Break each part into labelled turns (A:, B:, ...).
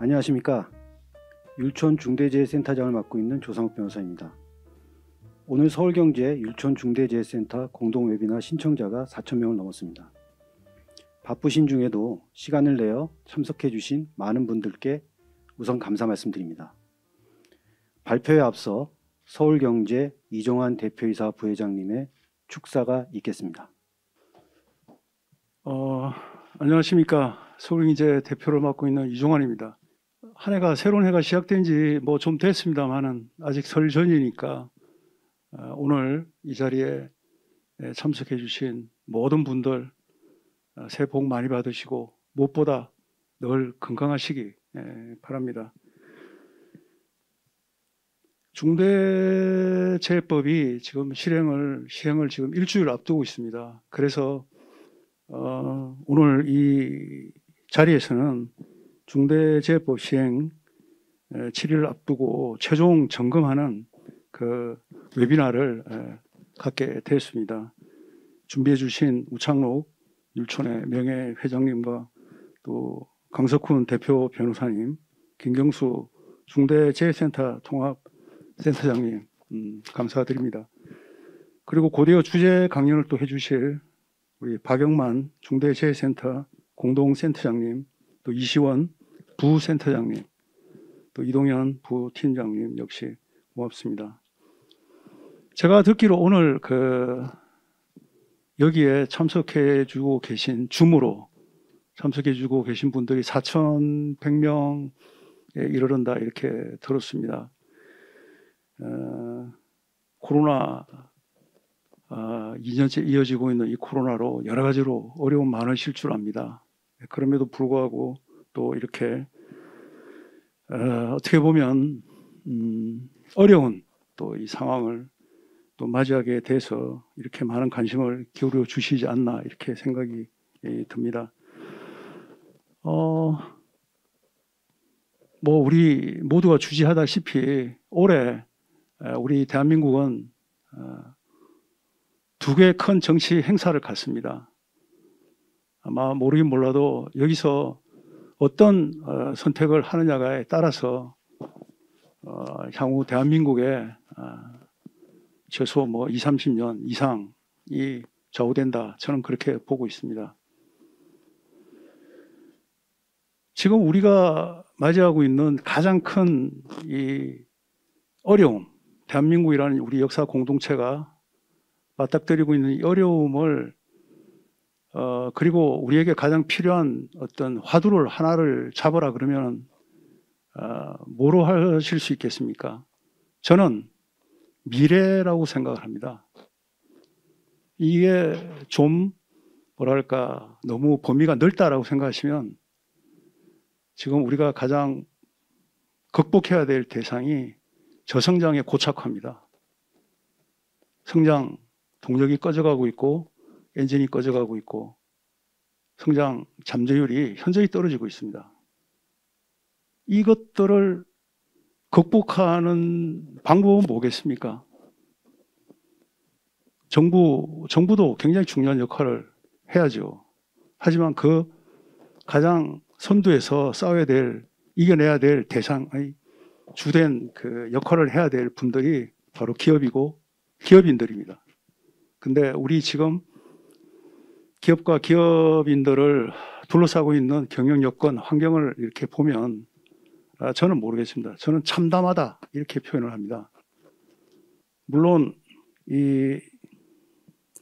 A: 안녕하십니까. 율촌중대재해센터장을 맡고 있는 조상욱 변호사입니다. 오늘 서울경제 율촌중대재해센터 공동 웨비나 신청자가 4,000명을 넘었습니다. 바쁘신 중에도 시간을 내어 참석해 주신 많은 분들께 우선 감사 말씀드립니다. 발표에 앞서 서울경제 이종환 대표이사 부회장님의 축사가 있겠습니다.
B: 안녕하십니까. 서울경제 대표를 맡고 있는 이종환입니다. 한 해가 새로운 해가 시작된 지 좀 됐습니다만은 아직 설 전이니까 오늘 이 자리에 참석해 주신 모든 분들 새해 복 많이 받으시고 무엇보다 늘 건강하시기 바랍니다. 중대재해법이 지금 시행을 지금 일주일 앞두고 있습니다. 그래서 오늘 이 자리에서는 중대재해법 시행 7일을 앞두고 최종 점검하는 그 웨비나를 갖게 되었습니다. 준비해 주신 우창록 율촌의 명예회장님과 또 강석훈 대표 변호사님, 김경수 중대재해센터 통합센터장님 감사드립니다. 그리고 고대어 주제 강연을 또 해주실 우리 박영만 중대재해센터 공동센터장님, 또 이시원 부센터장님, 또 이동현 부팀장님 역시 고맙습니다. 제가 듣기로 오늘 여기에 참석해주고 계신 줌으로 참석해주고 계신 분들이 4,100명에 이르른다 이렇게 들었습니다. 코로나 2년째 이어지고 있는 이 코로나로 여러 가지로 어려움 많으실 줄 압니다. 그럼에도 불구하고 또 이렇게 어떻게 보면 어려운 또 이 상황을 또 맞이하게 돼서 이렇게 많은 관심을 기울여 주시지 않나 이렇게 생각이 듭니다. 우리 모두가 주지하다시피 올해 우리 대한민국은 두 개의 큰 정치 행사를 갖습니다. 아마 모르긴 몰라도 여기서 어떤 선택을 하느냐에 따라서 향후 대한민국의 최소 20, 30년 이상이 좌우된다. 저는 그렇게 보고 있습니다. 지금 우리가 맞이하고 있는 가장 큰 이 어려움, 대한민국이라는 우리 역사 공동체가 맞닥뜨리고 있는 이 어려움을 그리고 우리에게 가장 필요한 어떤 화두를 하나를 잡으라 그러면 뭐로 하실 수 있겠습니까? 저는 미래라고 생각을 합니다. 이게 좀 너무 범위가 넓다라고 생각하시면 지금 우리가 가장 극복해야 될 대상이 저성장의 고착화입니다. 성장 동력이 꺼져가고 있고 엔진이 꺼져가고 있고 성장 잠재율이 현저히 떨어지고 있습니다. 이것들을 극복하는 방법은 뭐겠습니까? 정부도 굉장히 중요한 역할을 해야죠. 하지만 그 가장 선두에서 이겨내야 될 대상의 주된 그 역할을 해야 될 분들이 바로 기업인들입니다. 근데 우리 지금 기업과 기업인들을 둘러싸고 있는 경영 여건, 환경을 이렇게 보면 저는 모르겠습니다. 저는 참담하다 이렇게 표현을 합니다. 물론 이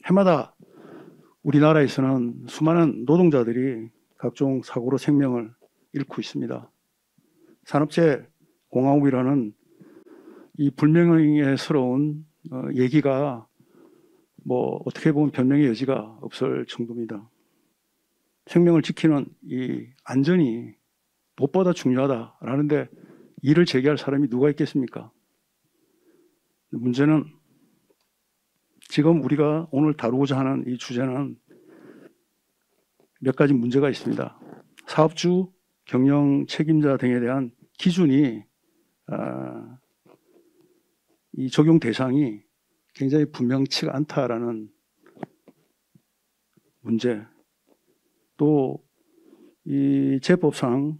B: 해마다 우리나라에서는 수많은 노동자들이 각종 사고로 생명을 잃고 있습니다. 산업재해 공화국이라는 이 불명예스러운 얘기가 어떻게 보면 변명의 여지가 없을 정도입니다. 생명을 지키는 이 안전이 무엇보다 중요하다라는데 이를 제기할 사람이 누가 있겠습니까? 문제는 지금 우리가 오늘 다루고자 하는 이 주제는 몇 가지 문제가 있습니다. 사업주, 경영 책임자 등에 대한 기준이 이 적용 대상이 굉장히 분명치가 않다라는 문제, 또 이 재법상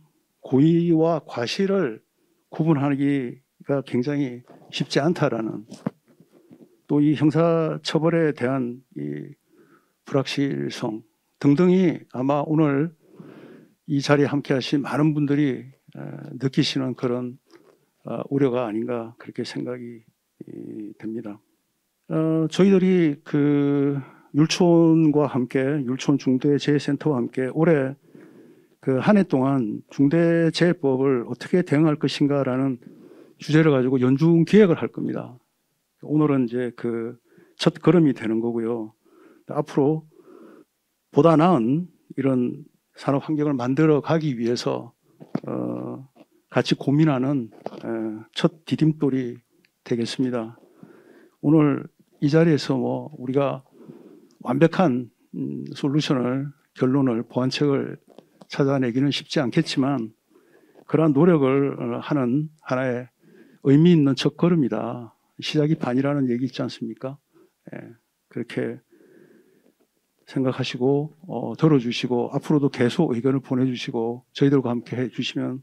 B: 고의와 과실을 구분하기가 굉장히 쉽지 않다라는, 또 이 형사처벌에 대한 이 불확실성 등등이 아마 오늘 이 자리에 함께 하신 많은 분들이 느끼시는 그런 우려가 아닌가 그렇게 생각이 됩니다. 저희들이 그 율촌과 함께, 율촌 중대재해센터와 함께 올해 그 한 해 동안 중대재해법을 어떻게 대응할 것인가라는 주제를 가지고 연중 기획을 할 겁니다. 오늘은 이제 그 첫 걸음이 되는 거고요. 앞으로 보다 나은 이런 산업 환경을 만들어 가기 위해서 같이 고민하는 첫 디딤돌이 되겠습니다. 오늘 이 자리에서 뭐 우리가 완벽한 솔루션을, 결론을, 보완책을 찾아내기는 쉽지 않겠지만 그러한 노력을 하는 하나의 의미 있는 첫 걸음이다. 시작이 반이라는 얘기 있지 않습니까? 그렇게 생각하시고 들어주시고 앞으로도 계속 의견을 보내주시고 저희들과 함께 해주시면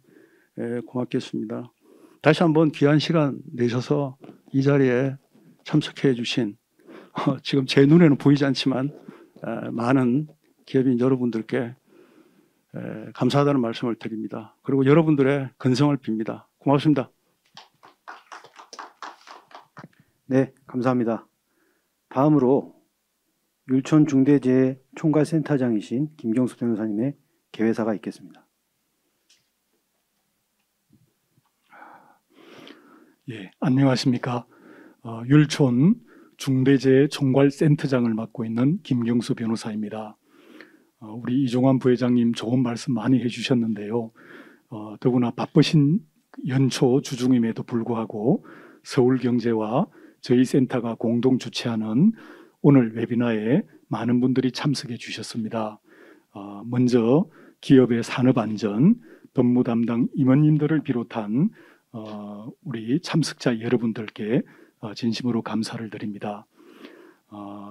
B: 고맙겠습니다. 다시 한번 귀한 시간 내셔서 이 자리에 참석해 주신 지금 제 눈에는 보이지 않지만 많은 기업인 여러분들께 감사하다는 말씀을 드립니다. 그리고 여러분들의 근성을 빕니다. 고맙습니다.
A: 네, 감사합니다. 다음으로 율촌 중대재해 총괄센터장이신 김경수 변호사님의 개회사가 있겠습니다.
C: 예, 안녕하십니까. 율촌 중대재해 총괄센터장을 맡고 있는 김경수 변호사입니다. 우리 이종환 부회장님 좋은 말씀 많이 해주셨는데요. 더구나 바쁘신 연초 주중임에도 불구하고 서울경제와 저희 센터가 공동 주최하는 오늘 웨비나에 많은 분들이 참석해 주셨습니다. 먼저 기업의 산업안전, 법무 담당 임원님들을 비롯한 우리 참석자 여러분들께 진심으로 감사를 드립니다.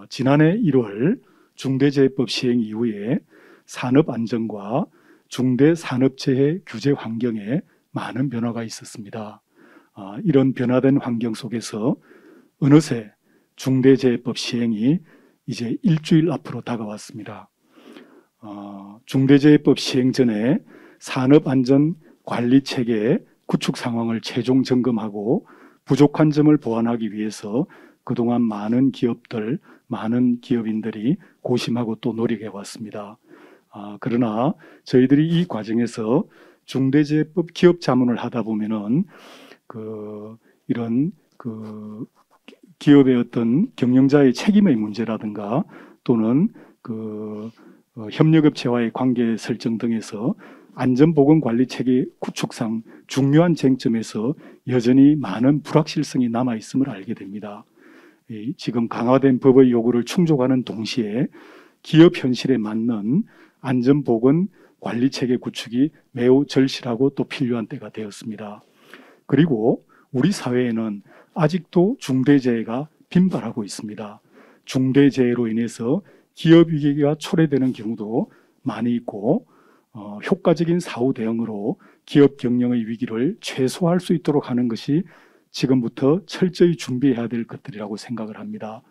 C: 지난해 1월 중대재해법 시행 이후에 산업안전과 중대산업재해 규제 환경에 많은 변화가 있었습니다. 이런 변화된 환경 속에서 어느새 중대재해법 시행이 이제 일주일 앞으로 다가왔습니다. 중대재해법 시행 전에 산업안전관리체계 구축 상황을 최종 점검하고 부족한 점을 보완하기 위해서 그동안 많은 기업들, 많은 기업인들이 고심하고 또 노력해 왔습니다. 그러나 저희들이 이 과정에서 중대재해법 기업 자문을 하다 보면은 이런 기업의 어떤 경영자의 책임의 문제라든가 또는 협력업체와의 관계 설정 등에서 안전보건관리체계 구축상 중요한 쟁점에서 여전히 많은 불확실성이 남아있음을 알게 됩니다. 지금 강화된 법의 요구를 충족하는 동시에 기업 현실에 맞는 안전보건관리체계 구축이 매우 절실하고 또 필요한 때가 되었습니다. 그리고 우리 사회에는 아직도 중대재해가 빈발하고 있습니다. 중대재해로 인해서 기업 위기가 초래되는 경우도 많이 있고 효과적인 사후 대응으로 기업 경영의 위기를 최소화할 수 있도록 하는 것이 지금부터 철저히 준비해야 될 것들이라고 생각을 합니다.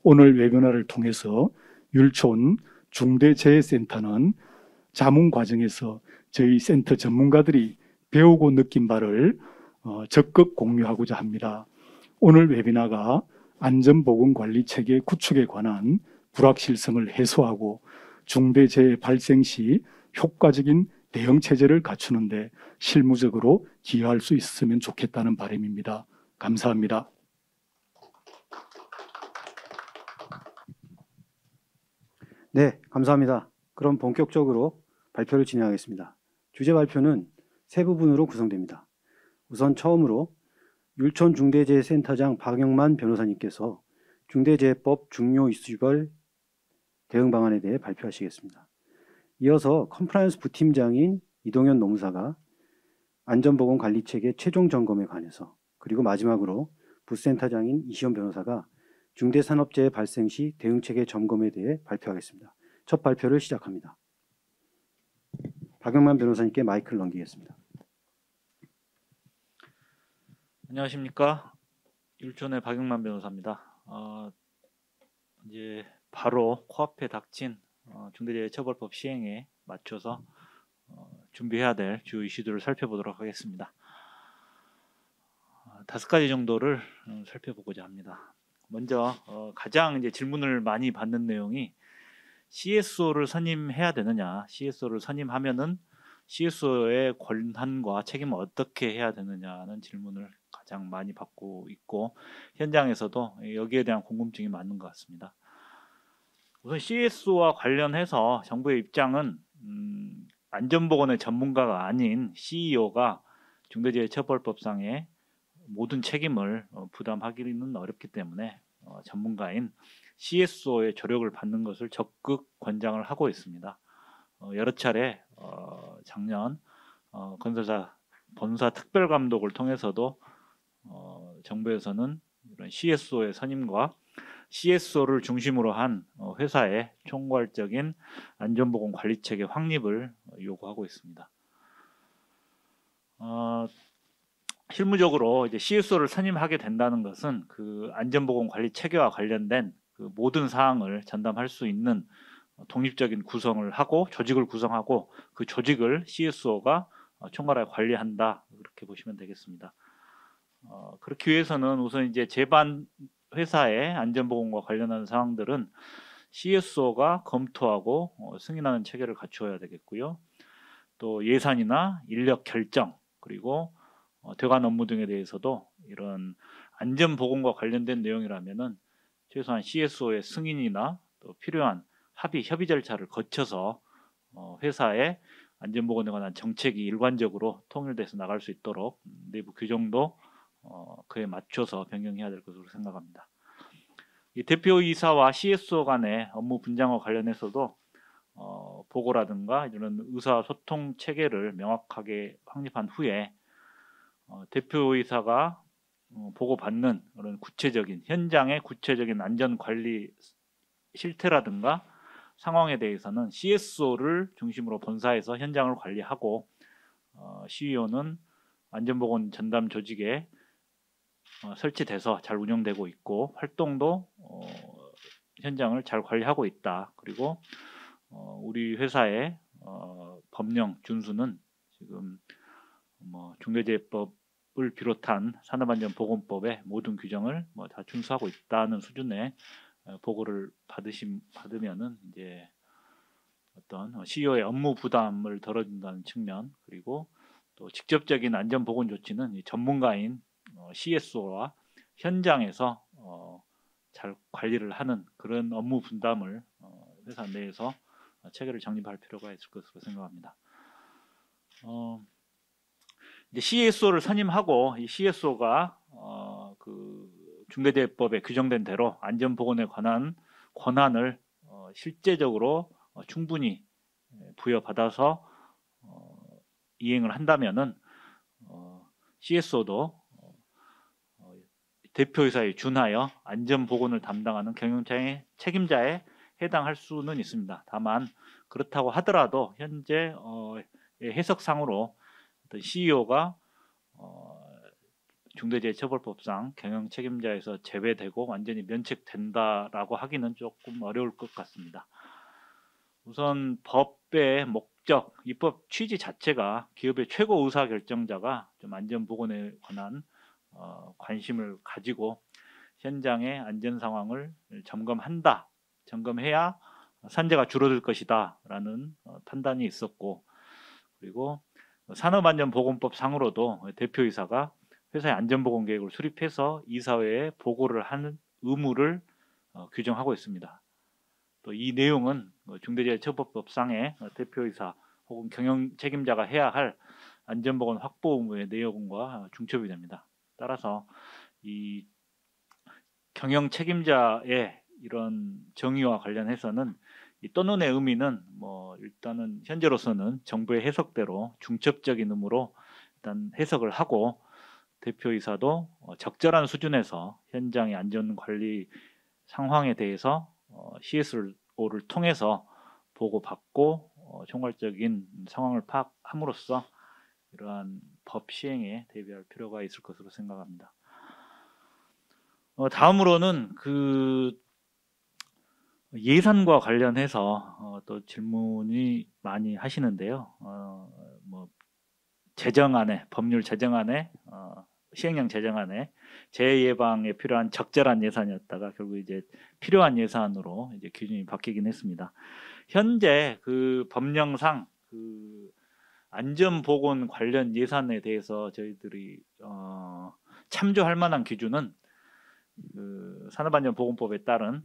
C: 오늘 웨비나를 통해서 율촌 중대재해센터는 자문 과정에서 저희 센터 전문가들이 배우고 느낀 바를 적극 공유하고자 합니다. 오늘 웨비나가 안전보건관리체계 구축에 관한 불확실성을 해소하고 중대재해 발생 시 효과적인 대응체제를 갖추는 데 실무적으로 기여할 수 있었으면 좋겠다는 바람입니다. 감사합니다.
A: 네, 감사합니다. 그럼 본격적으로 발표를 진행하겠습니다. 주제 발표는 세 부분으로 구성됩니다. 우선 처음으로 율촌 중대재해센터장 박영만 변호사님께서 중대재해법 중요 이슈별 대응 방안에 대해 발표하시겠습니다. 이어서 컴플라이언스 부팀장인 이동현 노무사가 안전보건관리체계 최종 점검에 관해서, 그리고 마지막으로 부센터장인 이시연 변호사가 중대산업재해 발생 시 대응체계 점검에 대해 발표하겠습니다. 첫 발표를 시작합니다. 박영만 변호사님께 마이크를 넘기겠습니다.
D: 안녕하십니까. 율촌의 박영만 변호사입니다. 이제 바로 코앞에 닥친 중대재해처벌법 시행에 맞춰서 준비해야 될 주요 이슈들을 살펴보도록 하겠습니다. 5가지 정도를 살펴보고자 합니다. 먼저 가장 이제 질문을 많이 받는 내용이 CSO를 선임해야 되느냐, CSO를 선임하면은 CSO의 권한과 책임을 어떻게 해야 되느냐는 질문을 가장 많이 받고 있고, 현장에서도 여기에 대한 궁금증이 많은 것 같습니다. 우선 CSO와 관련해서 정부의 입장은 안전보건의 전문가가 아닌 CEO가 중대재해처벌법상의 모든 책임을 부담하기는 어렵기 때문에 전문가인 CSO의 조력을 받는 것을 적극 권장을 하고 있습니다. 여러 차례 작년 건설사 본사 특별감독을 통해서도 정부에서는 이런 CSO의 선임과 CSO를 중심으로 한 회사의 총괄적인 안전보건 관리체계 확립을 요구하고 있습니다. 실무적으로 이제 CSO를 선임하게 된다는 것은 그 안전보건 관리 체계와 관련된 그 모든 사항을 전담할 수 있는 독립적인 구성을 하고 조직을 구성하고 그 조직을 CSO가 총괄하여 관리한다, 그렇게 보시면 되겠습니다. 그렇기 위해서는 우선 이제 제반 회사의 안전보건과 관련한 사항들은 CSO가 검토하고 승인하는 체계를 갖추어야 되겠고요. 또 예산이나 인력 결정, 그리고 대관 업무 등에 대해서도 이런 안전보건과 관련된 내용이라면은 최소한 CSO의 승인이나 또 필요한 협의 절차를 거쳐서 회사의 안전보건에 관한 정책이 일관적으로 통일돼서 나갈 수 있도록 내부 규정도 그에 맞춰서 변경해야 될 것으로 생각합니다. 이 대표이사와 CSO 간의 업무 분장과 관련해서도 보고라든가 이런 의사소통 체계를 명확하게 확립한 후에 대표이사가 보고받는 그런 구체적인 현장의 구체적인 안전관리 실태라든가 상황에 대해서는 CSO를 중심으로 본사에서 현장을 관리하고 CEO는 안전보건 전담 조직에 설치돼서 잘 운영되고 있고 활동도 현장을 잘 관리하고 있다. 그리고 우리 회사의 법령 준수는 지금 중대재해법을 비롯한 산업안전보건법의 모든 규정을 다 준수하고 있다는 수준의 보고를 받으면은 이제 어떤 CEO의 업무 부담을 덜어준다는 측면, 그리고 또 직접적인 안전보건 조치는 이 전문가인 CSO와 현장에서 잘 관리를 하는 그런 업무 분담을 회사 내에서 체계를 정립할 필요가 있을 것으로 생각합니다. 이제 CSO를 선임하고 이 CSO가 그 중대재해법에 규정된 대로 안전보건에 관한 권한을 실제적으로 충분히 부여받아서 이행을 한다면은 CSO도 대표이사에 준하여 안전보건을 담당하는 경영자의 책임자에 해당할 수는 있습니다. 다만 그렇다고 하더라도 현재 해석상으로 어떤 CEO가 중대재해처벌법상 경영 책임자에서 제외되고 완전히 면책된다라고 하기는 조금 어려울 것 같습니다. 우선 법의 목적, 입법 취지 자체가 기업의 최고 의사 결정자가 좀 안전보건에 관한 관심을 가지고 현장의 안전 상황을 점검한다. 점검해야 산재가 줄어들 것이다라는 판단이 있었고, 그리고 산업안전보건법 상으로도 대표이사가 회사의 안전보건 계획을 수립해서 이사회에 보고를 하는 의무를 규정하고 있습니다. 또 이 내용은 중대재해처벌법상의 대표이사 혹은 경영 책임자가 해야 할 안전보건 확보 의무의 내용과 중첩이 됩니다. 따라서 이 경영 책임자의 이런 정의와 관련해서는 이 떠눈의 의미는 일단은 현재로서는 정부의 해석대로 중첩적인 의무로 일단 해석을 하고, 대표이사도 적절한 수준에서 현장의 안전관리 상황에 대해서 CSO를 통해서 보고받고 총괄적인 상황을 파악함으로써 이러한 법 시행에 대비할 필요가 있을 것으로 생각합니다. 다음으로는 그 예산과 관련해서 또 질문이 많이 하시는데요. 뭐 제정안에, 법률 제정안에, 시행령 제정안에 재해 예방에 필요한 적절한 예산이었다가 결국 이제 필요한 예산으로 이제 기준이 바뀌긴 했습니다. 현재 그 법령상 그 안전보건 관련 예산에 대해서 저희들이 참조할 만한 기준은 그 산업안전보건법에 따른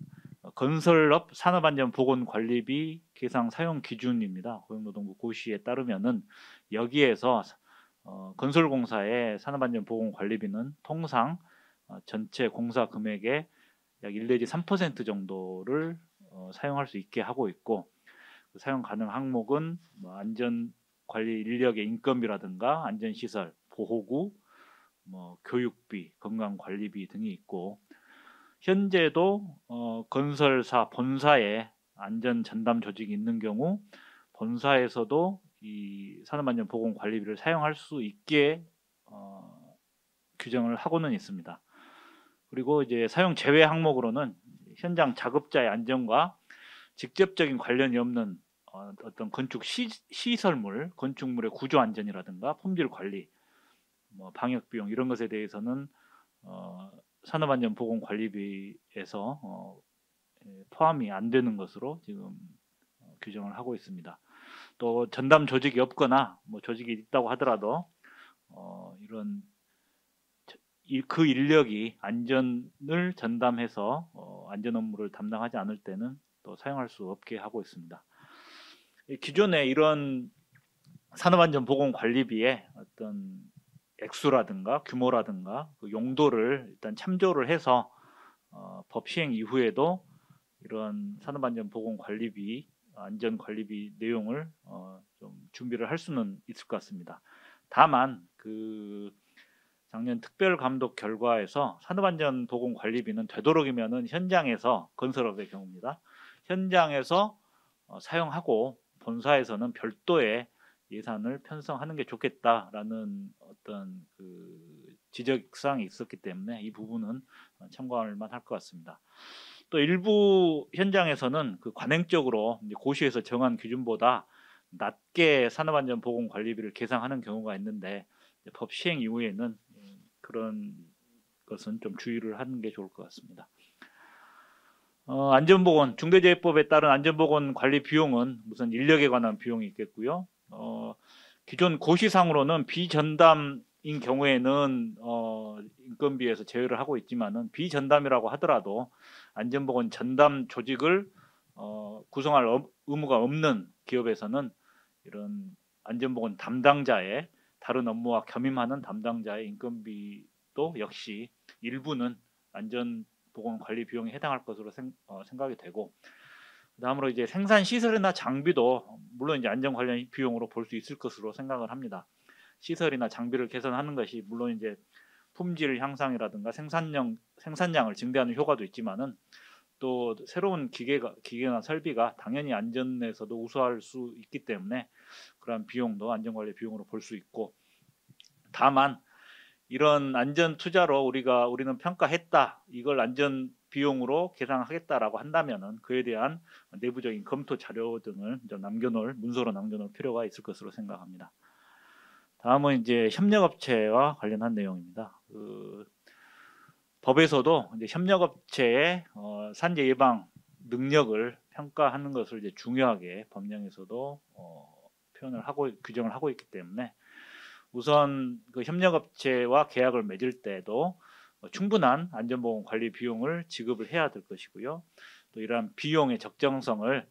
D: 건설업 산업안전보건관리비 계상 사용 기준입니다. 고용노동부 고시에 따르면은 여기에서 건설공사의 산업안전보건관리비는 통상 전체 공사 금액의 약 1 내지 3% 정도를 사용할 수 있게 하고 있고, 그 사용 가능 항목은 뭐 안전관리 인력의 인건비라든가 안전시설, 보호구, 뭐 교육비, 건강관리비 등이 있고, 현재도 건설사 본사에 안전 전담 조직이 있는 경우 본사에서도 이 산업안전보건관리비를 사용할 수 있게 규정을 하고는 있습니다. 그리고 이제 사용 제외 항목으로는 현장 작업자의 안전과 직접적인 관련이 없는 어떤 건축 시설물, 건축물의 구조 안전이라든가 품질 관리, 뭐 방역 비용 이런 것에 대해서는 산업안전보건관리비에서 포함이 안 되는 것으로 지금 규정을 하고 있습니다. 또 전담 조직이 없거나 뭐 조직이 있다고 하더라도 이런 그 인력이 안전을 전담해서 안전 업무를 담당하지 않을 때는 또 사용할 수 없게 하고 있습니다. 기존에 이런 산업안전보건관리비의 어떤 액수라든가 규모라든가 그 용도를 일단 참조를 해서 법 시행 이후에도 이런 산업안전보건관리비, 안전관리비 내용을 좀 준비를 할 수는 있을 것 같습니다. 다만 그 작년 특별감독 결과에서 산업안전보건관리비는 되도록이면은 현장에서, 건설업의 경우입니다, 현장에서 사용하고 본사에서는 별도의 예산을 편성하는 게 좋겠다라는 어떤 그 지적사항이 있었기 때문에 이 부분은 참고할 만할 것 같습니다. 또 일부 현장에서는 그 관행적으로 이제 고시에서 정한 기준보다 낮게 산업안전보건관리비를 계상하는 경우가 있는데, 법 시행 이후에는 그런 것은 좀 주의를 하는 게 좋을 것 같습니다. 안전보건, 중대재해법에 따른 안전보건 관리 비용은 우선 인력에 관한 비용이 있겠고요. 기존 고시상으로는 비전담인 경우에는 인건비에서 제외를 하고 있지만은 비전담이라고 하더라도 안전보건 전담 조직을 구성할 의무가 없는 기업에서는 이런 안전보건 담당자의 다른 업무와 겸임하는 담당자의 인건비도 역시 일부는 안전보건 관리 비용에 해당할 것으로 생각이 되고, 다음으로 이제 생산 시설이나 장비도 물론 이제 안전 관련 비용으로 볼 수 있을 것으로 생각을 합니다. 시설이나 장비를 개선하는 것이 물론 이제 품질 향상이라든가 생산량을 증대하는 효과도 있지만은 또 새로운 기계나 설비가 당연히 안전에서도 우수할 수 있기 때문에 그러한 비용도 안전관리 비용으로 볼 수 있고, 다만 이런 안전 투자로 우리는 평가했다, 이걸 안전 비용으로 계산하겠다라고 한다면은 그에 대한 내부적인 검토 자료 등을 좀 문서로 남겨놓을 필요가 있을 것으로 생각합니다. 다음은 이제 협력업체와 관련한 내용입니다. 법에서도 이제 협력업체의 산재 예방 능력을 평가하는 것을 이제 중요하게 법령에서도 규정을 하고 있기 때문에 우선 그 협력업체와 계약을 맺을 때도 충분한 안전보건 관리 비용을 지급을 해야 될 것이고요. 또 이러한 비용의 적정성을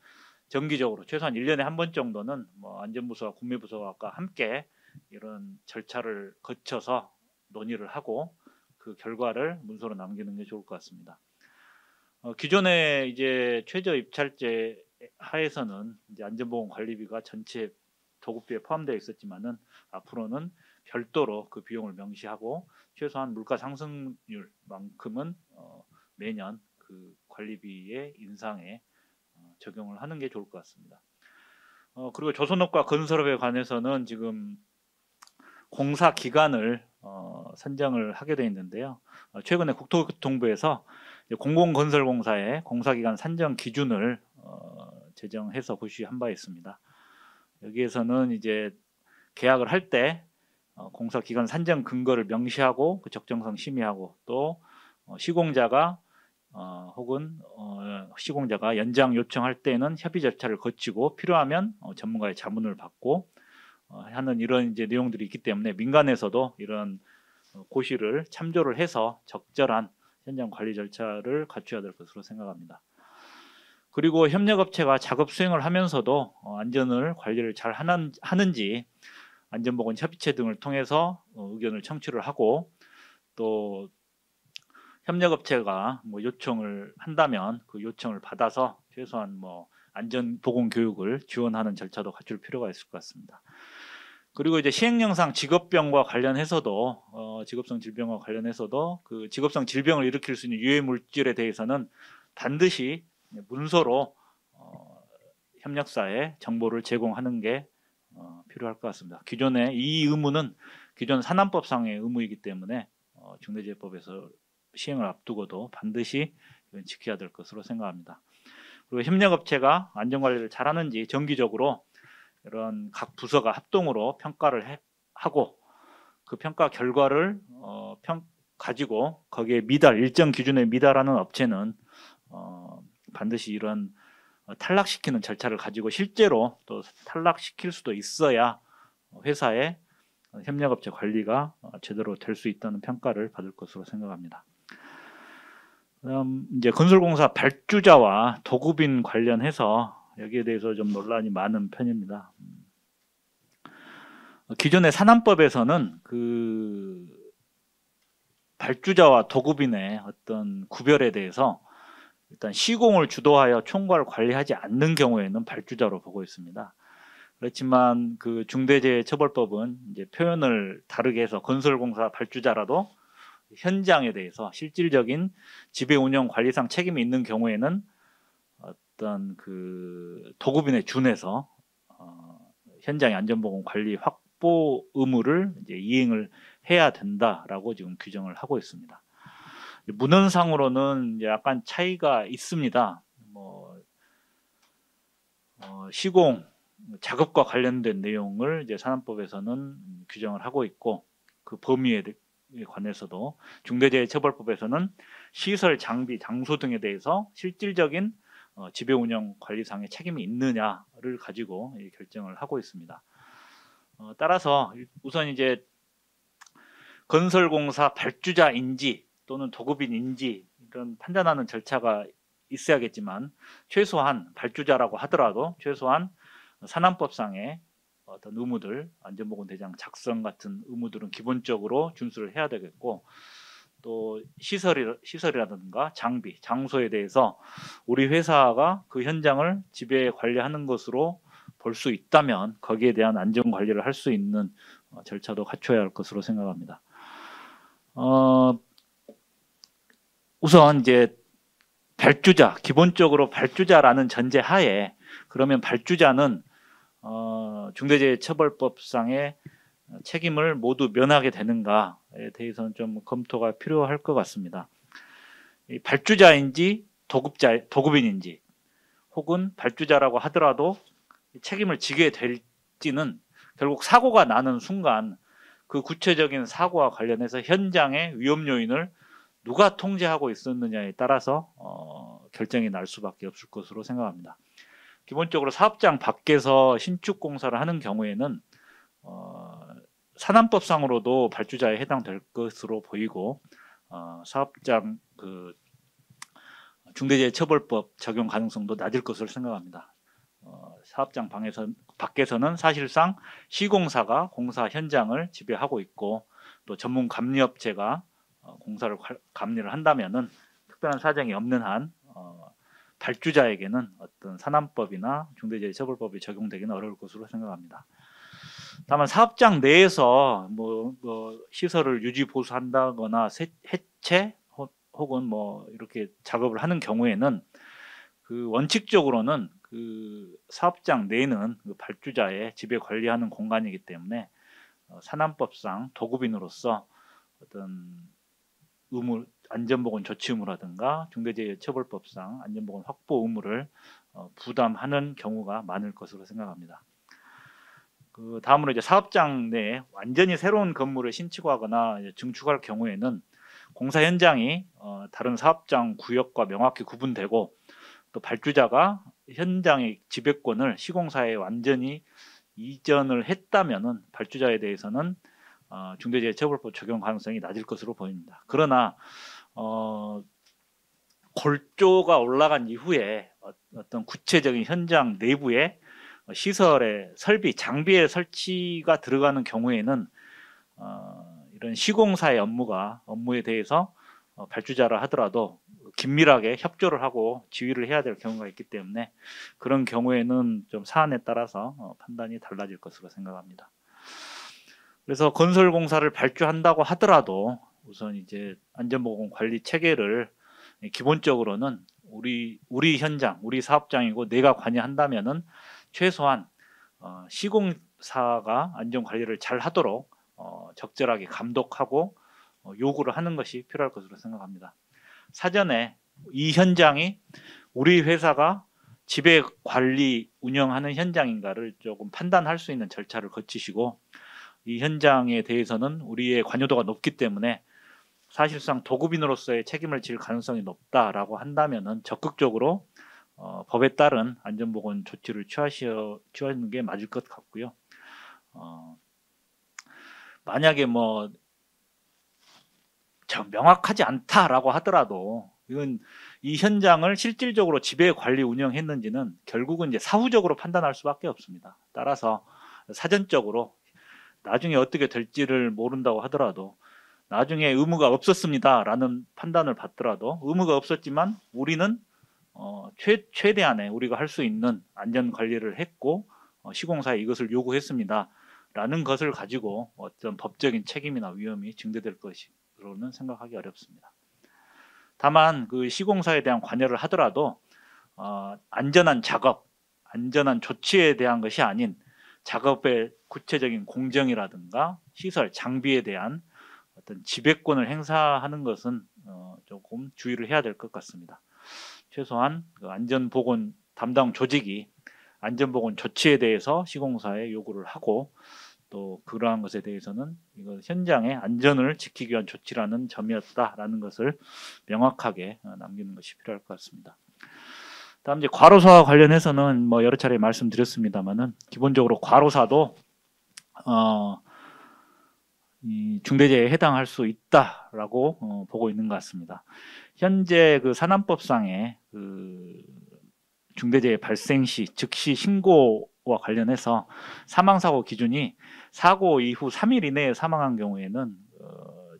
D: 정기적으로 최소한 1년에 한 번 정도는 뭐 안전부서와 국내부서와 함께 이런 절차를 거쳐서 논의를 하고 그 결과를 문서로 남기는 게 좋을 것 같습니다. 기존에 이제 최저 입찰제 하에서는 이제 안전보건 관리비가 전체 도급비에 포함되어 있었지만은 앞으로는 별도로 그 비용을 명시하고 최소한 물가 상승률만큼은 매년 그 관리비의 인상에 적용을 하는 게 좋을 것 같습니다. 그리고 조선업과 건설업에 관해서는 지금 공사 기간을 선정을 하게 되어 있는데요. 최근에 국토교통부에서 공공건설공사의 공사기간 산정 기준을 제정해서 고시한 바 있습니다. 여기에서는 이제 계약을 할 때 공사기간 산정 근거를 명시하고 그 적정성 심의하고 또 시공자가 혹은 시공자가 연장 요청할 때는 협의 절차를 거치고 필요하면 전문가의 자문을 받고 하는 이런 이제 내용들이 있기 때문에 민간에서도 이런 고시를 참조를 해서 적절한 현장 관리 절차를 갖춰야 될 것으로 생각합니다. 그리고 협력업체가 작업 수행을 하면서도 안전을 관리를 잘 하는지 안전보건 협의체 등을 통해서 의견을 청취를 하고 또 협력업체가 뭐 요청을 한다면 그 요청을 받아서 최소한 뭐 안전보건 교육을 지원하는 절차도 갖출 필요가 있을 것 같습니다. 그리고 이제 시행령상 직업병과 관련해서도 직업성 질병과 관련해서도 그 직업성 질병을 일으킬 수 있는 유해 물질에 대해서는 반드시 문서로 협력사에 정보를 제공하는 게 필요할 것 같습니다. 기존의 이 의무는 기존 산안법상의 의무이기 때문에 중대재해법에서 시행을 앞두고도 반드시 이건 지켜야 될 것으로 생각합니다. 그리고 협력업체가 안전관리를 잘하는지 정기적으로 이런 각 부서가 합동으로 평가를 하고 그 평가 결과를 가지고 거기에 일정 기준에 미달하는 업체는 반드시 이런 탈락시키는 절차를 가지고 실제로 또 탈락시킬 수도 있어야 회사의 협력업체 관리가 제대로 될 수 있다는 평가를 받을 것으로 생각합니다. 그다음 이제 건설공사 발주자와 도급인 관련해서 여기에 대해서 좀 논란이 많은 편입니다. 기존의 산안법에서는 그 발주자와 도급인의 어떤 구별에 대해서 일단 시공을 주도하여 총괄 관리하지 않는 경우에는 발주자로 보고 있습니다. 그렇지만 그 중대재해처벌법은 이제 표현을 다르게 해서 건설공사 발주자라도 현장에 대해서 실질적인 지배 운영 관리상 책임이 있는 경우에는 어떤 그 도급인에 준해서 현장의 안전보건 관리 확보 의무를 이제 이행을 해야 된다라고 지금 규정을 하고 있습니다. 문헌상으로는 이제 약간 차이가 있습니다. 시공 작업과 관련된 내용을 이제 산안법에서는 규정을 하고 있고 그 범위에 관해서도 중대재해처벌법에서는 시설, 장비, 장소 등에 대해서 실질적인 지배 운영 관리상의 책임이 있느냐를 가지고 결정을 하고 있습니다. 따라서 우선 이제 건설공사 발주자인지 또는 도급인인지 이런 판단하는 절차가 있어야겠지만 최소한 발주자라고 하더라도 최소한 산안법상의 어떤 의무들, 안전보건 대장 작성 같은 의무들은 기본적으로 준수를 해야 되겠고 또 시설이라든가 장비, 장소에 대해서 우리 회사가 그 현장을 지배 관리하는 것으로 볼 수 있다면 거기에 대한 안전 관리를 할 수 있는 절차도 갖춰야 할 것으로 생각합니다. 우선 이제 발주자, 기본적으로 발주자라는 전제 하에 그러면 발주자는 중대재해처벌법상의 책임을 모두 면하게 되는가에 대해서는 좀 검토가 필요할 것 같습니다. 발주자인지 도급인인지 혹은 발주자라고 하더라도 책임을 지게 될지는 결국 사고가 나는 순간 그 구체적인 사고와 관련해서 현장의 위험 요인을 누가 통제하고 있었느냐에 따라서 결정이 날 수밖에 없을 것으로 생각합니다. 기본적으로 사업장 밖에서 신축 공사를 하는 경우에는 산안법상으로도 발주자에 해당될 것으로 보이고 사업장 그 중대재해처벌법 적용 가능성도 낮을 것으로 생각합니다. 사업장 밖에서는 사실상 시공사가 공사 현장을 지배하고 있고 또 전문 감리업체가 공사를 감리를 한다면은 특별한 사정이 없는 한 발주자에게는 어떤 산안법이나 중대재해처벌법이 적용되기는 어려울 것으로 생각합니다. 다만 사업장 내에서 뭐 시설을 유지 보수한다거나 해체 혹은 뭐 이렇게 작업을 하는 경우에는 그 원칙적으로는 그 사업장 내는 그 발주자의 지배 관리하는 공간이기 때문에 산안법상 도급인으로서 어떤 의무 안전보건 조치 의무라든가 중대재해처벌법상 안전보건 확보 의무를 부담하는 경우가 많을 것으로 생각합니다. 그 다음으로 이제 사업장 내에 완전히 새로운 건물을 신축하거나 증축할 경우에는 공사 현장이 다른 사업장 구역과 명확히 구분되고 또 발주자가 현장의 지배권을 시공사에 완전히 이전을 했다면은 발주자에 대해서는 중대재해처벌법 적용 가능성이 낮을 것으로 보입니다. 그러나 골조가 올라간 이후에 어떤 구체적인 현장 내부에 시설의 설비, 장비의 설치가 들어가는 경우에는 이런 시공사의 업무에 대해서 발주자라 하더라도 긴밀하게 협조를 하고 지휘를 해야 될 경우가 있기 때문에 그런 경우에는 좀 사안에 따라서 판단이 달라질 것으로 생각합니다. 그래서 건설공사를 발주한다고 하더라도 우선 이제 안전보건 관리 체계를 기본적으로는 우리 현장, 우리 사업장이고 내가 관여한다면은 최소한 시공사가 안전 관리를 잘 하도록 적절하게 감독하고 요구를 하는 것이 필요할 것으로 생각합니다. 사전에 이 현장이 우리 회사가 지배 관리 운영하는 현장인가를 조금 판단할 수 있는 절차를 거치시고 이 현장에 대해서는 우리의 관여도가 높기 때문에 사실상 도급인으로서의 책임을 질 가능성이 높다라고 한다면은 적극적으로 법에 따른 안전보건 조치를 취하는 게 맞을 것 같고요. 만약에 뭐 명확하지 않다라고 하더라도 이건 이 현장을 실질적으로 지배 관리 운영했는지는 결국은 이제 사후적으로 판단할 수밖에 없습니다. 따라서 사전적으로 나중에 어떻게 될지를 모른다고 하더라도 나중에 의무가 없었습니다라는 판단을 받더라도 의무가 없었지만 우리는 최대한의 우리가 할 수 있는 안전 관리를 했고 시공사에 이것을 요구했습니다라는 것을 가지고 어떤 법적인 책임이나 위험이 증대될 것으로는 생각하기 어렵습니다. 다만 그 시공사에 대한 관여를 하더라도 안전한 작업, 안전한 조치에 대한 것이 아닌 작업의 구체적인 공정이라든가 시설, 장비에 대한 어떤 지배권을 행사하는 것은 조금 주의를 해야 될 것 같습니다. 최소한 그 안전보건 담당 조직이 안전보건 조치에 대해서 시공사에 요구를 하고 또 그러한 것에 대해서는 이거 현장의 안전을 지키기 위한 조치라는 점이었다라는 것을 명확하게 남기는 것이 필요할 것 같습니다. 다음 이제 과로사와 관련해서는 뭐 여러 차례 말씀드렸습니다만은 기본적으로 과로사도 이 중대재해에 해당할 수 있다라고 보고 있는 것 같습니다. 현재 그 산안법상의 그 중대재해 발생 시 즉시 신고와 관련해서 사망사고 기준이 사고 이후 3일 이내에 사망한 경우에는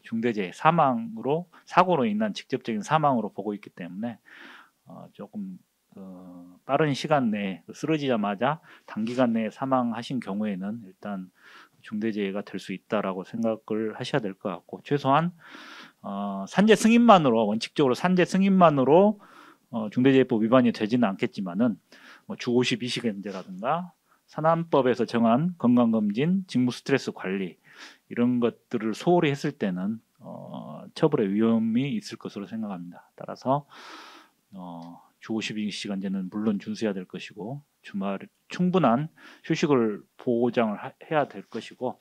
D: 중대재해 사고로 인한 직접적인 사망으로 보고 있기 때문에 조금 빠른 시간 내에 쓰러지자마자 단기간 내에 사망하신 경우에는 일단 중대재해가 될 수 있다라고 생각을 하셔야 될 것 같고 최소한 산재 승인만으로 원칙적으로 산재 승인만으로 중대재해법 위반이 되지는 않겠지만은 주 52시간제라든가 산안법에서 정한 건강검진, 직무 스트레스 관리 이런 것들을 소홀히 했을 때는 처벌의 위험이 있을 것으로 생각합니다. 따라서 주 52시간제는 물론 준수해야 될 것이고 주말 충분한 휴식을 보장을 해야 될 것이고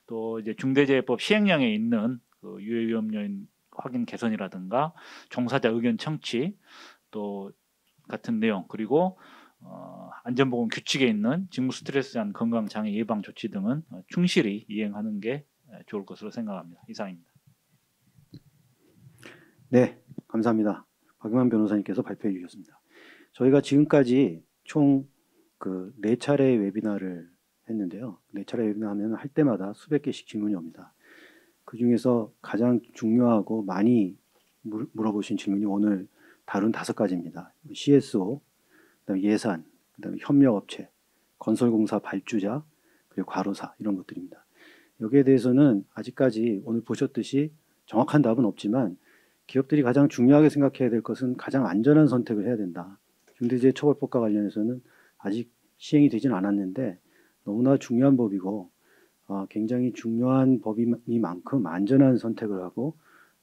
D: 또 이제 중대재해법 시행령에 있는 그 유해 위험 요인 확인 개선이라든가 종사자 의견 청취 또 같은 내용 그리고 안전보건 규칙에 있는 직무 스트레스한 건강 장애 예방 조치 등은 충실히 이행하는 게 좋을 것으로 생각합니다. 이상입니다.
A: 네, 감사합니다. 박용환 변호사님께서 발표해 주셨습니다. 저희가 지금까지 총 그 4차례의 웨비나를 했는데요. 4차례 웨비나 하면 할 때마다 수백 개씩 질문이 옵니다. 그 중에서 가장 중요하고 많이 물어보신 질문이 오늘 다룬 5가지입니다. CSO, 그다음에 예산, 그다음에 협력업체, 건설공사 발주자, 그리고 과로사 이런 것들입니다. 여기에 대해서는 아직까지 오늘 보셨듯이 정확한 답은 없지만 기업들이 가장 중요하게 생각해야 될 것은 가장 안전한 선택을 해야 된다. 중대재해처벌법과 관련해서는 아직 시행이 되진 않았는데 너무나 중요한 법이고 굉장히 중요한 법이니만큼 안전한 선택을 하고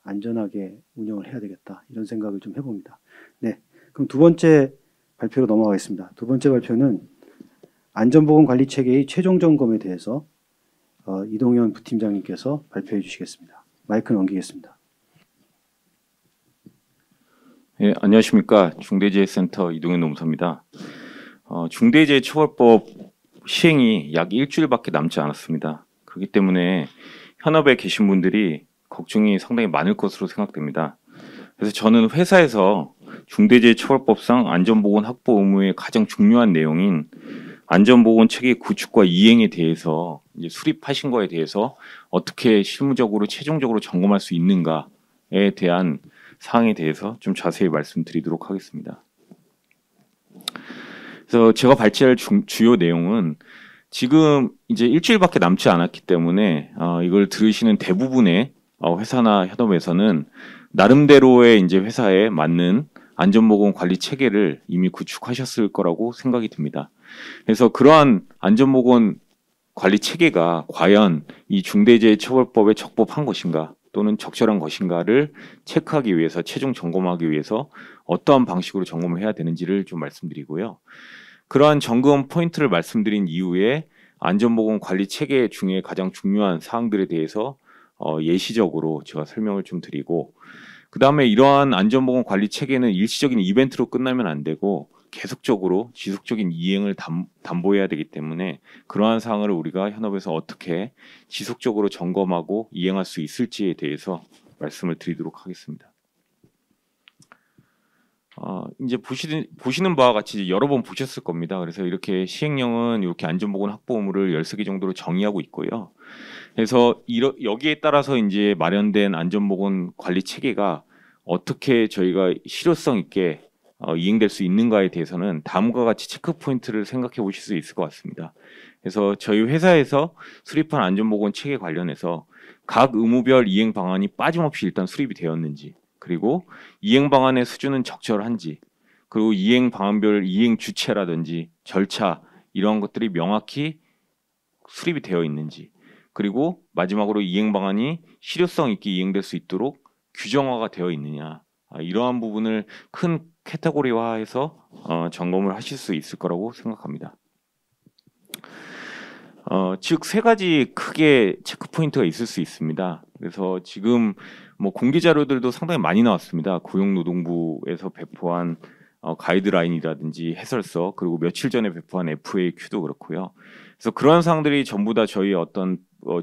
A: 안전하게 운영을 해야 되겠다 이런 생각을 좀 해봅니다. 네, 그럼 두 번째 발표로 넘어가겠습니다. 두 번째 발표는 안전보건관리체계의 최종 점검에 대해서 이동현 부팀장님께서 발표해 주시겠습니다. 마이크 넘기겠습니다.
E: 예, 안녕하십니까. 중대재해센터 이동현 노무사입니다. 중대재해처벌법 시행이 약 일주일밖에 남지 않았습니다. 그렇기 때문에 현업에 계신 분들이 걱정이 상당히 많을 것으로 생각됩니다. 그래서 저는 회사에서 중대재해처벌법상 안전보건 확보 의무의 가장 중요한 내용인 안전보건 체계 구축과 이행에 대해서 이제 수립하신 거에 대해서 어떻게 실무적으로 최종적으로 점검할 수 있는가에 대한 사항에 대해서 좀 자세히 말씀드리도록 하겠습니다. 그래서 제가 발제할 주요 내용은 지금 이제 일주일밖에 남지 않았기 때문에 이걸 들으시는 대부분의 회사나 현업에서는 나름대로의 이제 회사에 맞는 안전보건 관리 체계를 이미 구축하셨을 거라고 생각이 듭니다. 그래서 그러한 안전보건 관리 체계가 과연 이 중대재해처벌법에 적법한 것인가 또는 적절한 것인가를 체크하기 위해서 최종 점검하기 위해서 어떠한 방식으로 점검을 해야 되는지를 좀 말씀드리고요. 그러한 점검 포인트를 말씀드린 이후에 안전보건 관리 체계 중에 가장 중요한 사항들에 대해서 예시적으로 제가 설명을 좀 드리고 그 다음에 이러한 안전보건 관리 체계는 일시적인 이벤트로 끝나면 안 되고 계속적으로 지속적인 이행을 담보해야 되기 때문에 그러한 사항을 우리가 현업에서 어떻게 지속적으로 점검하고 이행할 수 있을지에 대해서 말씀을 드리도록 하겠습니다. 이제 보시는 바와 같이 여러 번 보셨을 겁니다. 그래서 이렇게 시행령은 이렇게 안전보건 확보 의무를 13개 정도로 정의하고 있고요. 그래서 여기에 따라서 이제 마련된 안전보건 관리 체계가 어떻게 저희가 실효성 있게 이행될 수 있는가에 대해서는 다음과 같이 체크 포인트를 생각해 보실 수 있을 것 같습니다. 그래서 저희 회사에서 수립한 안전보건 체계 관련해서 각 의무별 이행 방안이 빠짐없이 일단 수립이 되었는지, 그리고 이행 방안의 수준은 적절한지, 그리고 이행 방안별 이행 주체라든지 절차 이러한 것들이 명확히 수립이 되어 있는지, 그리고 마지막으로 이행 방안이 실효성 있게 이행될 수 있도록 규정화가 되어 있느냐, 이러한 부분을 큰 카테고리화해서 점검을 하실 수 있을 거라고 생각합니다. 즉 세 가지 크게 체크 포인트가 있을 수 있습니다. 그래서 지금 뭐 공개 자료들도 상당히 많이 나왔습니다. 고용노동부에서 배포한 가이드라인이라든지 해설서, 그리고 며칠 전에 배포한 FAQ도 그렇고요. 그래서 그러한 사항들이 전부 다 저희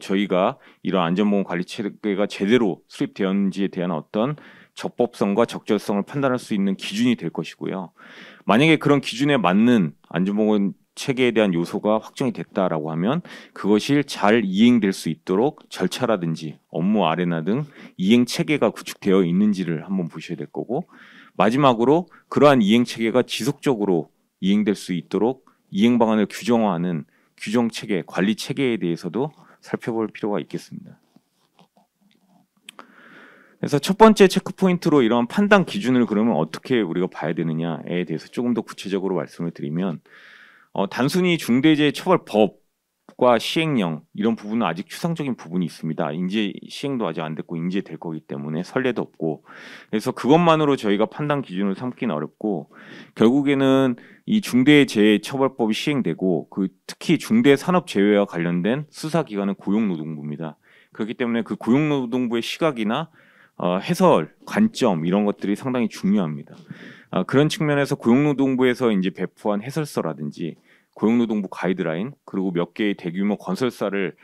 E: 저희가 이런 안전보건 관리 체계가 제대로 수립되었는지에 대한 어떤 적법성과 적절성을 판단할 수 있는 기준이 될 것이고요. 만약에 그런 기준에 맞는 안전보건 체계에 대한 요소가 확정이 됐다라고 하면 그것이 잘 이행될 수 있도록 절차라든지 업무 아레나 등 이행 체계가 구축되어 있는지를 한번 보셔야 될 거고, 마지막으로 그러한 이행 체계가 지속적으로 이행될 수 있도록 이행 방안을 규정화하는 규정 체계, 관리 체계에 대해서도 살펴볼 필요가 있겠습니다. 그래서 첫 번째 체크 포인트로 이런 판단 기준을 그러면 어떻게 우리가 봐야 되느냐에 대해서 조금 더 구체적으로 말씀을 드리면, 단순히 중대재해처벌법과 시행령 이런 부분은 아직 추상적인 부분이 있습니다. 이제 시행도 아직 안 됐고 이제 될 거기 때문에 선례도 없고, 그래서 그것만으로 저희가 판단 기준을 삼기는 어렵고, 결국에는 이 중대재해처벌법이 시행되고 특히 중대산업재해와 관련된 수사기관은 고용노동부입니다. 그렇기 때문에 그 고용노동부의 시각이나 해설, 관점 이런 것들이 상당히 중요합니다. 그런 측면에서 고용노동부에서 이제 배포한 해설서라든지 고용노동부 가이드라인, 그리고 몇 개의 대규모 건설사를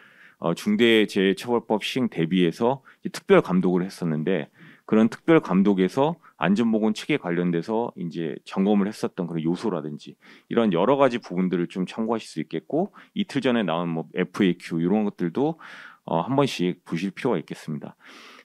E: 중대재해처벌법 시행 대비해서 특별 감독을 했었는데, 그런 특별 감독에서 안전보건 체계 관련돼서 이제 점검을 했었던 그런 요소라든지 이런 여러 가지 부분들을 좀 참고하실 수 있겠고, 이틀 전에 나온 뭐 FAQ 이런 것들도 한 번씩 보실 필요가 있겠습니다.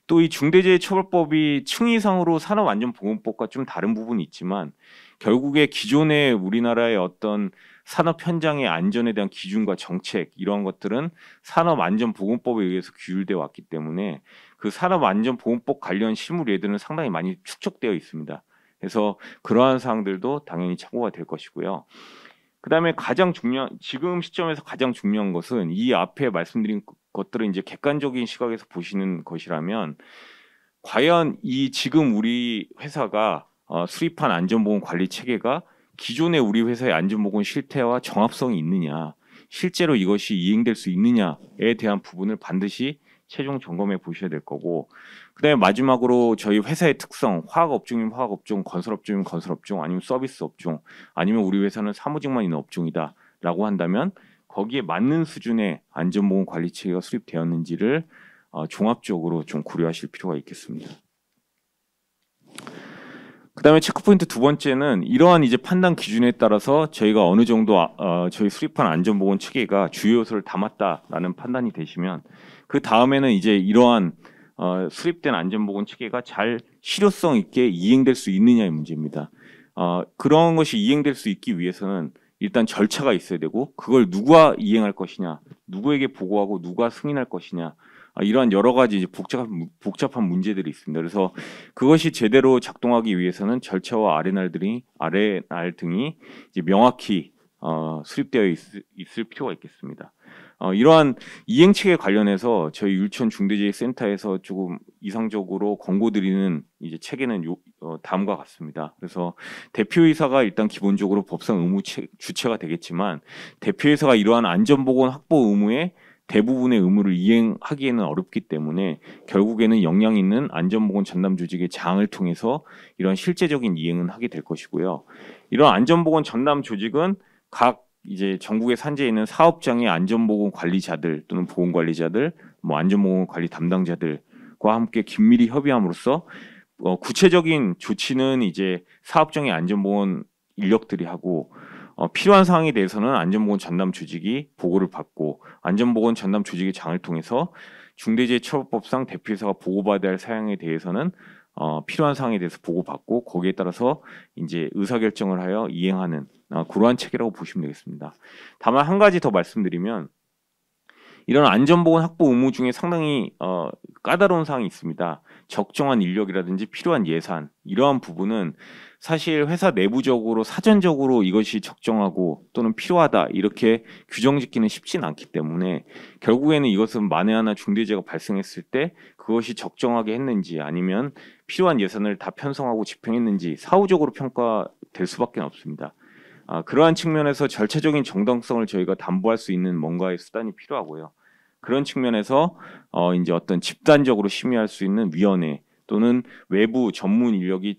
E: 또 이 중대재해처벌법이 층위상으로 산업안전보건법과 좀 다른 부분이 있지만, 결국에 기존의 우리나라의 어떤 산업 현장의 안전에 대한 기준과 정책 이러한 것들은 산업안전보건법에 의해서 규율되어 왔기 때문에 그 산업안전보건법 관련 실무 예들은 상당히 많이 축적되어 있습니다. 그래서 그러한 사항들도 당연히 참고가 될 것이고요. 그다음에 지금 시점에서 가장 중요한 것은 이 앞에 말씀드린 것들은 이제 객관적인 시각에서 보시는 것이라면 과연 이 지금 우리 회사가 수립한 안전보건 관리 체계가 기존의 우리 회사의 안전보건 실태와 정합성이 있느냐, 실제로 이것이 이행될 수 있느냐에 대한 부분을 반드시 최종 점검해 보셔야 될 거고, 그다음에 마지막으로 저희 회사의 특성, 화학업종이면 화학업종, 건설업종이면 건설업종, 아니면 서비스업종, 아니면 우리 회사는 사무직만 있는 업종이다라고 한다면 거기에 맞는 수준의 안전보건 관리 체계가 수립되었는지를 종합적으로 좀 고려하실 필요가 있겠습니다. 그다음에 체크포인트 두 번째는 이러한 이제 판단 기준에 따라서 저희가 어느 정도 저희 수립한 안전보건 체계가 주요 요소를 담았다라는 판단이 되시면 그 다음에는 이제 이러한 수립된 안전보건 체계가 잘 실효성 있게 이행될 수 있느냐의 문제입니다. 그런 것이 이행될 수 있기 위해서는 일단 절차가 있어야 되고 그걸 누가 이행할 것이냐, 누구에게 보고하고 누가 승인할 것이냐, 이러한 여러 가지 이제 복잡한 문제들이 있습니다. 그래서 그것이 제대로 작동하기 위해서는 절차와 RNR 등이 이제 명확히 수립되어 있을 필요가 있겠습니다. 이러한 이행 체계 관련해서 저희 율촌중대재해센터에서 조금 이상적으로 권고드리는 이제 체계는 다음과 같습니다. 그래서 대표이사가 일단 기본적으로 법상 의무 주체가 되겠지만 대표이사가 이러한 안전보건 확보 의무에 대부분의 의무를 이행하기에는 어렵기 때문에 결국에는 역량 있는 안전보건 전담 조직의 장을 통해서 이런 실제적인 이행은 하게 될 것이고요. 이런 안전보건 전담 조직은 각 이제 전국에 산재해 있는 사업장의 안전보건 관리자들 또는 보건관리자들, 안전보건 관리 담당자들과 함께 긴밀히 협의함으로써 구체적인 조치는 이제 사업장의 안전보건 인력들이 하고 필요한 사항에 대해서는 안전보건 전담 조직이 보고를 받고 안전보건 전담 조직의 장을 통해서 중대재해처벌법상 대표이사가 보고받아야 할 사항에 대해서는 필요한 사항에 대해서 보고받고 거기에 따라서 이제 의사결정을 하여 이행하는 그러한 체계라고 보시면 되겠습니다. 다만 한 가지 더 말씀드리면 이런 안전보건 확보 의무 중에 상당히 까다로운 사항이 있습니다. 적정한 인력이라든지 필요한 예산 이러한 부분은 사실 회사 내부적으로 사전적으로 이것이 적정하고 또는 필요하다 이렇게 규정짓기는 쉽지는 않기 때문에 결국에는 이것은 만에 하나 중대재해가 발생했을 때 그것이 적정하게 했는지 아니면 필요한 예산을 다 편성하고 집행했는지 사후적으로 평가될 수밖에 없습니다. 그러한 측면에서 절차적인 정당성을 저희가 담보할 수 있는 뭔가의 수단이 필요하고요. 그런 측면에서 이제 어떤 집단적으로 심의할 수 있는 위원회 또는 외부 전문 인력이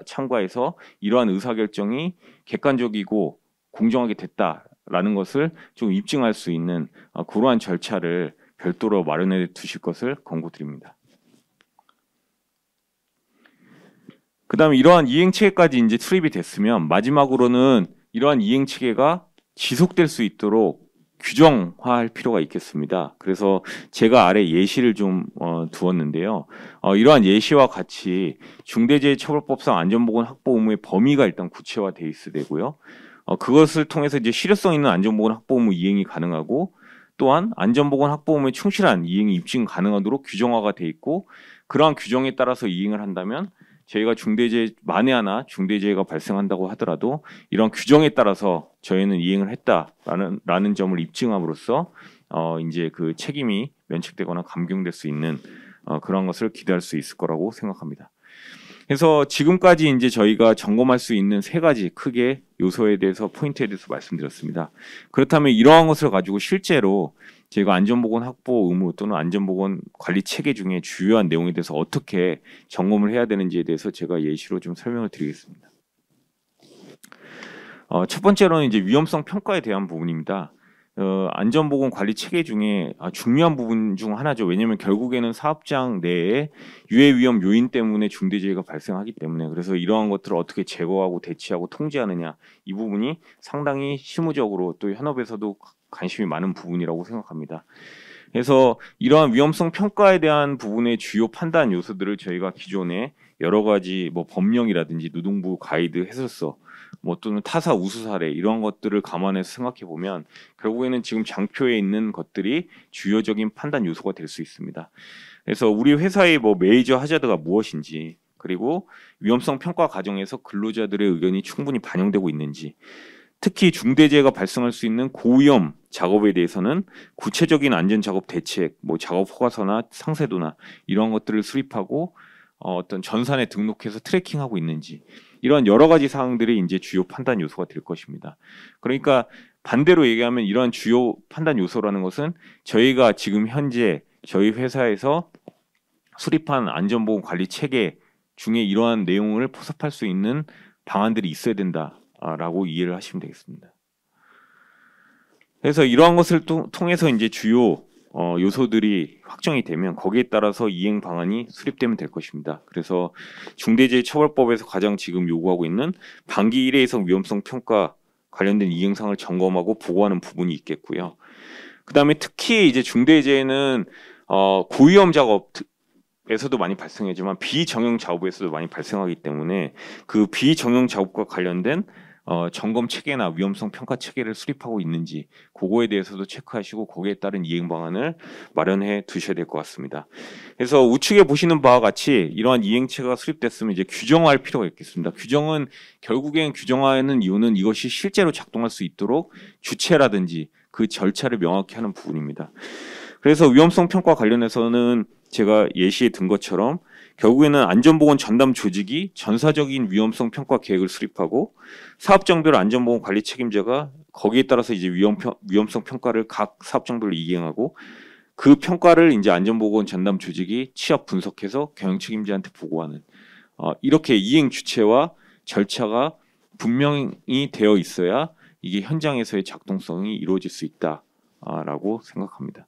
E: 참가해서 이러한 의사결정이 객관적이고 공정하게 됐다라는 것을 좀 입증할 수 있는 그러한 절차를 별도로 마련해 두실 것을 권고드립니다. 그다음에 이러한 이행체계까지 이제 수립이 됐으면 마지막으로는 이러한 이행체계가 지속될 수 있도록 규정화할 필요가 있겠습니다. 그래서 제가 아래 예시를 좀 두었는데요. 이러한 예시와 같이 중대재해처벌법상 안전보건 확보 의무의 범위가 일단 구체화돼 있어야 되고요. 그것을 통해서 이제 실효성 있는 안전보건 확보 의무 이행이 가능하고 또한 안전보건 확보 의무에 충실한 이행이 입증 가능하도록 규정화가 돼 있고 그러한 규정에 따라서 이행을 한다면 저희가 만에 하나 중대재해가 발생한다고 하더라도 이런 규정에 따라서 저희는 이행을 했다라는 점을 입증함으로써 이제 그 책임이 면책되거나 감경될 수 있는 그런 것을 기대할 수 있을 거라고 생각합니다. 그래서 지금까지 이제 저희가 점검할 수 있는 세 가지 크게 요소에 대해서 포인트에 대해서 말씀드렸습니다. 그렇다면 이러한 것을 가지고 실제로 저희가 안전보건 확보 의무 또는 안전보건 관리 체계 중에 주요한 내용에 대해서 어떻게 점검을 해야 되는지에 대해서 제가 예시로 좀 설명을 드리겠습니다. 첫 번째로는 이제 위험성 평가에 대한 부분입니다. 안전보건 관리 체계 중에 중요한 부분 중 하나죠. 왜냐하면 결국에는 사업장 내에 유해 위험 요인 때문에 중대재해가 발생하기 때문에 그래서 이러한 것들을 어떻게 제거하고 대치하고 통제하느냐 이 부분이 상당히 실무적으로 또 현업에서도 관심이 많은 부분이라고 생각합니다. 그래서 이러한 위험성 평가에 대한 부분의 주요 판단 요소들을 저희가 기존에 여러 가지 법령이라든지 노동부 가이드 해설서 또는 타사 우수 사례 이런 것들을 감안해서 생각해 보면 결국에는 지금 장표에 있는 것들이 주요적인 판단 요소가 될 수 있습니다. 그래서 우리 회사의 메이저 하자드가 무엇인지 그리고 위험성 평가 과정에서 근로자들의 의견이 충분히 반영되고 있는지 특히 중대재해가 발생할 수 있는 고위험 작업에 대해서는 구체적인 안전작업 대책, 뭐 작업 허가서나 상세도나 이런 것들을 수립하고 어떤 전산에 등록해서 트래킹하고 있는지 이런 여러 가지 사항들이 이제 주요 판단 요소가 될 것입니다. 그러니까 반대로 얘기하면 이러한 주요 판단 요소라는 것은 저희가 지금 현재 저희 회사에서 수립한 안전보건 관리 체계 중에 이러한 내용을 포섭할 수 있는 방안들이 있어야 된다라고 이해를 하시면 되겠습니다. 그래서 이러한 것을 통해서 이제 주요 요소들이 확정이 되면 거기에 따라서 이행 방안이 수립되면 될 것입니다. 그래서 중대재해처벌법에서 가장 지금 요구하고 있는 반기 1회 이상 위험성 평가 관련된 이행상을 점검하고 보고하는 부분이 있겠고요. 그다음에 특히 이제 중대재해는 고위험 작업에서도 많이 발생하지만 비정형 작업에서도 많이 발생하기 때문에 그 비정형 작업과 관련된 점검 체계나 위험성 평가 체계를 수립하고 있는지 그거에 대해서도 체크하시고 거기에 따른 이행 방안을 마련해 두셔야 될 것 같습니다. 그래서 우측에 보시는 바와 같이 이러한 이행체가 수립됐으면 이제 규정화할 필요가 있겠습니다. 규정은 결국엔 규정화하는 이유는 이것이 실제로 작동할 수 있도록 주체라든지 그 절차를 명확히 하는 부분입니다. 그래서 위험성 평가 관련해서는 제가 예시에 든 것처럼 결국에는 안전보건 전담 조직이 전사적인 위험성 평가 계획을 수립하고 사업장별 안전보건 관리 책임자가 거기에 따라서 이제 위험성 평가를 각 사업장별로 이행하고 그 평가를 이제 안전보건 전담 조직이 취합 분석해서 경영 책임자한테 보고하는 이렇게 이행 주체와 절차가 분명히 되어 있어야 이게 현장에서의 작동성이 이루어질 수 있다라고 생각합니다.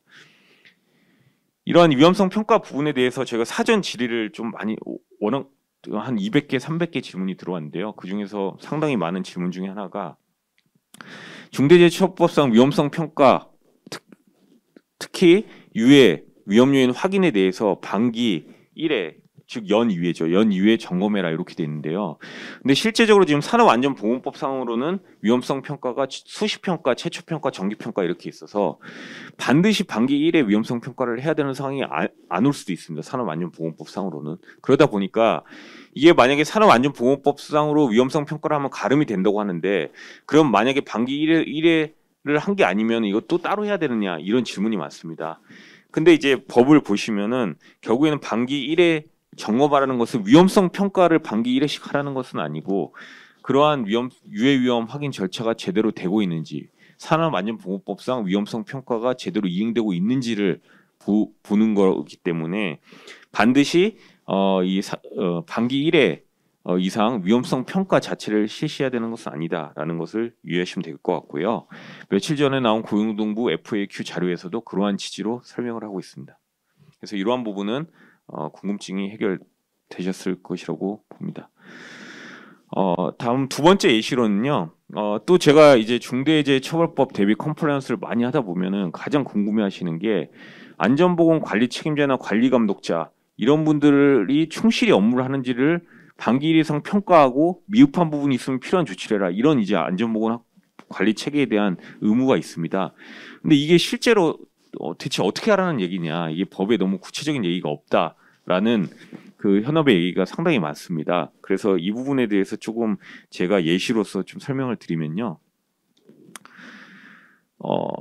E: 이러한 위험성 평가 부분에 대해서 제가 사전 질의를 좀 많이 워낙 한 200개, 300개 질문이 들어왔는데요. 그 중에서 상당히 많은 질문 중에 하나가 중대재해처벌법상 위험성 평가 특히 유해 위험 요인 확인에 대해서 반기 1회 즉 연 2회죠. 연 2회 점검해라 이렇게 돼 있는데요. 근데 실제적으로 지금 산업안전보건법상으로는 위험성 평가가 수시 평가, 최초 평가, 정기 평가 이렇게 있어서 반드시 반기 1회 위험성 평가를 해야 되는 상황이 안 올 수도 있습니다. 산업안전보건법상으로는. 그러다 보니까 이게 만약에 산업안전보건법상으로 위험성 평가를 하면 가름이 된다고 하는데 그럼 만약에 반기 1회를 한 게 아니면 이거 또 따로 해야 되느냐 이런 질문이 많습니다. 근데 이제 법을 보시면은 결국에는 반기 1회 점검하라는 것은 위험성 평가를 반기 1회씩 하라는 것은 아니고 그러한 유해 위험 확인 절차가 제대로 되고 있는지 산업안전보건법상 위험성 평가가 제대로 이행되고 있는지를 보는 거기 때문에 반드시 반기 1회 이상 위험성 평가 자체를 실시해야 되는 것은 아니다라는 것을 유의하시면 될 것 같고요. 며칠 전에 나온 고용노동부 FAQ 자료에서도 그러한 취지로 설명을 하고 있습니다. 그래서 이러한 부분은 궁금증이 해결되셨을 것이라고 봅니다. 다음 두 번째 예시로는요. 또 제가 이제 중대재해처벌법 대비 컴플라이언스를 많이 하다 보면은 가장 궁금해하시는 게 안전보건 관리 책임자나 관리 감독자 이런 분들이 충실히 업무를 하는지를 반기 1 이상 평가하고 미흡한 부분이 있으면 필요한 조치를 해라. 이런 이제 안전보건 관리 체계에 대한 의무가 있습니다. 근데 이게 실제로 대체 어떻게 하라는 얘기냐? 이게 법에 너무 구체적인 얘기가 없다라는 그 현업의 얘기가 상당히 많습니다. 그래서 이 부분에 대해서 조금 제가 예시로서 좀 설명을 드리면요.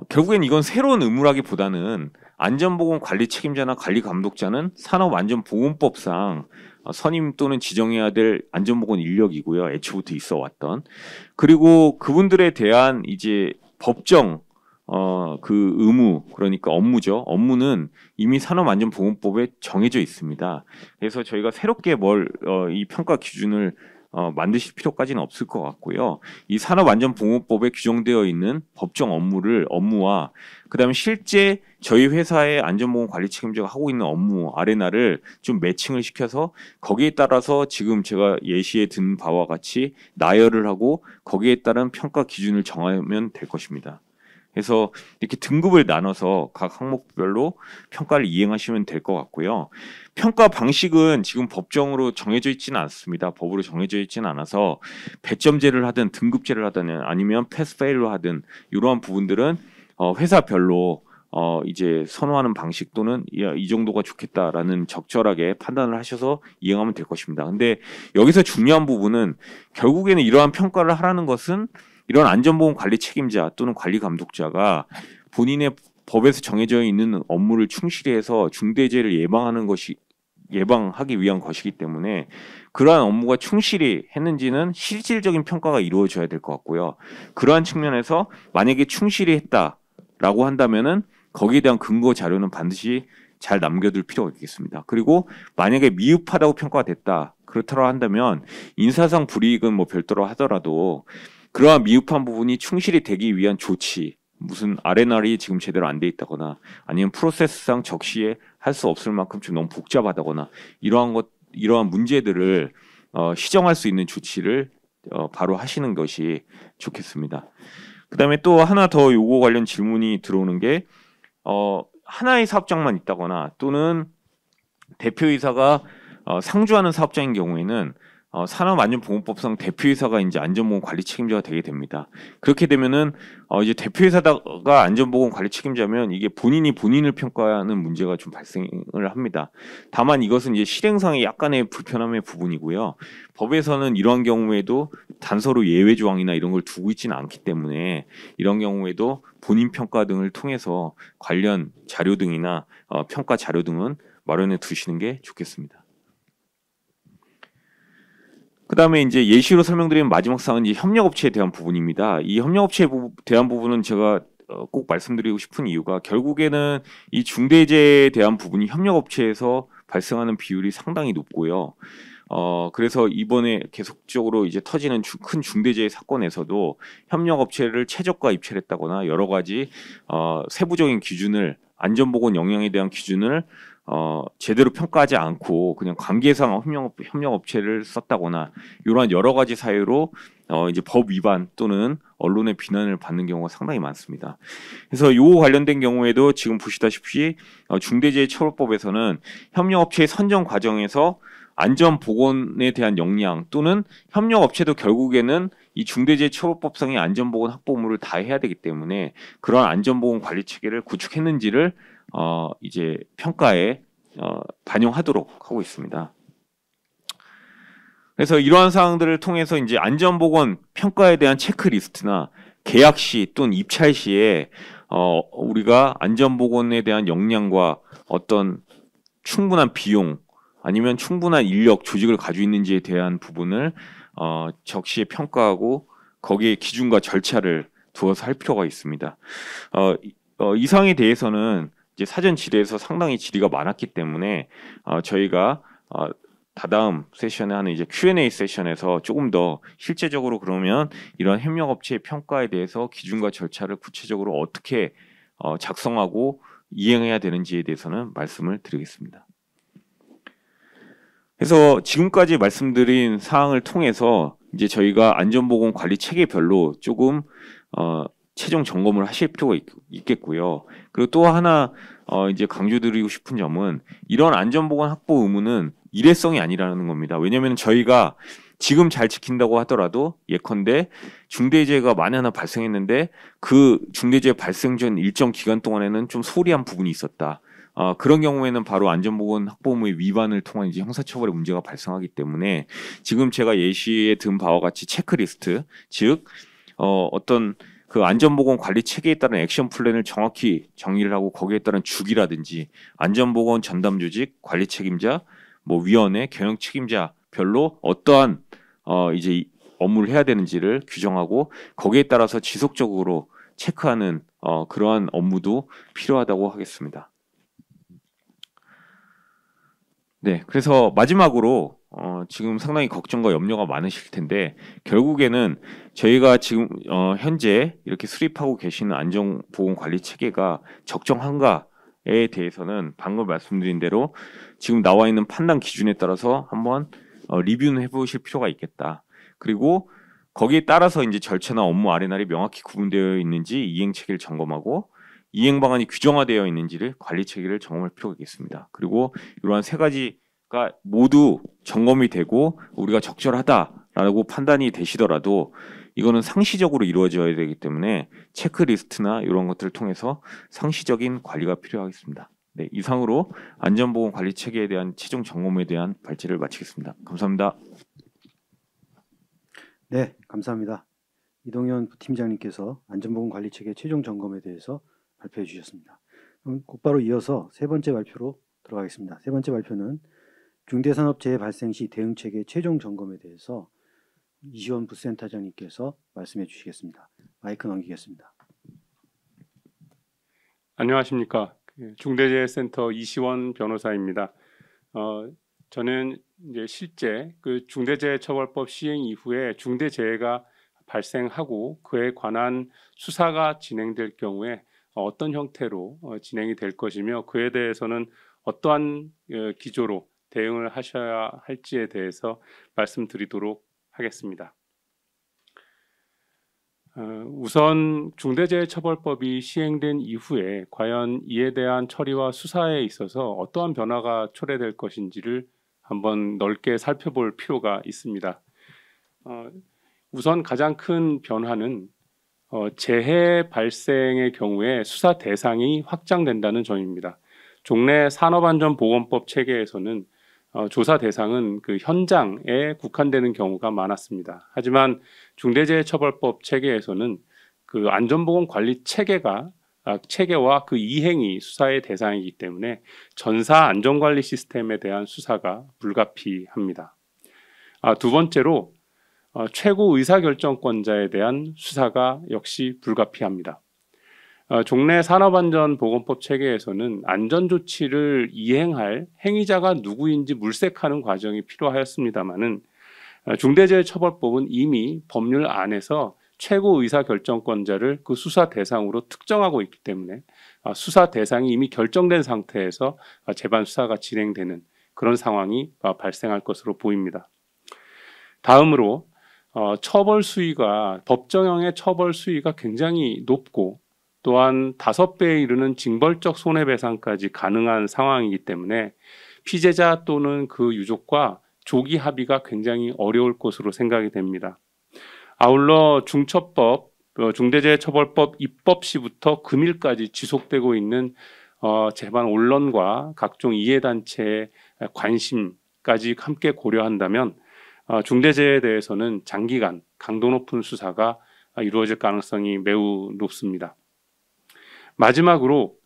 E: 결국엔 이건 새로운 의무라기보다는 안전보건 관리 책임자나 관리 감독자는 산업안전보건법상 선임 또는 지정해야 될 안전보건 인력이고요. 애초부터 있어 왔던. 그리고 그분들에 대한 이제 법정 그 의무 그러니까 업무죠. 업무는 이미 산업안전보건법에 정해져 있습니다. 그래서 저희가 새롭게 이 평가 기준을 만드실 필요까지는 없을 것 같고요. 이 산업안전보건법에 규정되어 있는 법정 업무와 그다음에 실제 저희 회사의 안전보건 관리 책임자가 하고 있는 업무 아레나를 좀 매칭을 시켜서 거기에 따라서 지금 제가 예시에 든 바와 같이 나열을 하고 거기에 따른 평가 기준을 정하면 될 것입니다. 그래서 이렇게 등급을 나눠서 각 항목별로 평가를 이행하시면 될 것 같고요. 평가 방식은 지금 법정으로 정해져 있지는 않습니다. 법으로 정해져 있지는 않아서 배점제를 하든 등급제를 하든 아니면 패스페일로 하든 이러한 부분들은 회사별로 이제 선호하는 방식 또는 이 정도가 좋겠다라는 적절하게 판단을 하셔서 이행하면 될 것입니다. 근데 여기서 중요한 부분은 결국에는 이러한 평가를 하라는 것은 이런 안전보건 관리 책임자 또는 관리 감독자가 본인의 법에서 정해져 있는 업무를 충실히 해서 중대재해를 예방하기 위한 것이기 때문에 그러한 업무가 충실히 했는지는 실질적인 평가가 이루어져야 될 것 같고요. 그러한 측면에서 만약에 충실히 했다라고 한다면은 거기에 대한 근거 자료는 반드시 잘 남겨둘 필요가 있겠습니다. 그리고 만약에 미흡하다고 평가가 됐다. 그렇다고 한다면 인사상 불이익은 뭐 별도로 하더라도 그러한 미흡한 부분이 충실히 되기 위한 조치, 무슨 R&R이 지금 제대로 안 돼 있다거나 아니면 프로세스상 적시에 할 수 없을 만큼 좀 너무 복잡하다거나 이러한 문제들을 시정할 수 있는 조치를 바로 하시는 것이 좋겠습니다. 그다음에 또 하나 더 요거 관련 질문이 들어오는 게 하나의 사업장만 있다거나 또는 대표이사가 상주하는 사업장인 경우에는 산업안전보건법상 대표이사가 이제 안전보건 관리 책임자가 되게 됩니다. 그렇게 되면은 이제 대표이사가 안전보건 관리 책임자면 이게 본인을 평가하는 문제가 좀 발생을 합니다. 다만 이것은 이제 실행상의 약간의 불편함의 부분이고요. 법에서는 이러한 경우에도 단서로 예외 조항이나 이런 걸 두고 있지는 않기 때문에 이런 경우에도 본인 평가 등을 통해서 관련 자료 등이나 평가 자료 등은 마련해 두시는 게 좋겠습니다. 그 다음에 이제 예시로 설명드리는 마지막 사항은 이제 협력업체에 대한 부분입니다. 이 협력업체에 대한 부분은 제가 꼭 말씀드리고 싶은 이유가 결국에는 이 중대재해에 대한 부분이 협력업체에서 발생하는 비율이 상당히 높고요. 그래서 이번에 계속적으로 이제 터지는 큰 중대재해 사건에서도 협력업체를 최저가 입찰 했다거나 여러 가지 세부적인 기준을 안전보건 영향에 대한 기준을 제대로 평가하지 않고 그냥 관계상 협력업체를 썼다거나 이러한 여러 가지 사유로 이제 법 위반 또는 언론의 비난을 받는 경우가 상당히 많습니다. 그래서 요 관련된 경우에도 지금 보시다시피 중대재해처벌법에서는 협력업체의 선정 과정에서 안전보건에 대한 역량 또는 협력업체도 결국에는 이 중대재해처벌법상의 안전보건 확보물을 다 해야 되기 때문에 그런 안전보건 관리 체계를 구축했는지를 이제 평가에 반영하도록 하고 있습니다. 그래서 이러한 사항들을 통해서 이제 안전보건 평가에 대한 체크리스트나 계약 시 또는 입찰 시에 우리가 안전보건에 대한 역량과 어떤 충분한 비용 아니면 충분한 인력, 조직을 가지고 있는지에 대한 부분을 적시에 평가하고 거기에 기준과 절차를 두어서 할 필요가 있습니다. 이 사항에 대해서는 이제 사전 질의에서 상당히 질의가 많았기 때문에 저희가 다다음 세션에 하는 이제 Q&A 세션에서 조금 더 실제적으로 그러면 이런 협력업체의 평가에 대해서 기준과 절차를 구체적으로 어떻게 작성하고 이행해야 되는지에 대해서는 말씀을 드리겠습니다. 그래서 지금까지 말씀드린 사항을 통해서 이제 저희가 안전보건 관리 체계별로 조금 최종 점검을 하실 필요가 있겠고요. 그리고 또 하나 이제 강조드리고 싶은 점은 이런 안전보건 확보 의무는 일회성이 아니라는 겁니다. 왜냐하면 저희가 지금 잘 지킨다고 하더라도 예컨대 중대재해가 만에 하나 발생했는데 그 중대재해 발생 전 일정 기간 동안에는 좀 소홀히한 부분이 있었다. 그런 경우에는 바로 안전보건 확보의무의 위반을 통한 이제 형사처벌의 문제가 발생하기 때문에 지금 제가 예시에 든 바와 같이 체크리스트, 즉 어떤 그 안전보건 관리 체계에 따른 액션 플랜을 정확히 정의를 하고 거기에 따른 주기라든지 안전보건 전담 조직, 관리 책임자, 뭐 위원회, 경영 책임자 별로 어떠한 이제 업무를 해야 되는지를 규정하고 거기에 따라서 지속적으로 체크하는 그러한 업무도 필요하다고 하겠습니다. 네, 그래서 마지막으로 지금 상당히 걱정과 염려가 많으실 텐데 결국에는 저희가 지금 현재 이렇게 수립하고 계시는 안전보건 관리 체계가 적정한가에 대해서는 방금 말씀드린 대로 지금 나와 있는 판단 기준에 따라서 한번 리뷰는 해보실 필요가 있겠다. 그리고 거기에 따라서 이제 절차나 업무 R&R이 명확히 구분되어 있는지 이행 체계를 점검하고 이행 방안이 규정화되어 있는지를 관리 체계를 점검할 필요가 있겠습니다. 그리고 이러한 세 가지가 모두 점검이 되고 우리가 적절하다라고 판단이 되시더라도 이거는 상시적으로 이루어져야 되기 때문에 체크리스트나 이런 것들을 통해서 상시적인 관리가 필요하겠습니다. 네, 이상으로 안전보건 관리 체계에 대한 최종 점검에 대한 발제를 마치겠습니다. 감사합니다.
A: 네, 감사합니다. 이동현 부팀장님께서 안전보건관리체계 최종 점검에 대해서 발표해 주셨습니다. 그럼 곧바로 이어서 세 번째 발표로 들어가겠습니다. 세 번째 발표는 중대산업재해 발생 시 대응체계 최종 점검에 대해서 이시원 부센터장님께서 말씀해 주시겠습니다. 마이크 넘기겠습니다.
F: 안녕하십니까. 중대재해센터 이시원 변호사입니다. 저는 이제 실제 그 중대재해처벌법 시행 이후에 중대재해가 발생하고 그에 관한 수사가 진행될 경우에 어떤 형태로 진행이 될 것이며 그에 대해서는 어떠한 기조로 대응을 하셔야 할지에 대해서 말씀드리도록 하겠습니다. 우선 중대재해처벌법이 시행된 이후에 과연 이에 대한 처리와 수사에 있어서 어떠한 변화가 초래될 것인지를 한번 넓게 살펴볼 필요가 있습니다. 우선 가장 큰 변화는 재해 발생의 경우에 수사 대상이 확장된다는 점입니다. 종래 산업안전보건법 체계에서는 조사 대상은 그 현장에 국한되는 경우가 많았습니다. 하지만 중대재해처벌법 체계에서는 그 안전보건관리 체계와 그 이행이 수사의 대상이기 때문에 전사 안전관리 시스템에 대한 수사가 불가피합니다. 두 번째로 최고 의사결정권자에 대한 수사가 역시 불가피합니다. 종래 산업안전보건법 체계에서는 안전조치를 이행할 행위자가 누구인지 물색하는 과정이 필요하였습니다마는 중대재해처벌법은 이미 법률 안에서 최고 의사결정권자를 그 수사 대상으로 특정하고 있기 때문에 수사 대상이 이미 결정된 상태에서 재반 수사가 진행되는 그런 상황이 발생할 것으로 보입니다. 다음으로 처벌 수위가 법정형의 처벌 수위가 굉장히 높고 또한 5배에 이르는 징벌적 손해배상까지 가능한 상황이기 때문에 피해자 또는 그 유족과 조기 합의가 굉장히 어려울 것으로 생각이 됩니다. 아울러 중대재해처벌법 입법 시부터 금일까지 지속되고 있는 재반 온런과 각종 이해단체의 관심까지 함께 고려한다면 중대재해에 대해서는 장기간 강도 높은 수사가 이루어질 가능성이 매우 높습니다. 마지막으로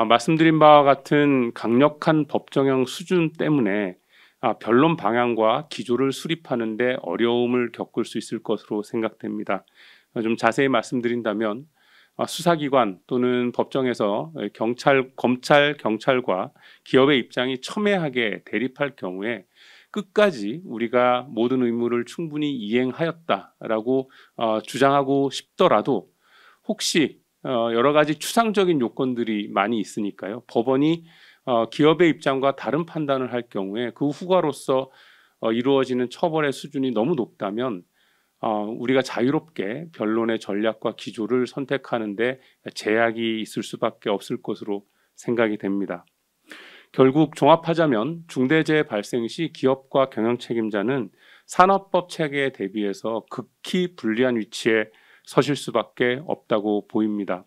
F: 말씀드린 바와 같은 강력한 법정형 수준 때문에 변론 방향과 기조를 수립하는 데 어려움을 겪을 수 있을 것으로 생각됩니다. 좀 자세히 말씀드린다면 수사기관 또는 법정에서 검찰, 경찰과 기업의 입장이 첨예하게 대립할 경우에 끝까지 우리가 모든 의무를 충분히 이행하였다라고 주장하고 싶더라도 혹시 여러 가지 추상적인 요건들이 많이 있으니까요. 법원이 기업의 입장과 다른 판단을 할 경우에 그 후과로서 이루어지는 처벌의 수준이 너무 높다면 우리가 자유롭게 변론의 전략과 기조를 선택하는데 제약이 있을 수밖에 없을 것으로 생각이 됩니다. 결국 종합하자면 중대재해 발생 시 기업과 경영책임자는 산업법 체계에 대비해서 극히 불리한 위치에 서실 수밖에 없다고 보입니다.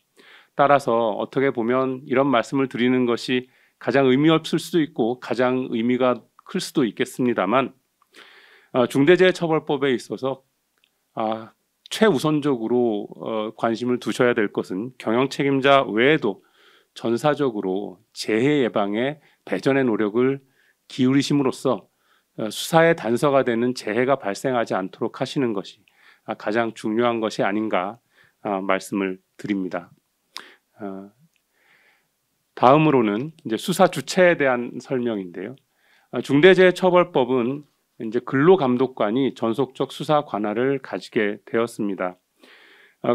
F: 따라서 어떻게 보면 이런 말씀을 드리는 것이 가장 의미 없을 수도 있고 가장 의미가 클 수도 있겠습니다만 중대재해처벌법에 있어서 최우선적으로 관심을 두셔야 될 것은 경영책임자 외에도 전사적으로 재해 예방에 배전의 노력을 기울이심으로써 수사의 단서가 되는 재해가 발생하지 않도록 하시는 것이 가장 중요한 것이 아닌가 말씀을 드립니다. 다음으로는 이제 수사 주체에 대한 설명인데요. 중대재해처벌법은 이제 근로감독관이 전속적 수사 관할을 가지게 되었습니다.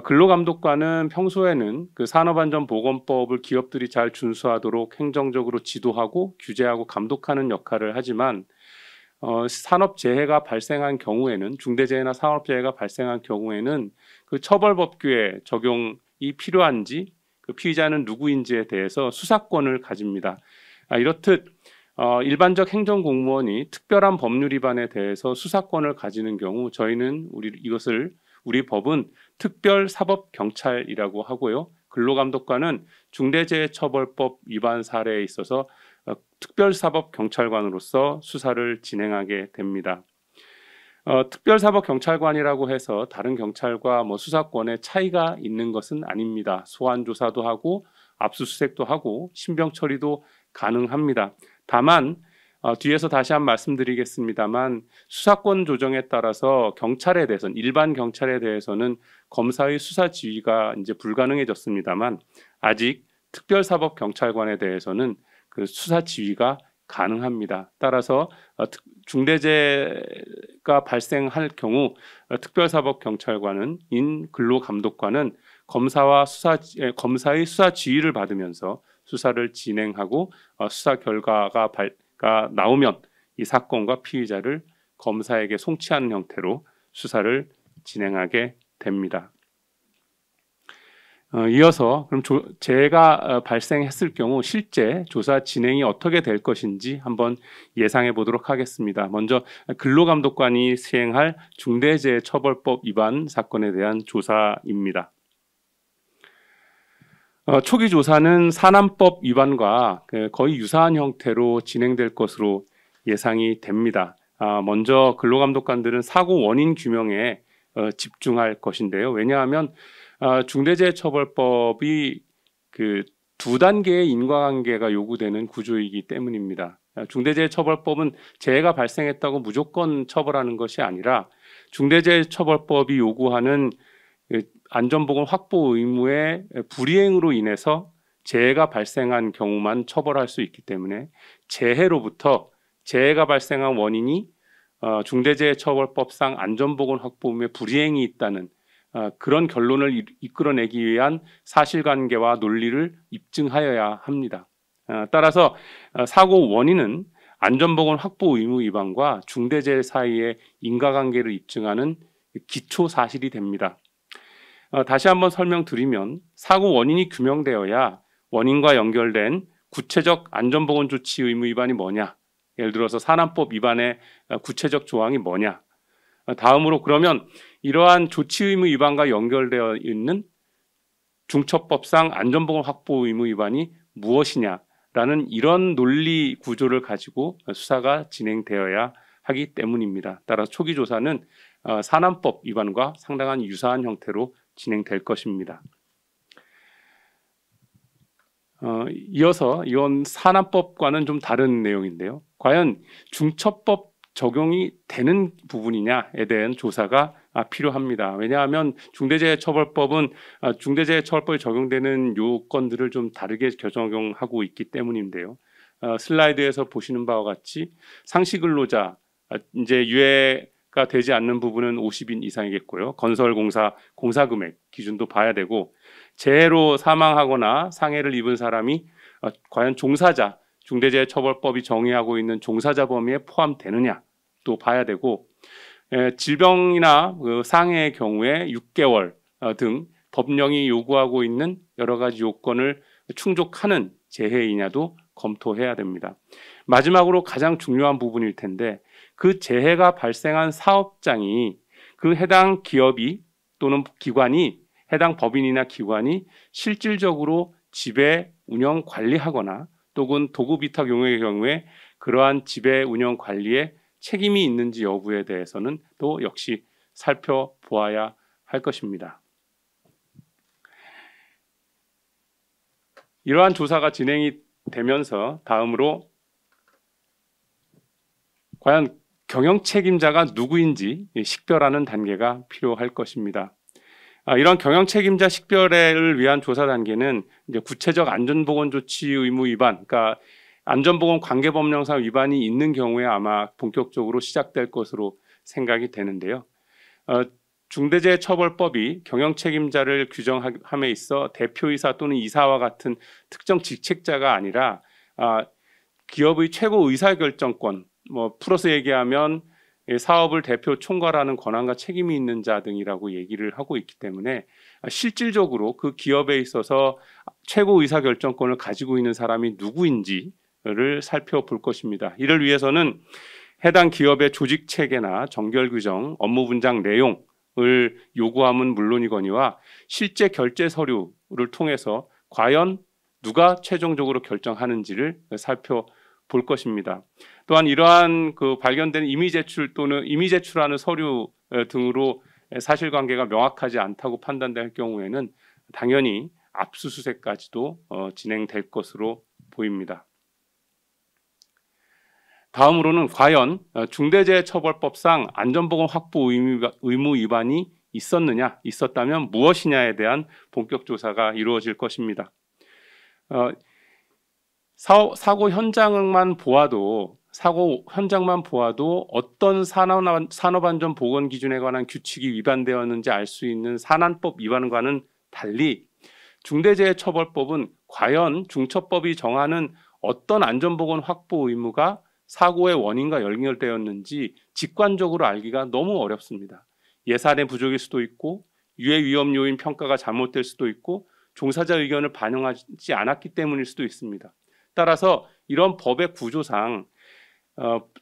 F: 근로감독관은 평소에는 그 산업안전보건법을 기업들이 잘 준수하도록 행정적으로 지도하고 규제하고 감독하는 역할을 하지만 산업재해가 발생한 경우에는 중대재해나 산업재해가 발생한 경우에는 그 처벌법규의 적용이 필요한지 그 피의자는 누구인지에 대해서 수사권을 가집니다. 이렇듯 일반적 행정공무원이 특별한 법률 위반에 대해서 수사권을 가지는 경우 저희는 우리 법은 특별사법경찰이라고 하고요. 근로감독관은 중대재해처벌법 위반 사례에 있어서 특별사법경찰관으로서 수사를 진행하게 됩니다. 특별사법경찰관이라고 해서 다른 경찰과 뭐 수사권에 차이가 있는 것은 아닙니다. 소환 조사도 하고 압수수색도 하고 신병 처리도 가능합니다. 다만 뒤에서 다시 한번 말씀드리겠습니다만 수사권 조정에 따라서 경찰에 대해서는 일반 경찰에 대해서는 검사의 수사 지휘가 이제 불가능해졌습니다만 아직 특별사법경찰관에 대해서는 그 수사 지휘가 가능합니다. 따라서 중대재해가 발생할 경우 특별사법경찰관은 근로감독관은 검사의 수사 지휘를 받으면서 수사를 진행하고 수사 결과가 나오면 이 사건과 피의자를 검사에게 송치하는 형태로 수사를 진행하게 됩니다. 이어서 그럼 재해가 발생했을 경우 실제 조사 진행이 어떻게 될 것인지 한번 예상해 보도록 하겠습니다. 먼저 근로감독관이 시행할 중대재해처벌법 위반 사건에 대한 조사입니다. 초기 조사는 산안법 위반과 거의 유사한 형태로 진행될 것으로 예상이 됩니다. 먼저 근로감독관들은 사고 원인 규명에 집중할 것인데요. 왜냐하면 중대재해처벌법이 그 두 단계의 인과관계가 요구되는 구조이기 때문입니다. 중대재해처벌법은 재해가 발생했다고 무조건 처벌하는 것이 아니라 중대재해처벌법이 요구하는 안전보건 확보 의무의 불이행으로 인해서 재해가 발생한 경우만 처벌할 수 있기 때문에 재해로부터 재해가 발생한 원인이 중대재해처벌법상 안전보건 확보 의무의 불이행이 있다는 그런 결론을 이끌어내기 위한 사실관계와 논리를 입증하여야 합니다. 따라서 사고 원인은 안전보건 확보 의무 위반과 중대재해 사이의 인과관계를 입증하는 기초 사실이 됩니다. 다시 한번 설명드리면 사고 원인이 규명되어야 원인과 연결된 구체적 안전보건 조치 의무 위반이 뭐냐, 예를 들어서 산안법 위반의 구체적 조항이 뭐냐, 다음으로 그러면 이러한 조치 의무 위반과 연결되어 있는 중처법상 안전보건 확보 의무 위반이 무엇이냐라는 이런 논리 구조를 가지고 수사가 진행되어야 하기 때문입니다. 따라서 초기 조사는 산안법 위반과 상당한 유사한 형태로 진행될 것입니다. 이어서 이건 산안법과는 좀 다른 내용인데요. 과연 중처법 적용이 되는 부분이냐에 대한 조사가 필요합니다. 왜냐하면 중대재해처벌법은 중대재해처벌법에 적용되는 요건들을 좀 다르게 적용하고 있기 때문인데요. 슬라이드에서 보시는 바와 같이 상시근로자 이제 유해가 되지 않는 부분은 50인 이상이겠고요. 건설공사 공사금액 기준도 봐야 되고 재해로 사망하거나 상해를 입은 사람이 과연 종사자 중대재해처벌법이 정의하고 있는 종사자 범위에 포함되느냐 또 봐야 되고 질병이나 상해의 경우에 6개월 등 법령이 요구하고 있는 여러 가지 요건을 충족하는 재해이냐도 검토해야 됩니다. 마지막으로 가장 중요한 부분일 텐데 그 재해가 발생한 사업장이 그 해당 기업이 또는 기관이 해당 법인이나 기관이 실질적으로 지배, 운영, 관리하거나 또는 도급 위탁 용역의 경우에 그러한 지배, 운영, 관리에 책임이 있는지 여부에 대해서는 또 역시 살펴보아야 할 것입니다. 이러한 조사가 진행이 되면서 다음으로 과연 경영 책임자가 누구인지 식별하는 단계가 필요할 것입니다. 이런 경영 책임자 식별을 위한 조사 단계는 이제 구체적 안전보건 조치 의무 위반, 그러니까 안전보건 관계법령상 위반이 있는 경우에 아마 본격적으로 시작될 것으로 생각이 되는데요. 중대재해처벌법이 경영 책임자를 규정함에 있어 대표이사 또는 이사와 같은 특정 직책자가 아니라 기업의 최고 의사결정권, 풀어서 얘기하면 사업을 대표 총괄하는 권한과 책임이 있는 자 등이라고 얘기를 하고 있기 때문에 실질적으로 그 기업에 있어서 최고 의사결정권을 가지고 있는 사람이 누구인지를 살펴볼 것입니다. 이를 위해서는 해당 기업의 조직 체계나 정결 규정, 업무 분장 내용을 요구함은 물론이거니와 실제 결제 서류를 통해서 과연 누가 최종적으로 결정하는지를 살펴볼 볼 것입니다. 또한 이러한 그 발견된 이미 제출 또는 이미 제출하는 서류 등으로 사실관계가 명확하지 않다고 판단될 경우에는 당연히 압수수색까지도 진행될 것으로 보입니다. 다음으로는 과연 중대재해처벌법상 안전보건 확보 의무 위반이 있었느냐, 있었다면 무엇이냐에 대한 본격 조사가 이루어질 것입니다. 사고 현장만 보아도 어떤 산업안전보건 기준에 관한 규칙이 위반되었는지 알 수 있는 산안법 위반과는 달리 중대재해처벌법은 과연 중처법이 정하는 어떤 안전보건 확보 의무가 사고의 원인과 연결되었는지 직관적으로 알기가 너무 어렵습니다. 예산의 부족일 수도 있고 유해 위험 요인 평가가 잘못될 수도 있고 종사자 의견을 반영하지 않았기 때문일 수도 있습니다. 따라서 이런 법의 구조상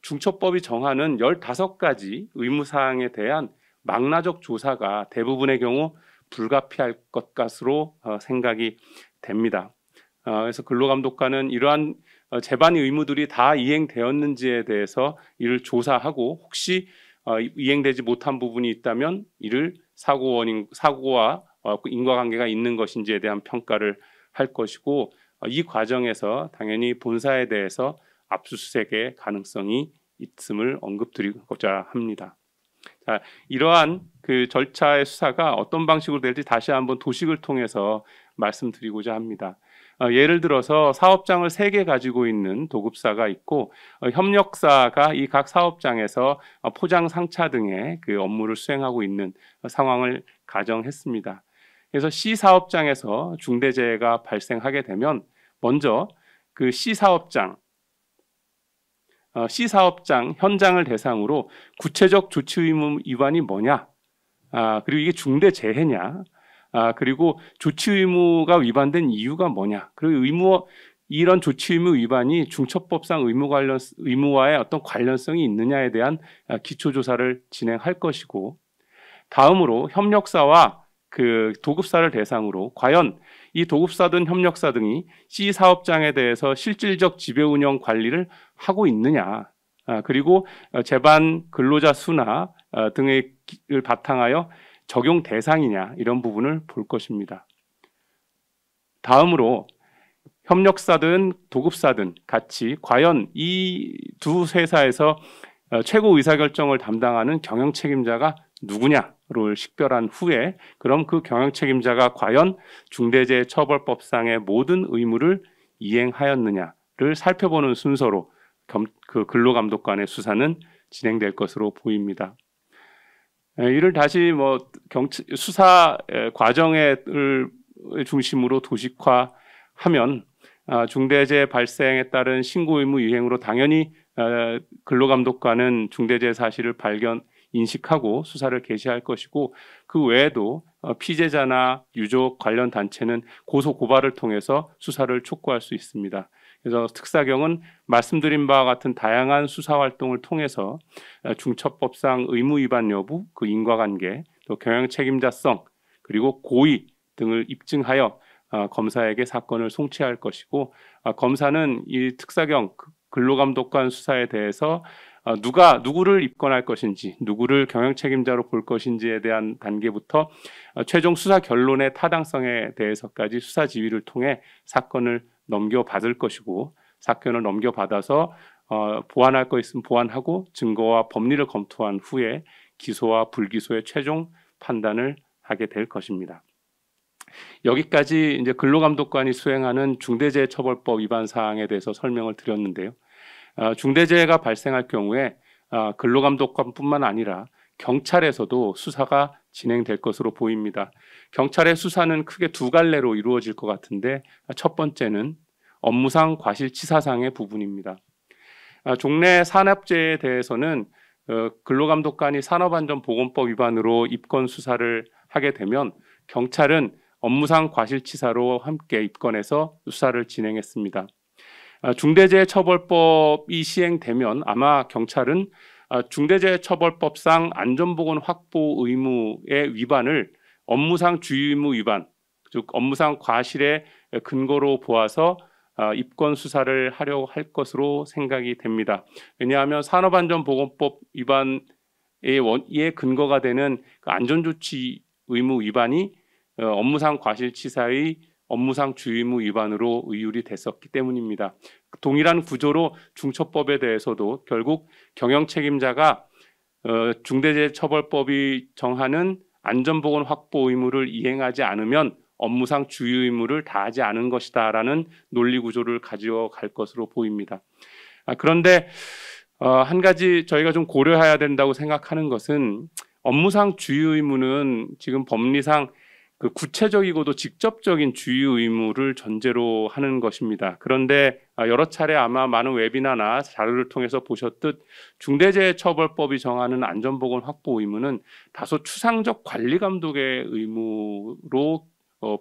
F: 중처법이 정하는 15가지 의무사항에 대한 망라적 조사가 대부분의 경우 불가피할 것 같으로 생각이 됩니다. 그래서 근로감독관은 이러한 제반의 의무들이 다 이행되었는지에 대해서 이를 조사하고 혹시 이행되지 못한 부분이 있다면 이를 사고와 인과관계가 있는 것인지에 대한 평가를 할 것이고 이 과정에서 당연히 본사에 대해서 압수수색의 가능성이 있음을 언급드리고자 합니다. 자, 이러한 그 절차의 수사가 어떤 방식으로 될지 다시 한번 도식을 통해서 말씀드리고자 합니다. 예를 들어서 사업장을 3개 가지고 있는 도급사가 있고 협력사가 이 각 사업장에서 포장 상차 등의 그 업무를 수행하고 있는 상황을 가정했습니다. 그래서 C 사업장에서 중대재해가 발생하게 되면 먼저 그 C 사업장 현장을 대상으로 구체적 조치 의무 위반이 뭐냐, 그리고 이게 중대재해냐, 그리고 조치 의무가 위반된 이유가 뭐냐, 그리고 이런 조치 의무 위반이 중처법상 의무와의 어떤 관련성이 있느냐에 대한 기초 조사를 진행할 것이고, 다음으로 협력사와 그 도급사를 대상으로 과연 이 도급사든 협력사 등이 C 사업장에 대해서 실질적 지배 운영 관리를 하고 있느냐, 그리고 제반 근로자 수나 등을 바탕하여 적용 대상이냐, 이런 부분을 볼 것입니다. 다음으로 협력사든 도급사든 같이 과연 이 두 회사에서 최고 의사결정을 담당하는 경영 책임자가 누구냐를 식별한 후에 그럼 그 경영 책임자가 과연 중대재해처벌법상의 모든 의무를 이행하였느냐를 살펴보는 순서로 그 근로감독관의 수사는 진행될 것으로 보입니다. 이를 다시 수사 과정을 중심으로 도식화하면 중대재해 발생에 따른 신고 의무 이행으로 당연히 근로감독관은 중대재해 사실을 인식하고 수사를 개시할 것이고, 그 외에도 피해자나 유족 관련 단체는 고소 고발을 통해서 수사를 촉구할 수 있습니다. 그래서 특사경은 말씀드린 바와 같은 다양한 수사 활동을 통해서 중처법상 의무 위반 여부, 그 인과관계, 또 경영 책임자성, 그리고 고의 등을 입증하여 검사에게 사건을 송치할 것이고, 검사는 이 특사경 근로감독관 수사에 대해서 누구를 입건할 것인지, 누구를 경영 책임자로 볼 것인지에 대한 단계부터 최종 수사 결론의 타당성에 대해서까지 수사 지휘를 통해 사건을 넘겨받을 것이고, 사건을 넘겨받아서 보완할 거 있으면 보완하고 증거와 법리를 검토한 후에 기소와 불기소의 최종 판단을 하게 될 것입니다. 여기까지 이제 근로감독관이 수행하는 중대재해처벌법 위반 사항에 대해서 설명을 드렸는데요. 중대재해가 발생할 경우에 근로감독관뿐만 아니라 경찰에서도 수사가 진행될 것으로 보입니다. 경찰의 수사는 크게 2갈래로 이루어질 것 같은데, 첫 번째는 업무상 과실치사상의 부분입니다. 종래 산업재해에 대해서는 근로감독관이 산업안전보건법 위반으로 입건 수사를 하게 되면 경찰은 업무상 과실치사로 함께 입건해서 수사를 진행했습니다. 중대재해처벌법이 시행되면 아마 경찰은 중대재해처벌법상 안전보건 확보 의무의 위반을 업무상 주의 의무 위반, 즉 업무상 과실의 근거로 보아서 입건 수사를 하려고 할 것으로 생각이 됩니다. 왜냐하면 산업안전보건법 위반의 근거가 되는 그 안전조치 의무 위반이 업무상 과실치사의 업무상 주의무 위반으로 의율이 됐었기 때문입니다. 동일한 구조로 중처법에 대해서도 결국 경영책임자가 중대재해처벌법이 정하는 안전보건 확보 의무를 이행하지 않으면 업무상 주의 의무를 다하지 않은 것이다라는 논리 구조를 가져갈 것으로 보입니다. 그런데 한 가지 저희가 좀 고려해야 된다고 생각하는 것은 업무상 주의 의무는 지금 법리상 그 구체적이고도 직접적인 주의 의무를 전제로 하는 것입니다. 그런데 여러 차례 아마 많은 웨비나나 자료를 통해서 보셨듯 중대재해처벌법이 정하는 안전보건 확보 의무는 다소 추상적 관리 감독의 의무로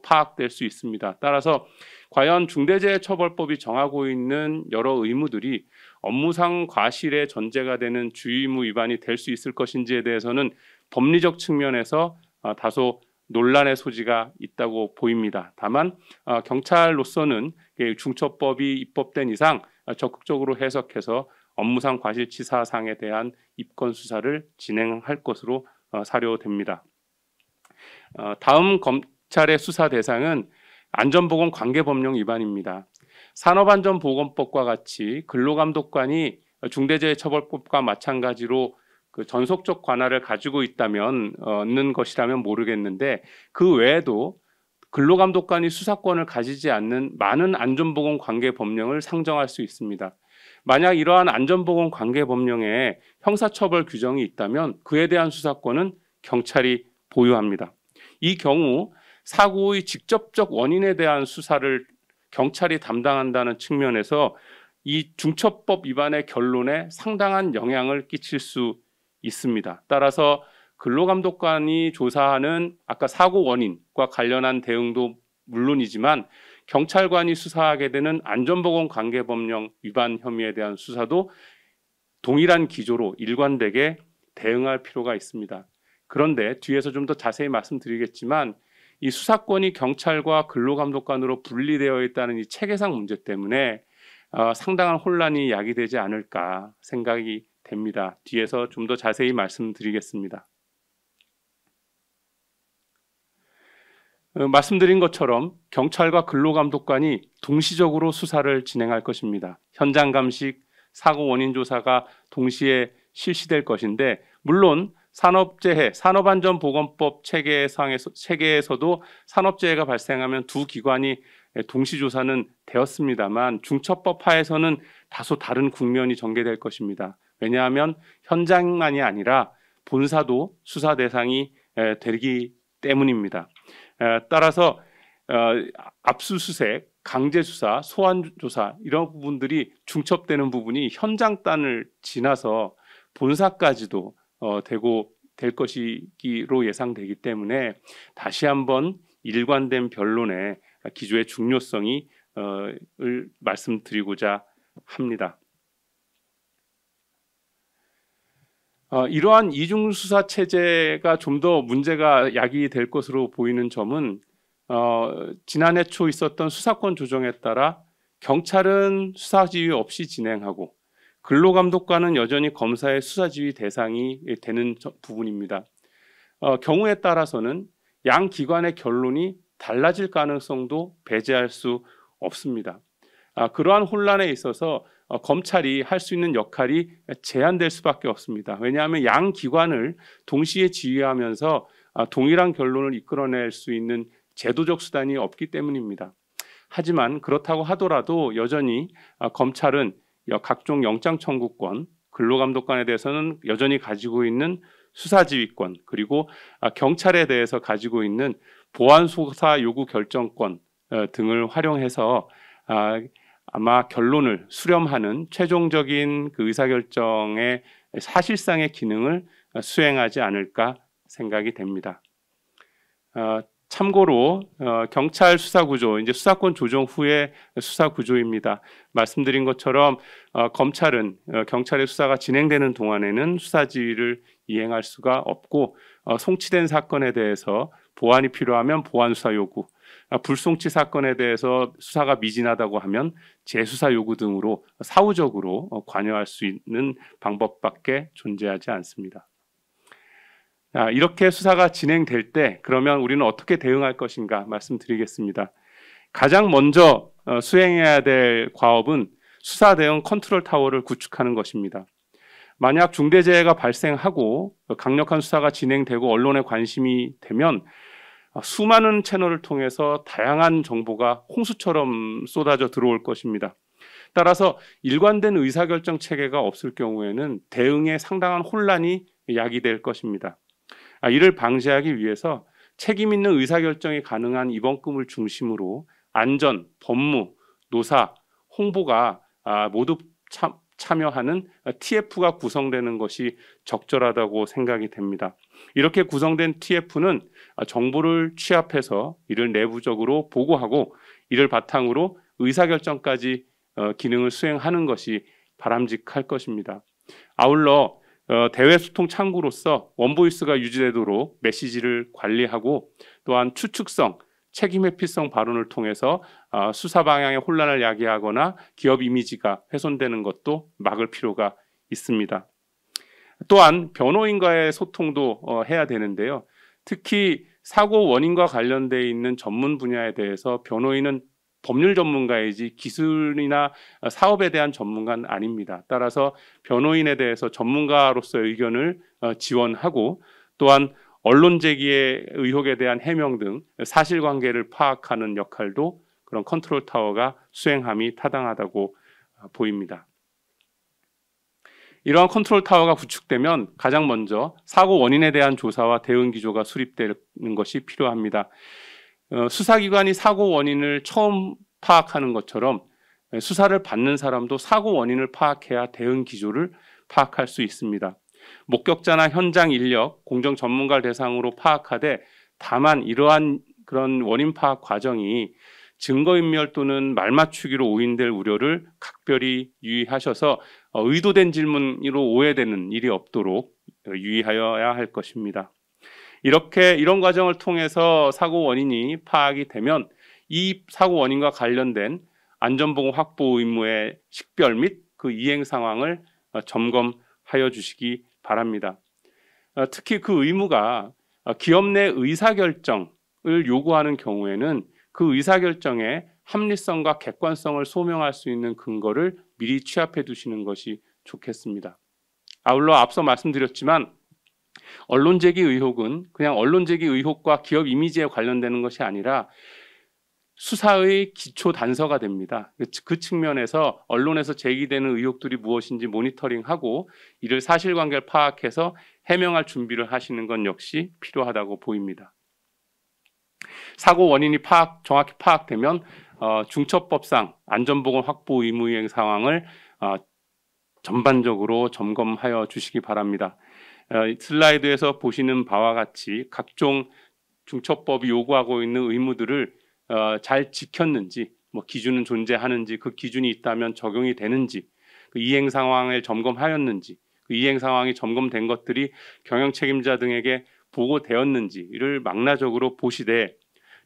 F: 파악될 수 있습니다. 따라서 과연 중대재해처벌법이 정하고 있는 여러 의무들이 업무상 과실의 전제가 되는 주의 의무 위반이 될 수 있을 것인지에 대해서는 법리적 측면에서 다소 논란의 소지가 있다고 보입니다. 다만 경찰로서는 중처법이 입법된 이상 적극적으로 해석해서 업무상 과실치사상에 대한 입건 수사를 진행할 것으로 사료됩니다. 다음 검찰의 수사 대상은 안전보건 관계법령 위반입니다. 산업안전보건법과 같이 근로감독관이 중대재해처벌법과 마찬가지로 그 전속적 관할을 가지고 있는 것이라면 모르겠는데 그 외에도 근로감독관이 수사권을 가지지 않는 많은 안전보건 관계법령을 상정할 수 있습니다. 만약 이러한 안전보건 관계법령에 형사처벌 규정이 있다면 그에 대한 수사권은 경찰이 보유합니다. 이 경우 사고의 직접적 원인에 대한 수사를 경찰이 담당한다는 측면에서 이 중처법 위반의 결론에 상당한 영향을 끼칠 수 있습니다. 따라서 근로감독관이 조사하는 아까 사고 원인과 관련한 대응도 물론이지만 경찰관이 수사하게 되는 안전보건 관계법령 위반 혐의에 대한 수사도 동일한 기조로 일관되게 대응할 필요가 있습니다. 그런데 뒤에서 좀 더 자세히 말씀드리겠지만 이 수사권이 경찰과 근로감독관으로 분리되어 있다는 이 체계상 문제 때문에 상당한 혼란이 야기되지 않을까 생각이 됩니다. 뒤에서 좀 더 자세히 말씀드리겠습니다. 말씀드린 것처럼 경찰과 근로감독관이 동시적으로 수사를 진행할 것입니다. 현장 감식, 사고 원인 조사가 동시에 실시될 것인데 물론 산업재해, 산업안전보건법 체계에서도 산업재해가 발생하면 두 기관이 동시 조사는 되었습니다만 중처법 하에서는 다소 다른 국면이 전개될 것입니다. 왜냐하면 현장만이 아니라 본사도 수사 대상이 되기 때문입니다. 따라서 압수수색, 강제수사, 소환조사 이런 부분들이 중첩되는 부분이 현장단을 지나서 본사까지도 될 것이기로 예상되기 때문에 다시 한번 일관된 변론의 기조의 중요성을 말씀드리고자 합니다. 이러한 이중수사 체제가 좀 더 문제가 야기될 것으로 보이는 점은 지난해 초 있었던 수사권 조정에 따라 경찰은 수사지휘 없이 진행하고 근로감독관은 여전히 검사의 수사지휘 대상이 되는 부분입니다. 경우에 따라서는 양 기관의 결론이 달라질 가능성도 배제할 수 없습니다. 그러한 혼란에 있어서 검찰이 할 수 있는 역할이 제한될 수밖에 없습니다. 왜냐하면 양 기관을 동시에 지휘하면서 동일한 결론을 이끌어낼 수 있는 제도적 수단이 없기 때문입니다. 하지만 그렇다고 하더라도 여전히 검찰은 각종 영장 청구권, 근로감독관에 대해서는 여전히 가지고 있는 수사지휘권, 그리고 경찰에 대해서 가지고 있는 보완수사 요구 결정권 등을 활용해서 아마 결론을 수렴하는 최종적인 그 의사결정의 사실상의 기능을 수행하지 않을까 생각이 됩니다. 참고로 경찰 수사구조, 이제 수사권 조정 후의 수사구조입니다. 말씀드린 것처럼 검찰은 경찰의 수사가 진행되는 동안에는 수사지휘를 이행할 수가 없고 송치된 사건에 대해서 보완이 필요하면 보완 수사 요구, 불송치 사건에 대해서 수사가 미진하다고 하면 재수사 요구 등으로 사후적으로 관여할 수 있는 방법밖에 존재하지 않습니다. 이렇게 수사가 진행될 때 그러면 우리는 어떻게 대응할 것인가 말씀드리겠습니다. 가장 먼저 수행해야 될 과업은 수사 대응 컨트롤 타워를 구축하는 것입니다. 만약 중대재해가 발생하고 강력한 수사가 진행되고 언론에 관심이 되면 수많은 채널을 통해서 다양한 정보가 홍수처럼 쏟아져 들어올 것입니다. 따라서 일관된 의사결정 체계가 없을 경우에는 대응에 상당한 혼란이 야기될 것입니다. 이를 방지하기 위해서 책임 있는 의사결정이 가능한 이번금을 중심으로 안전, 법무, 노사, 홍보가 모두 참여하는 TF가 구성되는 것이 적절하다고 생각이 됩니다. 이렇게 구성된 TF는 정보를 취합해서 이를 내부적으로 보고하고 이를 바탕으로 의사결정까지 기능을 수행하는 것이 바람직할 것입니다. 아울러 대외 소통 창구로서 원보이스가 유지되도록 메시지를 관리하고 또한 추측성, 책임 회피성 발언을 통해서 수사 방향의 혼란을 야기하거나 기업 이미지가 훼손되는 것도 막을 필요가 있습니다. 또한 변호인과의 소통도 해야 되는데요. 특히 사고 원인과 관련되어 있는 전문 분야에 대해서 변호인은 법률 전문가이지 기술이나 사업에 대한 전문가는 아닙니다. 따라서 변호인에 대해서 전문가로서의 의견을 지원하고 또한 언론 제기의 의혹에 대한 해명 등 사실관계를 파악하는 역할도 그런 컨트롤 타워가 수행함이 타당하다고 보입니다. 이러한 컨트롤 타워가 구축되면 가장 먼저 사고 원인에 대한 조사와 대응 기조가 수립되는 것이 필요합니다. 수사기관이 사고 원인을 처음 파악하는 것처럼 수사를 받는 사람도 사고 원인을 파악해야 대응 기조를 파악할 수 있습니다. 목격자나 현장 인력, 공정 전문가를 대상으로 파악하되 다만 이러한 그런 원인 파악 과정이 증거인멸 또는 말맞추기로 오인될 우려를 각별히 유의하셔서 의도된 질문으로 오해되는 일이 없도록 유의하여야 할 것입니다. 이런 과정을 통해서 사고 원인이 파악이 되면 이 사고 원인과 관련된 안전보건 확보 의무의 식별 및 그 이행 상황을 점검하여 주시기 바랍니다. 특히 그 의무가 기업 내 의사결정을 요구하는 경우에는 그 의사결정의 합리성과 객관성을 소명할 수 있는 근거를 미리 취합해 두시는 것이 좋겠습니다. 아울러 앞서 말씀드렸지만 언론 제기 의혹은 그냥 언론 제기 의혹과 기업 이미지에 관련되는 것이 아니라 수사의 기초 단서가 됩니다. 그 측면에서 언론에서 제기되는 의혹들이 무엇인지 모니터링하고 이를 사실관계를 파악해서 해명할 준비를 하시는 건 역시 필요하다고 보입니다. 사고 원인이 정확히 파악되면 중처법상 안전보건 확보 의무 이행 상황을 전반적으로 점검하여 주시기 바랍니다. 슬라이드에서 보시는 바와 같이 각종 중처법이 요구하고 있는 의무들을 잘 지켰는지, 기준은 존재하는지, 그 기준이 있다면 적용이 되는지, 그 이행 상황을 점검하였는지, 그 이행 상황이 점검된 것들이 경영 책임자 등에게 보고되었는지를 망라적으로 보시되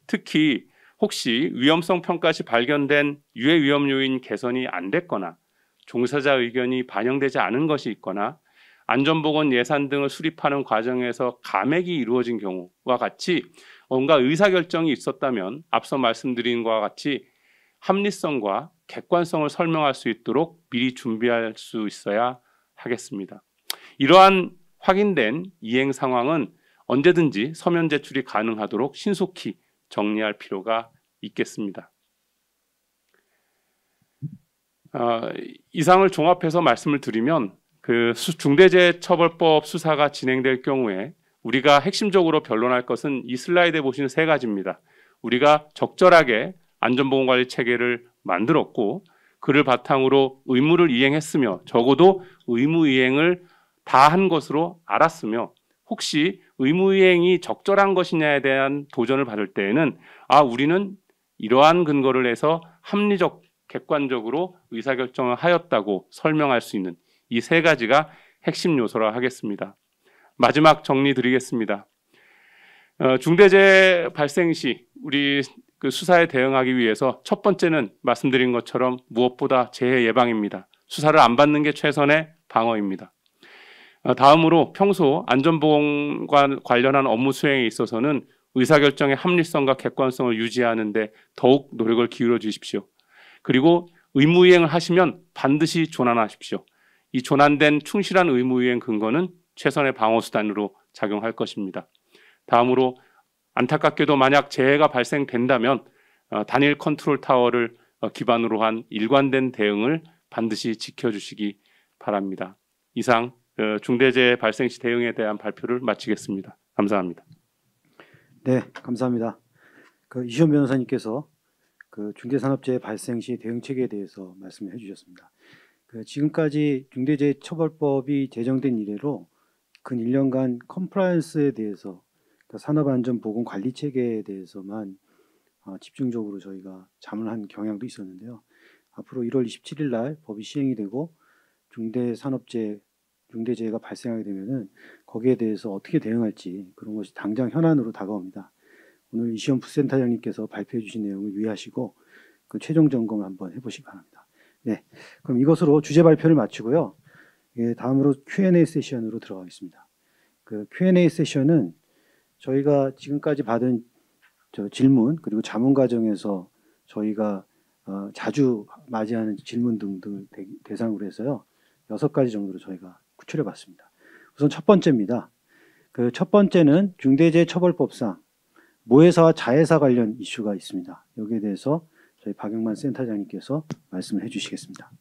F: 특히 혹시 위험성 평가 시 발견된 유해 위험 요인 개선이 안 됐거나 종사자 의견이 반영되지 않은 것이 있거나 안전보건 예산 등을 수립하는 과정에서 감액이 이루어진 경우와 같이 뭔가 의사결정이 있었다면 앞서 말씀드린 것과 같이 합리성과 객관성을 설명할 수 있도록 미리 준비할 수 있어야 하겠습니다. 이러한 확인된 이행 상황은 언제든지 서면 제출이 가능하도록 신속히 정리할 필요가 있겠습니다. 이상을 종합해서 말씀을 드리면 중대재해처벌법 수사가 진행될 경우에 우리가 핵심적으로 변론할 것은 이 슬라이드에 보시는 세 가지입니다. 우리가 적절하게 안전보건관리 체계를 만들었고 그를 바탕으로 의무를 이행했으며 적어도 의무 이행을 다 한 것으로 알았으며 혹시 의무 이행이 적절한 것이냐에 대한 도전을 받을 때에는 우리는 이러한 근거를 해서 합리적, 객관적으로 의사결정을 하였다고 설명할 수 있는 이 세 가지가 핵심 요소라 하겠습니다. 마지막 정리 드리겠습니다. 중대재해 발생 시 우리 그 수사에 대응하기 위해서 첫 번째는 말씀드린 것처럼 무엇보다 재해 예방입니다. 수사를 안 받는 게 최선의 방어입니다. 다음으로 평소 안전보건과 관련한 업무 수행에 있어서는 의사결정의 합리성과 객관성을 유지하는 데 더욱 노력을 기울여 주십시오. 그리고 의무이행을 하시면 반드시 조난하십시오. 이 조난된 충실한 의무이행 근거는 최선의 방어수단으로 작용할 것입니다. 다음으로 안타깝게도 만약 재해가 발생된다면 단일 컨트롤 타워를 기반으로 한 일관된 대응을 반드시 지켜주시기 바랍니다. 이상 중대재해 발생 시 대응에 대한 발표를 마치겠습니다. 감사합니다.
A: 네, 감사합니다. 이시원 변호사님께서 중대산업재해 발생 시 대응 체계에 대해서 말씀을 해주셨습니다. 지금까지 중대재해처벌법이 제정된 이래로 근 1년간 컴플라이언스에 대해서 산업안전보건관리 체계에 대해서만 집중적으로 저희가 잠을 한 경향도 있었는데요. 앞으로 1월 27일 날 법이 시행이 되고 중대재해가 발생하게 되면은 거기에 대해서 어떻게 대응할지 그런 것이 당장 현안으로 다가옵니다. 오늘 이시원 부센터장님께서 발표해 주신 내용을 유의하시고 최종 점검을 한번 해보시기 바랍니다. 네, 그럼 이것으로 주제 발표를 마치고요. 다음으로 Q&A 세션으로 들어가겠습니다. Q&A 세션은 저희가 지금까지 받은 질문 그리고 자문 과정에서 저희가 자주 맞이하는 질문 등등을 대상으로 해서요. 6가지 정도로 저희가 구출해 봤습니다. 우선 첫 번째입니다. 첫 번째는 중대재해처벌법상 모회사와 자회사 관련 이슈가 있습니다. 여기에 대해서 저희 박영만 센터장님께서 말씀을 해주시겠습니다.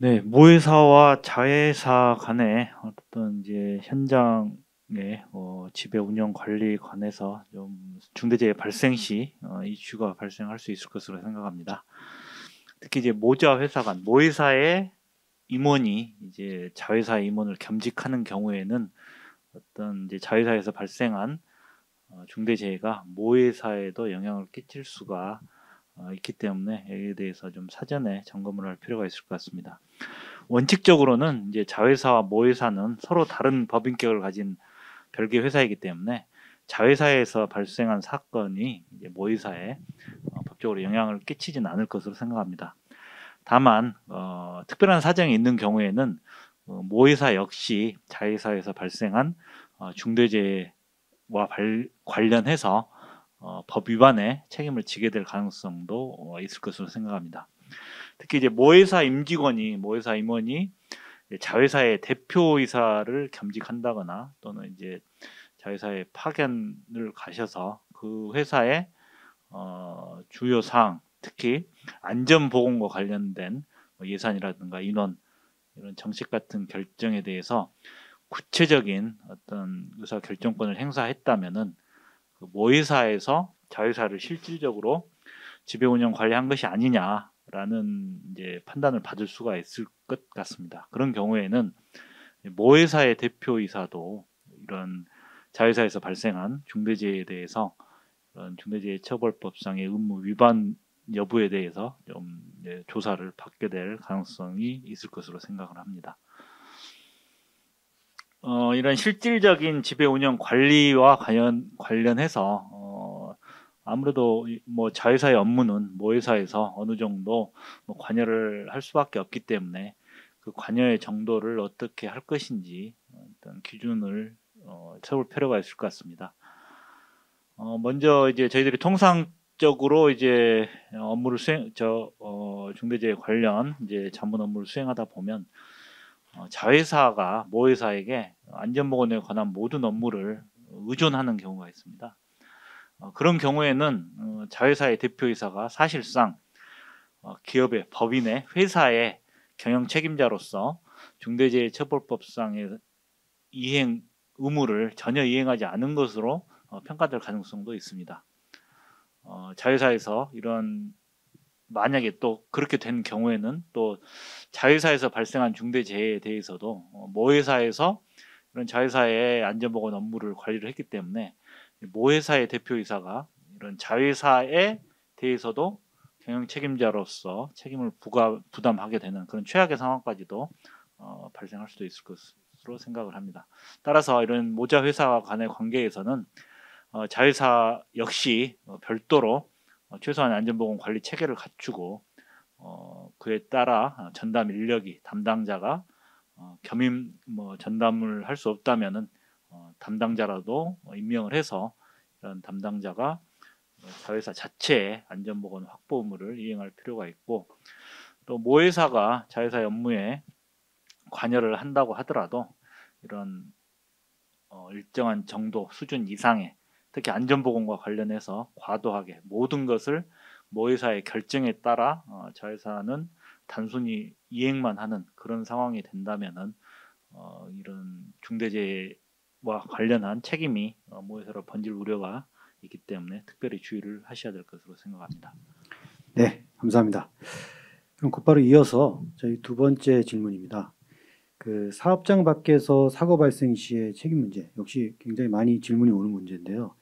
D: 네, 모회사와 자회사 간의 어떤 이제 현장의 지배 운영 관리 관해서 좀 중대재해 발생 시 이슈가 발생할 수 있을 것으로 생각합니다. 특히 이제 모자 회사 간 모회사의 임원이 이제 자회사의 임원을 겸직하는 경우에는 어떤 이제 자회사에서 발생한 중대재해가 모회사에도 영향을 끼칠 수가 있기 때문에 여기에 대해서 좀 사전에 점검을 할 필요가 있을 것 같습니다. 원칙적으로는 이제 자회사와 모회사는 서로 다른 법인격을 가진 별개 회사이기 때문에 자회사에서 발생한 사건이 이제 모회사에 법적으로 영향을 끼치진 않을 것으로 생각합니다. 다만 특별한 사정이 있는 경우에는 모회사 역시 자회사에서 발생한 중대재해와 관련해서 법 위반의 책임을 지게 될 가능성도 있을 것으로 생각합니다. 특히 이제 모회사 임원이 자회사의 대표이사를 겸직한다거나 또는 이제 자회사에 파견을 가셔서 그 회사의 주요 사항, 특히 안전보건과 관련된 예산이라든가 인원 이런 정책 같은 결정에 대해서 구체적인 어떤 의사 결정권을 행사했다면은 그 모회사에서 자회사를 실질적으로 지배 운영 관리한 것이 아니냐라는 이제 판단을 받을 수가 있을 것 같습니다. 그런 경우에는 모회사의 대표이사도 이런 자회사에서 발생한 중대재해에 대해서 이런 중대재해처벌법상의 의무 위반 여부에 대해서 좀 조사를 받게 될 가능성이 있을 것으로 생각을 합니다. 이런 실질적인 지배 운영 관리와 관련해서 아무래도 뭐 자회사의 업무는 모회사에서 어느 정도 관여를 할 수밖에 없기 때문에 그 관여의 정도를 어떻게 할 것인지 어떤 기준을 세울 필요가 있을 것 같습니다. 먼저 이제 저희들이 통상적으로 이제 업무를 중대재해 관련 이제 자문 업무를 수행하다 보면 자회사가 모회사에게 안전보건에 관한 모든 업무를 의존하는 경우가 있습니다. 그런 경우에는 자회사의 대표이사가 사실상 기업의 법인의 회사의 경영 책임자로서 중대재해처벌법상의 이행 의무를 전혀 이행하지 않은 것으로 평가될 가능성도 있습니다. 자회사에서 이런 만약에 또 그렇게 된 경우에는 또 자회사에서 발생한 중대재해에 대해서도 모회사에서 이런 자회사의 안전보건 업무를 관리를 했기 때문에 모회사의 대표이사가 이런 자회사에 대해서도 경영 책임자로서 책임을 부담하게 되는 그런 최악의 상황까지도 발생할 수도 있을 것으로 생각을 합니다. 따라서 이런 모자 회사와 간의 관계에서는 자회사 역시 별도로 최소한의 안전보건 관리 체계를 갖추고 그에 따라 전담 인력이 담당자가 겸임 전담을 할 수 없다면은 담당자라도 임명을 해서 이런 담당자가 자회사 자체의 안전보건 확보 의무를 이행할 필요가 있고, 또 모회사가 자회사 업무에 관여를 한다고 하더라도 이런 일정한 정도 수준 이상의, 특히 안전보건과 관련해서 과도하게 모든 것을 모회사의 결정에 따라 자회사는 단순히 이행만 하는 그런 상황이 된다면은 이런 중대재해와 관련한 책임이 모회사로 번질 우려가 있기 때문에 특별히 주의를 하셔야 될 것으로 생각합니다.
A: 네, 감사합니다. 그럼 곧바로 이어서 저희 두 번째 질문입니다. 그 사업장 밖에서 사고 발생 시의 책임 문제, 역시 굉장히 많이 질문이 오는 문제인데요.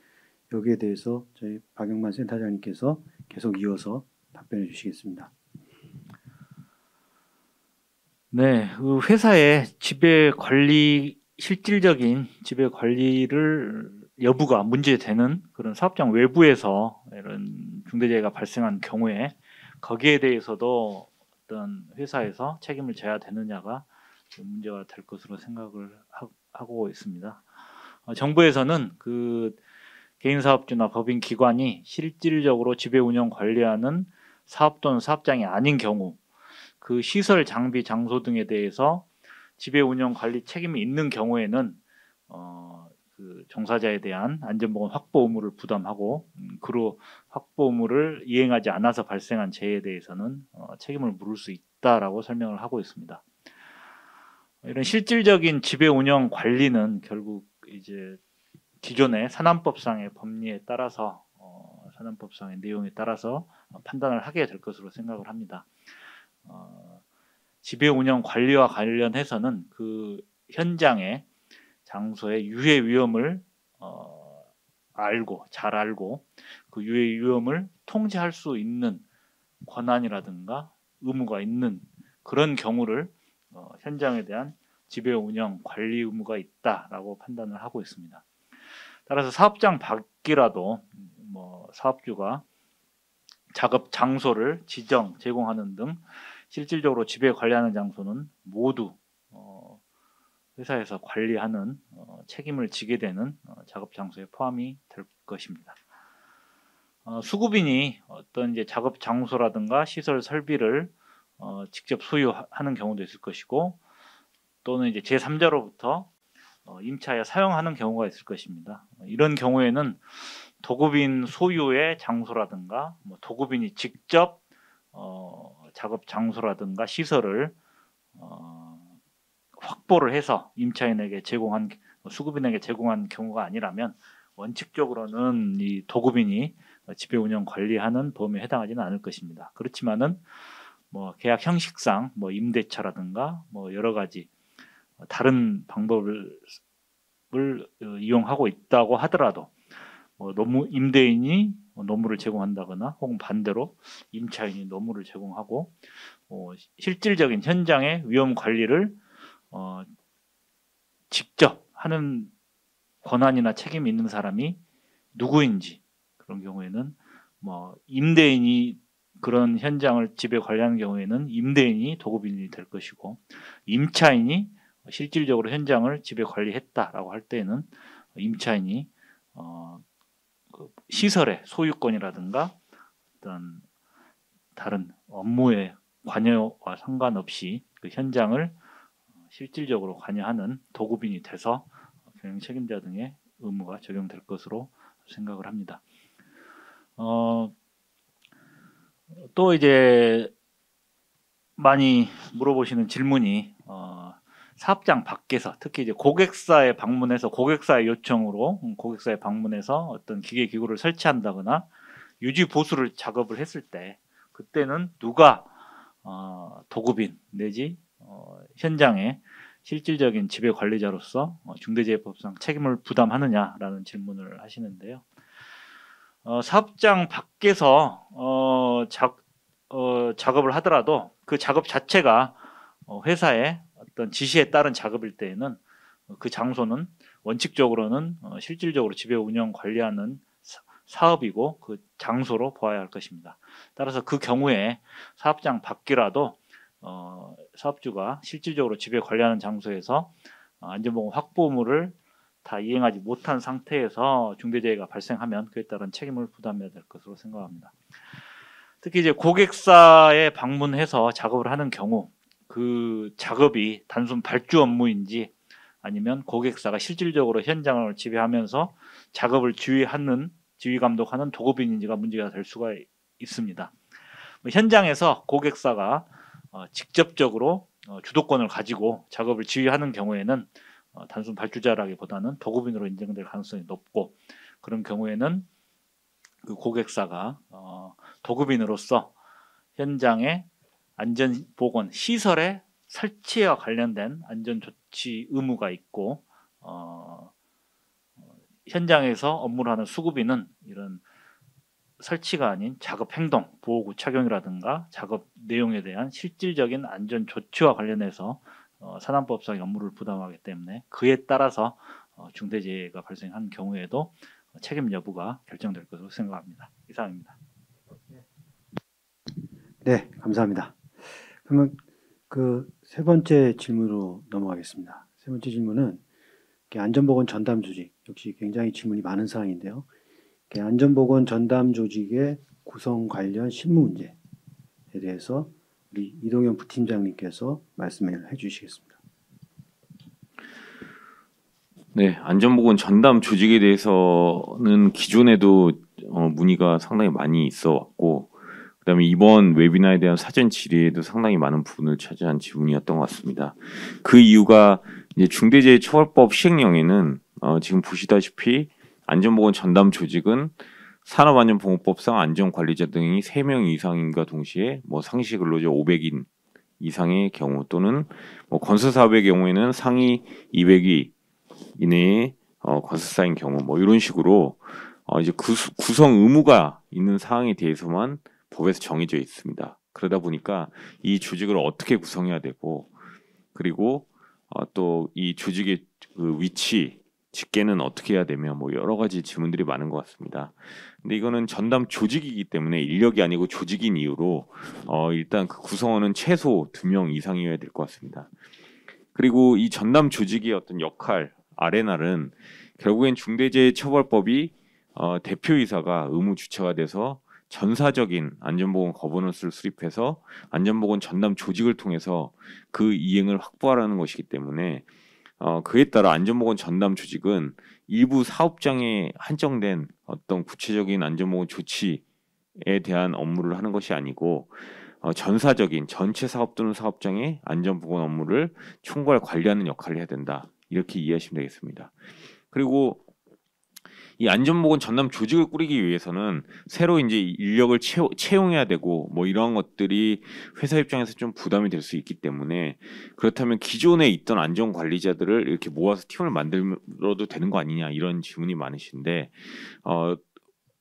A: 여기에 대해서 저희 박영만 센터장님께서 계속 이어서 답변해 주시겠습니다.
D: 네, 그 회사의 지배 관리, 실질적인 지배 관리를 여부가 문제되는 그런 사업장 외부에서 이런 중대재해가 발생한 경우에 거기에 대해서도 어떤 회사에서 책임을 져야 되느냐가 문제가 될 것으로 생각을 하고 있습니다. 정부에서는 그 개인사업주나 법인기관이 실질적으로 지배 운영 관리하는 사업 또는 사업장이 아닌 경우, 그 시설, 장비, 장소 등에 대해서 지배 운영 관리 책임이 있는 경우에는 그 종사자에 대한 안전보건 확보 의무를 부담하고, 그로 확보 의무를 이행하지 않아서 발생한 재해에 대해서는 책임을 물을 수 있다라고 설명을 하고 있습니다. 이런 실질적인 지배 운영 관리는 결국 이제 기존의 산안법상의 법리에 따라서 산안법상의 내용에 따라서 판단을 하게 될 것으로 생각을 합니다. 지배 운영 관리와 관련해서는 그 현장의 장소의 유해 위험을 잘 알고 그 유해 위험을 통제할 수 있는 권한이라든가 의무가 있는 그런 경우를 현장에 대한 지배 운영 관리 의무가 있다라고 판단을 하고 있습니다. 따라서 사업장 밖이라도 사업주가 작업 장소를 제공하는 등 실질적으로 지배 관리하는 장소는 모두 회사에서 관리하는 책임을 지게 되는 작업 장소에 포함이 될 것입니다. 수급인이 어떤 이제 작업 장소라든가 시설 설비를 직접 소유하는 경우도 있을 것이고, 또는 이제 제3자로부터 임차하여 사용하는 경우가 있을 것입니다. 이런 경우에는 도급인 소유의 장소라든가 도급인이 직접 작업 장소라든가 시설을 확보를 해서 임차인에게 수급인에게 제공한 경우가 아니라면 원칙적으로는 이 도급인이 지배 운영 관리하는 범위에 해당하지는 않을 것입니다. 그렇지만은 계약 형식상 임대차라든가 여러 가지 다른 방법을 이용하고 있다고 하더라도 임대인이 노무를 제공한다거나 혹은 반대로 임차인이 노무를 제공하고 실질적인 현장의 위험 관리를 직접 하는 권한이나 책임이 있는 사람이 누구인지, 그런 경우에는 임대인이 그런 현장을 지배 관리하는 경우에는 임대인이 도급인이 될 것이고, 임차인이 실질적으로 현장을 지배 관리했다라고 할 때에는 임차인이 그 시설의 소유권이라든가 어떤 다른 업무의 관여와 상관없이 그 현장을 실질적으로 관여하는 도급인이 돼서 경영 책임자 등의 의무가 적용될 것으로 생각을 합니다. 또 이제 많이 물어보시는 질문이 사업장 밖에서, 특히 이제 고객사에 방문해서 고객사의 요청으로 고객사에 방문해서 어떤 기계 기구를 설치한다거나 유지 보수를 작업을 했을 때 그때는 누가 도급인 내지 현장의 실질적인 지배 관리자로서 중대재해법상 책임을 부담하느냐라는 질문을 하시는데요. 사업장 밖에서 작업을 하더라도 그 작업 자체가 회사의 어떤 지시에 따른 작업일 때에는 그 장소는 원칙적으로는 실질적으로 지배 운영 관리하는 사업이고 그 장소로 보아야 할 것입니다. 따라서 그 경우에 사업장 밖이라도 사업주가 실질적으로 지배 관리하는 장소에서 안전보건 확보 의무를 다 이행하지 못한 상태에서 중대재해가 발생하면 그에 따른 책임을 부담해야 될 것으로 생각합니다. 특히 이제 고객사에 방문해서 작업을 하는 경우 그 작업이 단순 발주 업무인지 아니면 고객사가 실질적으로 현장을 지배하면서 작업을 지휘 감독하는 도급인인지가 문제가 될 수가 있습니다. 현장에서 고객사가 직접적으로 주도권을 가지고 작업을 지휘하는 경우에는 단순 발주자라기보다는 도급인으로 인정될 가능성이 높고, 그런 경우에는 그 고객사가 도급인으로서 현장의 안전보건 시설의 설치와 관련된 안전조치 의무가 있고, 현장에서 업무를 하는 수급인은 이런 설치가 아닌 작업 행동, 보호구 착용이라든가 작업 내용에 대한 실질적인 안전 조치와 관련해서 산안법상 업무를 부담하기 때문에 그에 따라서 중대재해가 발생한 경우에도 책임 여부가 결정될 것으로 생각합니다. 이상입니다.
A: 네, 감사합니다. 그러면 그 세 번째 질문으로 넘어가겠습니다. 세 번째 질문은 안전보건 전담 조직, 역시 굉장히 질문이 많은 사항인데요. 안전보건 전담 조직의 구성 관련 실무 문제에 대해서 우리 이동현 부팀장님께서 말씀을 해주시겠습니다.
E: 네, 안전보건 전담 조직에 대해서는 기존에도 문의가 상당히 많이 있어 왔고, 그다음에 이번 웨비나에 대한 사전 질의에도 상당히 많은 부분을 차지한 질문이었던 것 같습니다. 그 이유가 이제 중대재해처벌법 시행령에는 지금 보시다시피 안전보건 전담 조직은 산업안전보건법상 안전관리자 등이 3명 이상인과 동시에 상시 근로자 500인 이상의 경우, 또는 건설사업의 경우에는 상위 200위 이내의 건설사인 경우 이런 식으로 이제 구성 의무가 있는 사항에 대해서만 법에서 정해져 있습니다. 그러다 보니까 이 조직을 어떻게 구성해야 되고, 그리고 또 이 조직의 그 위치, 직계는 어떻게 해야 되며 여러 가지 질문들이 많은 것 같습니다. 근데 이거는 전담 조직이기 때문에 인력이 아니고 조직인 이유로 일단 그 구성원은 최소 2명 이상이어야 될 것 같습니다. 그리고 이 전담 조직의 어떤 역할, 아레나는 결국엔 중대재해처벌법이 대표이사가 의무 주체가 돼서 전사적인 안전보건 거버넌스를 수립해서 안전보건 전담 조직을 통해서 그 이행을 확보하라는 것이기 때문에 그에 따라 안전보건 전담 조직은 일부 사업장에 한정된 어떤 구체적인 안전보건 조치에 대한 업무를 하는 것이 아니고 전사적인 전체 사업 또는 사업장의 안전보건 업무를 총괄 관리하는 역할을 해야 된다, 이렇게 이해하시면 되겠습니다. 그리고 이 안전보건 전담 조직을 꾸리기 위해서는 새로 이제 인력을 채용해야 되고 이러한 것들이 회사 입장에서 좀 부담이 될 수 있기 때문에, 그렇다면 기존에 있던 안전관리자들을 이렇게 모아서 팀을 만들어도 되는 거 아니냐, 이런 질문이 많으신데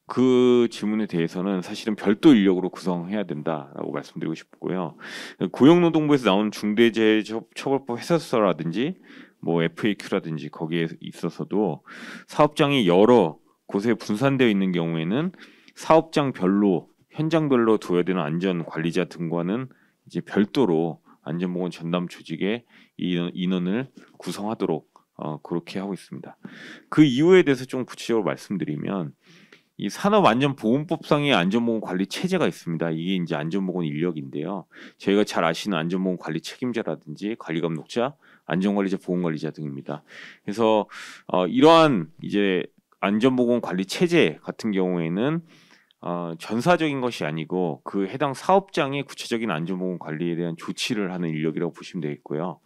E: 그 질문에 대해서는 사실은 별도 인력으로 구성해야 된다라고 말씀드리고 싶고요. 고용노동부에서 나온 중대재해처벌법 해설서라든지 FAQ라든지 거기에 있어서도 사업장이 여러 곳에 분산되어 있는 경우에는 사업장별로, 현장별로 둬야 되는 안전관리자 등과는 이제 별도로 안전보건 전담 조직의 인원을 구성하도록 그렇게 하고 있습니다. 그 이유에 대해서 좀 구체적으로 말씀드리면, 이 산업안전보건법상의 안전보건 관리 체제가 있습니다. 이게 이제 안전보건 인력인데요. 저희가 잘 아시는 안전보건 관리 책임자라든지 관리감독자, 안전관리자, 보건관리자 등입니다. 그래서 이러한 이제 안전보건 관리 체제 같은 경우에는 전사적인 것이 아니고 그 해당 사업장의 구체적인 안전보건 관리에 대한 조치를 하는 인력이라고 보시면 되겠고요.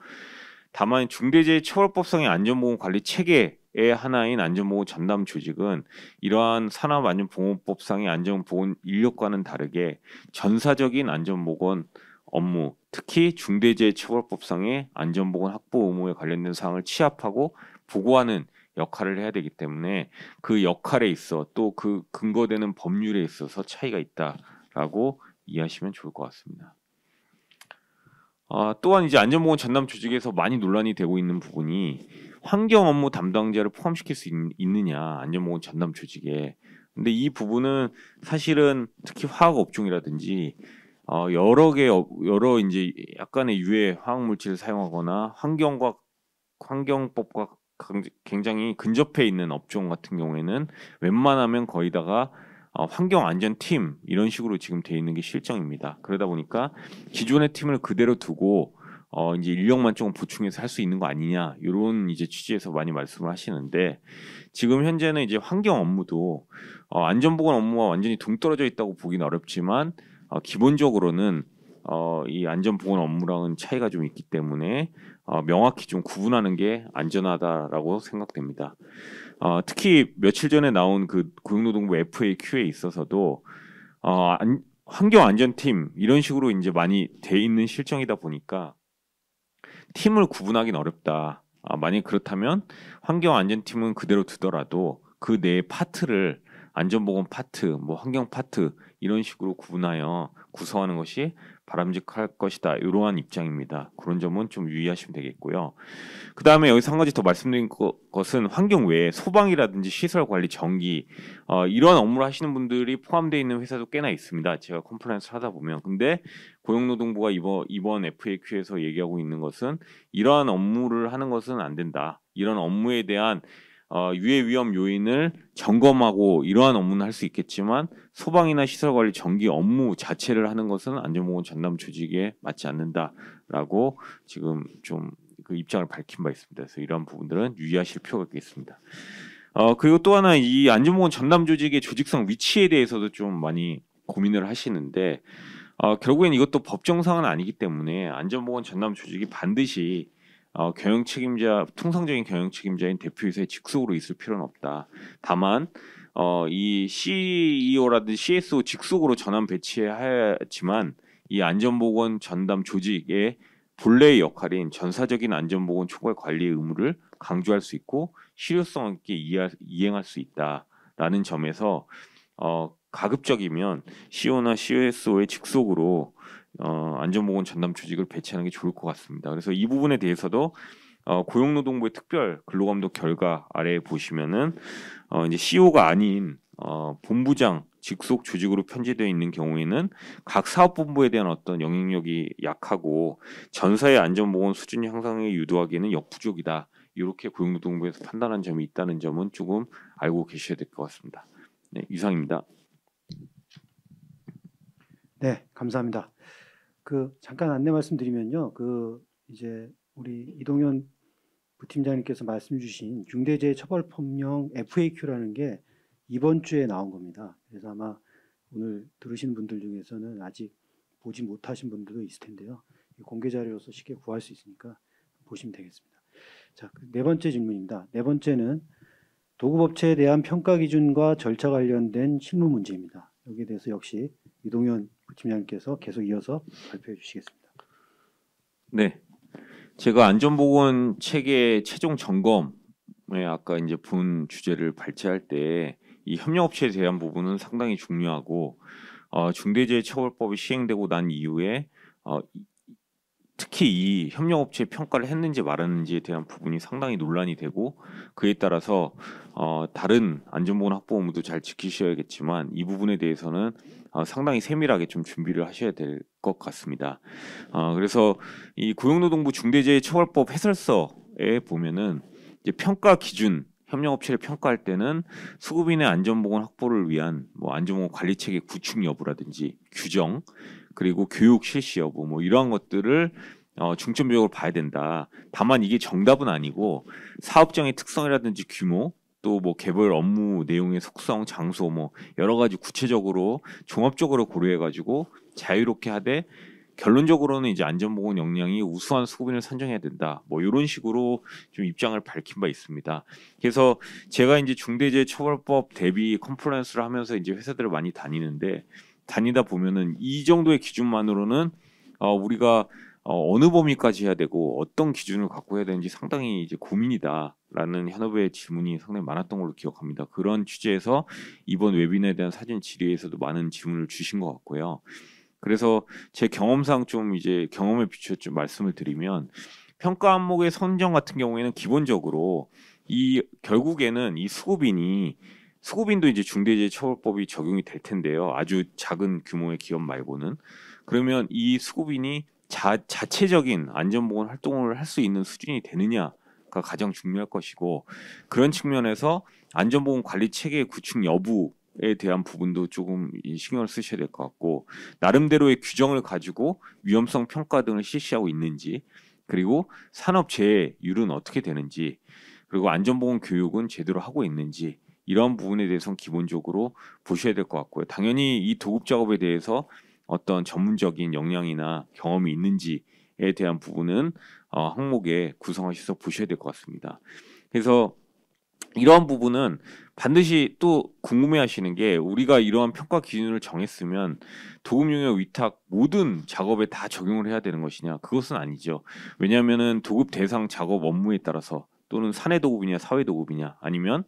E: 다만 중대재해처벌법상의 안전보건 관리 체계의 하나인 안전보건 전담 조직은 이러한 산업안전보건법상의 안전보건 인력과는 다르게 전사적인 안전보건 업무, 특히 중대재해처벌법상의 안전보건 확보 의무에 관련된 사항을 취합하고 보고하는 역할을 해야 되기 때문에 그 역할에 있어 또 그 근거되는 법률에 있어서 차이가 있다라고 이해하시면 좋을 것 같습니다. 또한 이제 안전보건 전담 조직에서 많이 논란이 되고 있는 부분이 환경 업무 담당자를 포함시킬 수 있느냐 안전보건 전담 조직에. 근데 이 부분은 사실은 특히 화학 업종이라든지 여러 이제 약간의 유해 화학 물질을 사용하거나 환경법과 굉장히 근접해 있는 업종 같은 경우에는 웬만하면 거의다가 환경안전팀 이런 식으로 지금 돼 있는 게 실정입니다. 그러다 보니까 기존의 팀을 그대로 두고 이제 인력만 조금 보충해서 할 수 있는 거 아니냐 이런 이제 취지에서 많이 말씀을 하시는데 지금 현재는 이제 환경 업무도 안전보건 업무와 완전히 동떨어져 있다고 보기는 어렵지만 기본적으로는 이 안전보건 업무랑은 차이가 좀 있기 때문에 명확히 좀 구분하는 게 안전하다라고 생각됩니다. 특히 며칠 전에 나온 그 고용노동부 FAQ에 있어서도 환경안전팀 이런 식으로 이제 많이 돼 있는 실정이다 보니까 팀을 구분하기는 어렵다. 만약 그렇다면 환경안전팀은 그대로 두더라도 그 내 파트를 안전보건 파트, 뭐 환경 파트 이런 식으로 구분하여 구성하는 것이 바람직할 것이다. 이러한 입장입니다. 그런 점은 좀 유의하시면 되겠고요. 그 다음에 여기서 한 가지 더 말씀드린 것은 환경 외에 소방이라든지 시설 관리, 전기 이런 업무를 하시는 분들이 포함되어 있는 회사도 꽤나 있습니다. 제가 컴플라이언스를 하다 보면. 근데 고용노동부가 이번 FAQ에서 얘기하고 있는 것은 이러한 업무를 하는 것은 안 된다. 이런 업무에 대한 유해 위험 요인을 점검하고 이러한 업무는 할 수 있겠지만 소방이나 시설관리, 전기 업무 자체를 하는 것은 안전보건 전담 조직에 맞지 않는다라고 지금 좀 그 입장을 밝힌 바 있습니다. 그래서 이러한 부분들은 유의하실 필요가 있겠습니다. 그리고 또 하나 이 안전보건 전담 조직의 조직성 위치에 대해서도 좀 많이 고민을 하시는데 결국엔 이것도 법정상은 아니기 때문에 안전보건 전담 조직이 반드시 경영 책임자, 통상적인 경영 책임자인 대표이사의 직속으로 있을 필요는 없다. 다만 이 CEO라든지 CSO 직속으로 전환 배치해야지만 이 안전보건 전담 조직의 본래의 역할인 전사적인 안전보건 총괄 관리의 의무를 강조할 수 있고 실효성 있게 이행할 수 있다라는 점에서 가급적이면 CEO나 CSO의 직속으로 안전보건 전담 조직을 배치하는 게 좋을 것 같습니다. 그래서 이 부분에 대해서도 고용노동부의 특별 근로감독 결과 아래에 보시면은 이제 CEO가 아닌 본부장 직속 조직으로 편제되어 있는 경우에는 각 사업본부에 대한 어떤 영향력이 약하고 전사의 안전보건 수준 향상에 유도하기에는 역부족이다. 이렇게 고용노동부에서 판단한 점이 있다는 점은 조금 알고 계셔야 될 것 같습니다. 네, 이상입니다.
A: 네, 감사합니다. 잠깐 안내 말씀드리면요. 이제 우리 이동현 부팀장님께서 말씀 주신 중대재해처벌법령 FAQ라는 게 이번 주에 나온 겁니다. 그래서 아마 오늘 들으신 분들 중에서는 아직 보지 못하신 분들도 있을 텐데요. 공개 자료로서 쉽게 구할 수 있으니까 보시면 되겠습니다. 자, 네 번째 질문입니다. 네 번째는 도급업체에 대한 평가 기준과 절차 관련된 실무 문제입니다. 여기에 대해서 역시 이동현 부팀장님께서 계속 이어서 발표해 주시겠습니다.
E: 네, 제가 안전보건 체계 최종 점검에 아까 이제 본 주제를 발제할 때 이 협력업체에 대한 부분은 상당히 중요하고 중대재해처벌법이 시행되고 난 이후에 특히 이 협력업체 평가를 했는지 말았는지에 대한 부분이 상당히 논란이 되고 그에 따라서 다른 안전보건 확보 의무도 잘 지키셔야겠지만 이 부분에 대해서는 상당히 세밀하게 좀 준비를 하셔야 될 것 같습니다. 그래서 이 고용노동부 중대재해처벌법 해설서에 보면은 이제 평가 기준 협력업체를 평가할 때는 수급인의 안전보건 확보를 위한 뭐 안전보건 관리체계 구축 여부라든지 규정 그리고 교육 실시 여부 뭐 이러한 것들을 중점적으로 봐야 된다. 다만 이게 정답은 아니고 사업장의 특성이라든지 규모 또 뭐 개별 업무 내용의 속성, 장소 뭐 여러 가지 구체적으로 종합적으로 고려해 가지고 자유롭게 하되 결론적으로는 이제 안전보건 역량이 우수한 수급인을 선정해야 된다. 뭐 이런 식으로 좀 입장을 밝힌 바 있습니다. 그래서 제가 이제 중대재해처벌법 대비 컴플라이언스를 하면서 이제 회사들을 많이 다니는데 다니다 보면은 이 정도의 기준만으로는 우리가 어느 범위까지 해야 되고 어떤 기준을 갖고 해야 되는지 상당히 이제 고민이다라는 현업의 질문이 상당히 많았던 걸로 기억합니다. 그런 취지에서 이번 웨비나에 대한 사진 질의에서도 많은 질문을 주신 것 같고요. 그래서 제 경험상 좀 이제 경험에 비추어 좀 말씀을 드리면 평가 항목의 선정 같은 경우에는 기본적으로 이 결국에는 이 수급인도 이제 중대재해처벌법이 적용이 될 텐데요. 아주 작은 규모의 기업 말고는. 그러면 이 수급인이 자체적인 안전보건 활동을 할 수 있는 수준이 되느냐가 가장 중요할 것이고, 그런 측면에서 안전보건 관리 체계 구축 여부에 대한 부분도 조금 신경을 쓰셔야 될 것 같고, 나름대로의 규정을 가지고 위험성 평가 등을 실시하고 있는지, 그리고 산업재해율은 어떻게 되는지, 그리고 안전보건 교육은 제대로 하고 있는지, 이런 부분에 대해서는 기본적으로 보셔야 될 것 같고요. 당연히 이 도급 작업에 대해서 어떤 전문적인 역량이나 경험이 있는지에 대한 부분은 항목에 구성하셔서 보셔야 될 것 같습니다. 그래서 이러한 부분은 반드시 또 궁금해하시는 게, 우리가 이러한 평가 기준을 정했으면 도급 용역 위탁 모든 작업에 다 적용을 해야 되는 것이냐? 그것은 아니죠. 왜냐하면은 도급 대상 작업 업무에 따라서, 또는 사내 도급이냐 사회 도급이냐, 아니면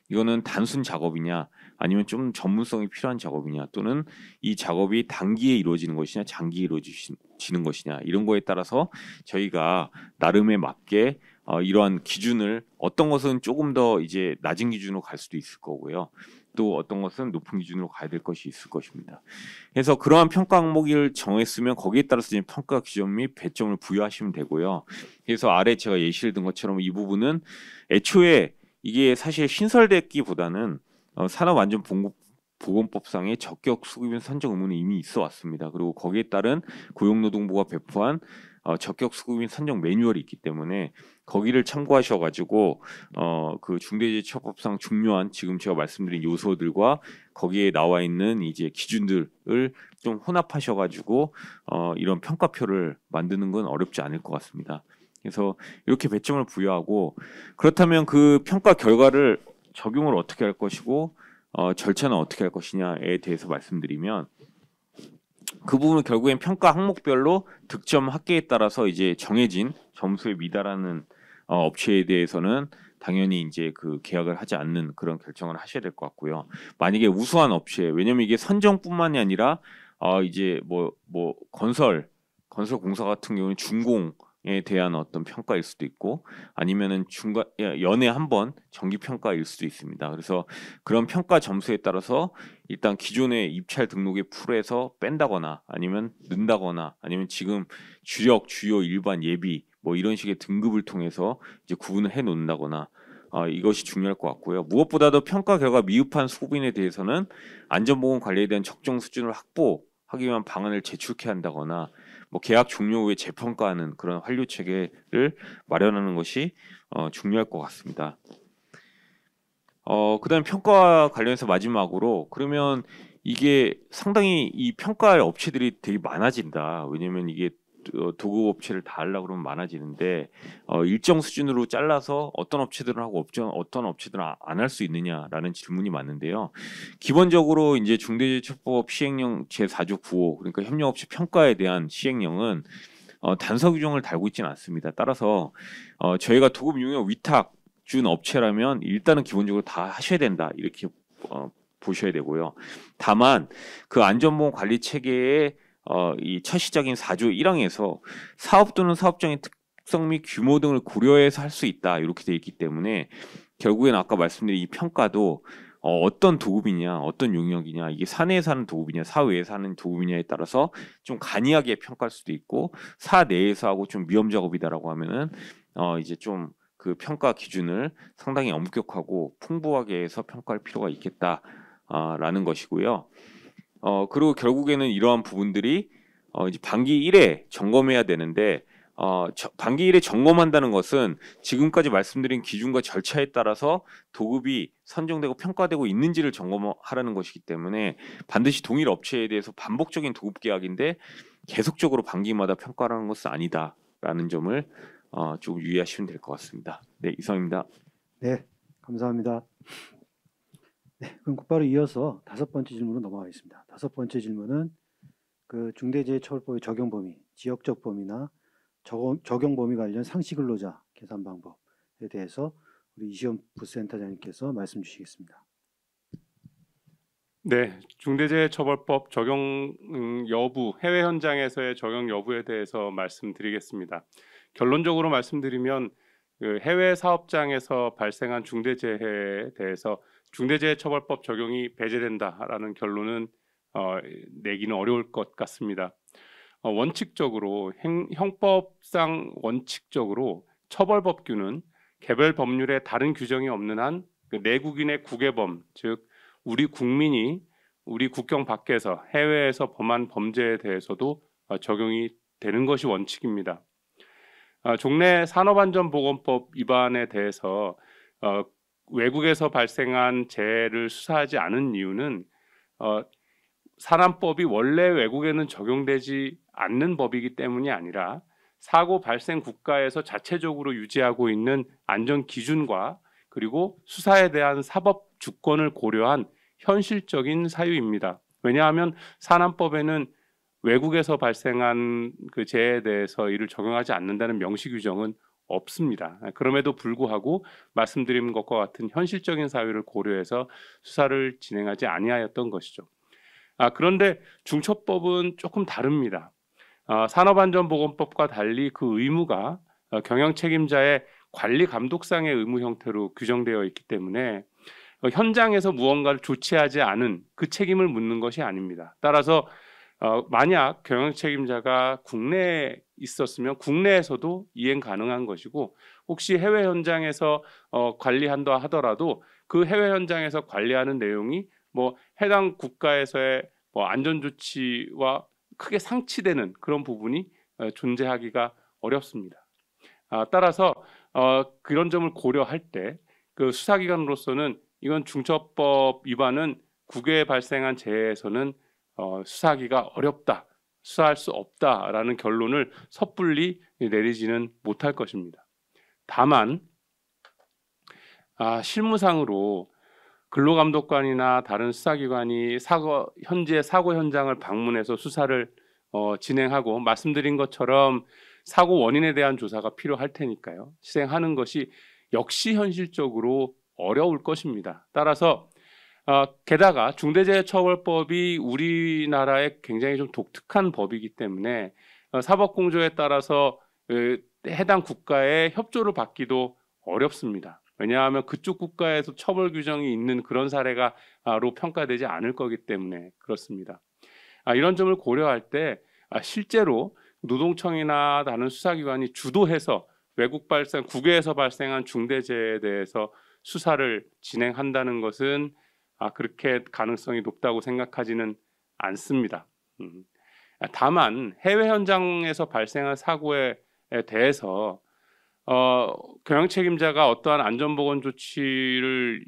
E: 이거는 단순 작업이냐, 아니면 좀 전문성이 필요한 작업이냐, 또는 이 작업이 단기에 이루어지는 것이냐 장기에 이루어지는 것이냐, 이런 거에 따라서 저희가 나름에 맞게 이러한 기준을, 어떤 것은 조금 더 이제 낮은 기준으로 갈 수도 있을 거고요. 또 어떤 것은 높은 기준으로 가야 될 것이 있을 것입니다. 그래서 그러한 평가 항목을 정했으면 거기에 따라서 이제 평가 기준 및 배점을 부여하시면 되고요. 그래서 아래 제가 예시를 든 것처럼 이 부분은 애초에 이게 사실 신설됐기보다는 산업안전보건법상의 적격 수급인 선정 의무는 이미 있어 왔습니다. 그리고 거기에 따른 고용노동부가 배포한 적격 수급인 선정 매뉴얼이 있기 때문에 거기를 참고하셔가지고 그 중대재해처벌법상 중요한 지금 제가 말씀드린 요소들과 거기에 나와 있는 이제 기준들을 좀 혼합하셔가지고 이런 평가표를 만드는 건 어렵지 않을 것 같습니다. 그래서 이렇게 배점을 부여하고, 그렇다면 그 평가 결과를 적용을 어떻게 할 것이고 절차는 어떻게 할 것이냐에 대해서 말씀드리면, 그 부분은 결국엔 평가 항목별로 득점 합계에 따라서 이제 정해진 점수에 미달하는 업체에 대해서는 당연히 이제 그 계약을 하지 않는 그런 결정을 하셔야 될 것 같고요. 만약에 우수한 업체, 왜냐면 이게 선정뿐만이 아니라 이제 뭐 건설 공사 같은 경우는 준공에 대한 어떤 평가일 수도 있고, 아니면은 연에 한 번 정기 평가일 수도 있습니다. 그래서 그런 평가 점수에 따라서 일단 기존의 입찰 등록의 풀에서 뺀다거나, 아니면 넣는다거나, 아니면 지금 주력, 주요, 일반, 예비 뭐 이런 식의 등급을 통해서 이제 구분을 해 놓는다거나, 이것이 중요할 것 같고요. 무엇보다도 평가 결과 미흡한 수급인에 대해서는 안전보건 관리에 대한 적정 수준을 확보하기 위한 방안을 제출케 한다거나, 뭐 계약 종료 후에 재평가하는 그런 환류 체계를 마련하는 것이 중요할 것 같습니다. 그다음 평가 관련해서 마지막으로, 그러면 이게 상당히 이 평가할 업체들이 되게 많아진다. 왜냐면 이게 도급 업체를 다 하려고 그러면 많아지는데, 일정 수준으로 잘라서 어떤 업체들은 하고 어떤 업체들은 안 할 수 있느냐라는 질문이 많은데요. 기본적으로 이제 중대재해처벌법 시행령 제4조 9호, 그러니까 협력업체 평가에 대한 시행령은 단서 규정을 달고 있지는 않습니다. 따라서 저희가 도급 용역 위탁 준 업체라면 일단은 기본적으로 다 하셔야 된다, 이렇게 보셔야 되고요. 다만 그 안전보건 관리 체계의 이 처시적인 4조 1항에서 사업 또는 사업장의 특성 및 규모 등을 고려해서 할 수 있다, 이렇게 되어 있기 때문에 결국엔 아까 말씀드린 이 평가도 어떤 도급이냐, 어떤 용역이냐, 이게 사내에서 하는 도급이냐, 사외에서 하는 도급이냐에 따라서 좀 간이하게 평가할 수도 있고, 사내에서 하고 좀 위험 작업이다라고 하면은 이제 좀 그 평가 기준을 상당히 엄격하고 풍부하게 해서 평가할 필요가 있겠다라는 것이고요. 그리고 결국에는 이러한 부분들이 이제 반기 1회 점검해야 되는데, 반기 1회 점검한다는 것은 지금까지 말씀드린 기준과 절차에 따라서 도급이 선정되고 평가되고 있는지를 점검하라는 것이기 때문에, 반드시 동일 업체에 대해서 반복적인 도급 계약인데 계속적으로 반기마다 평가하는 것은 아니다라는 점을 좀 유의하시면 될 것 같습니다. 네, 이상입니다.
A: 네, 감사합니다. 네, 그럼 곧바로 이어서 5번째 질문으로 넘어가겠습니다. 5번째 질문은 그 중대재해처벌법의 적용 범위, 지역적 범위나 적용 범위 관련 상시 근로자 계산 방법에 대해서 우리 이시연 부센터장님께서 말씀 주시겠습니다.
F: 네, 중대재해처벌법 적용 여부, 해외 현장에서의 적용 여부에 대해서 말씀드리겠습니다. 결론적으로 말씀드리면 그 해외 사업장에서 발생한 중대재해에 대해서 중대재해처벌법 적용이 배제된다라는 결론은 내기는 어려울 것 같습니다. 원칙적으로 형법상 원칙적으로 처벌법규는 개별 법률에 다른 규정이 없는 한 그 내국인의 국외범, 즉 우리 국민이 우리 국경 밖에서 해외에서 범한 범죄에 대해서도 적용이 되는 것이 원칙입니다. 종래 산업안전보건법 위반에 대해서 외국에서 발생한 재해를 수사하지 않은 이유는 산안법이 원래 외국에는 적용되지 않는 법이기 때문이 아니라 사고 발생 국가에서 자체적으로 유지하고 있는 안전 기준과 그리고 수사에 대한 사법 주권을 고려한 현실적인 사유입니다. 왜냐하면 산안법에는 외국에서 발생한 그 재해에 대해서 이를 적용하지 않는다는 명시 규정은 없습니다. 그럼에도 불구하고 말씀드린 것과 같은 현실적인 사유를 고려해서 수사를 진행하지 아니하였던 것이죠. 그런데 중처법은 조금 다릅니다. 산업안전보건법과 달리 그 의무가 경영책임자의 관리 감독상의 의무 형태로 규정되어 있기 때문에 현장에서 무언가를 조치하지 않은 그 책임을 묻는 것이 아닙니다. 따라서 만약 경영책임자가 국내에 있었으면 국내에서도 이행 가능한 것이고 혹시 해외 현장에서 관리한다 하더라도 그 해외 현장에서 관리하는 내용이 뭐 해당 국가에서의 뭐 안전조치와 크게 상치되는 그런 부분이 존재하기가 어렵습니다. 따라서 그런 점을 고려할 때 그 수사기관으로서는 이건 중처법 위반은 국외에 발생한 재해에서는 수사하기가 어렵다, 수사할 수 없다라는 결론을 섣불리 내리지는 못할 것입니다. 다만 실무상으로 근로감독관이나 다른 수사기관이 현재 사고 현장을 방문해서 수사를 진행하고 말씀드린 것처럼 사고 원인에 대한 조사가 필요할 테니까요. 실행하는 것이 역시 현실적으로 어려울 것입니다. 따라서 게다가 중대재해처벌법이 우리나라의 굉장히 좀 독특한 법이기 때문에 사법공조에 따라서 해당 국가의 협조를 받기도 어렵습니다. 왜냐하면 그쪽 국가에서 처벌 규정이 있는 그런 사례가로 평가되지 않을 거기 때문에 그렇습니다. 이런 점을 고려할 때 실제로 노동청이나 다른 수사기관이 주도해서 국외에서 발생한 중대재해에 대해서 수사를 진행한다는 것은 그렇게 가능성이 높다고 생각하지는 않습니다. 다만 해외 현장에서 발생한 사고에 대해서 경영책임자가 어떠한 안전보건 조치를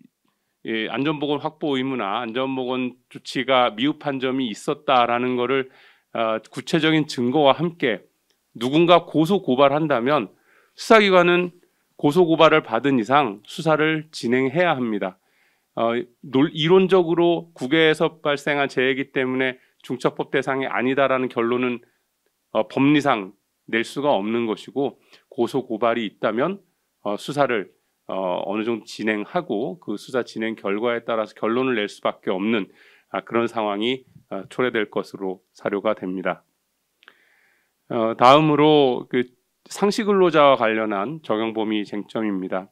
F: 안전보건 확보 의무나 안전보건 조치가 미흡한 점이 있었다라는 것을 구체적인 증거와 함께 누군가 고소 고발한다면 수사기관은 고소 고발을 받은 이상 수사를 진행해야 합니다. 이론적으로 국외에서 발생한 재해이기 때문에 중처법 대상이 아니다라는 결론은 법리상 낼 수가 없는 것이고 고소 고발이 있다면 수사를 어느 정도 진행하고 그 수사 진행 결과에 따라서 결론을 낼 수밖에 없는 그런 상황이 초래될 것으로 사료가 됩니다. 다음으로 그 상시근로자와 관련한 적용 범위 쟁점입니다.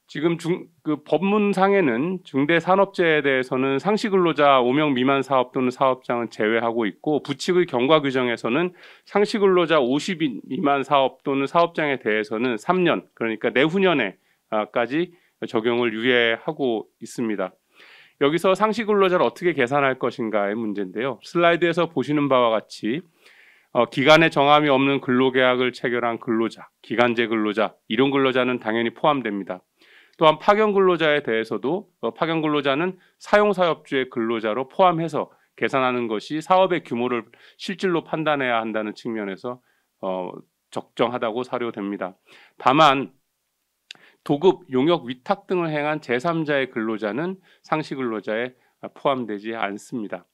F: 지금 그 법문상에는 중대산업재해에 대해서는 상시근로자 5명 미만 사업 또는 사업장은 제외하고 있고 부칙의 경과 규정에서는 상시근로자 50인 미만 사업 또는 사업장에 대해서는 3년 그러니까 내후년에까지 적용을 유예하고 있습니다. 여기서 상시근로자를 어떻게 계산할 것인가의 문제인데요. 슬라이드에서 보시는 바와 같이 기간에 정함이 없는 근로계약을 체결한 근로자, 기간제 근로자, 일용 근로자는 당연히 포함됩니다. 또한 파견 근로자에 대해서도 파견 근로자는 사용사업주의 근로자로 포함해서 계산하는 것이 사업의 규모를 실질로 판단해야 한다는 측면에서 적정하다고 사료됩니다. 다만 도급, 용역, 위탁 등을 행한 제3자의 근로자는 상시 근로자에 포함되지 않습니다.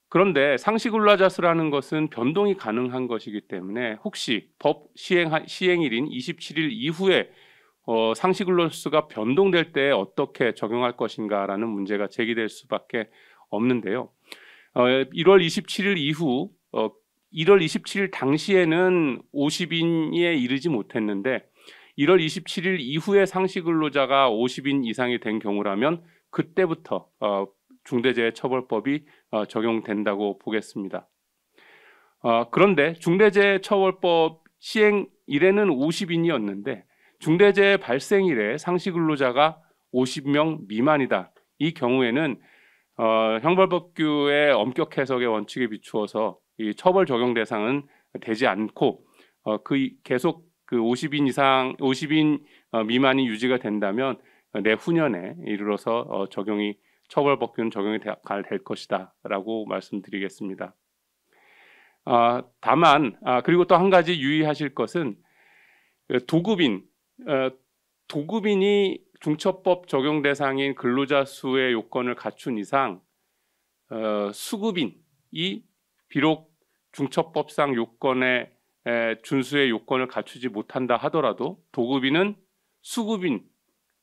F: 그런데 상시 근로자 수라는 것은 변동이 가능한 것이기 때문에 혹시 법 시행일인 27일 이후에 상시 근로자 수가 변동될 때 어떻게 적용할 것인가라는 문제가 제기될 수밖에 없는데요. 1월 27일 이후 1월 27일 당시에는 50인에 이르지 못했는데 1월 27일 이후에 상시 근로자가 50인 이상이 된 경우라면 그때부터 중대재해처벌법이 적용된다고 보겠습니다. 그런데 중대재해처벌법 시행 이래는 50인이었는데 중대재해 발생 이래 상시 근로자가 50명 미만이다. 이 경우에는 형벌법규의 엄격 해석의 원칙에 비추어서 이 처벌 적용 대상은 되지 않고 계속 그 50인 이상 50인 미만이 유지가 된다면 내후년에 이르러서 처벌법규는 적용이 될 것이다라고 말씀드리겠습니다. 다만 그리고 또 한 가지 유의하실 것은 도급인이 중처법 적용 대상인 근로자 수의 요건을 갖춘 이상 수급인이 비록 중처법상 요건에 준수의 요건을 갖추지 못한다 하더라도 도급인은 수급인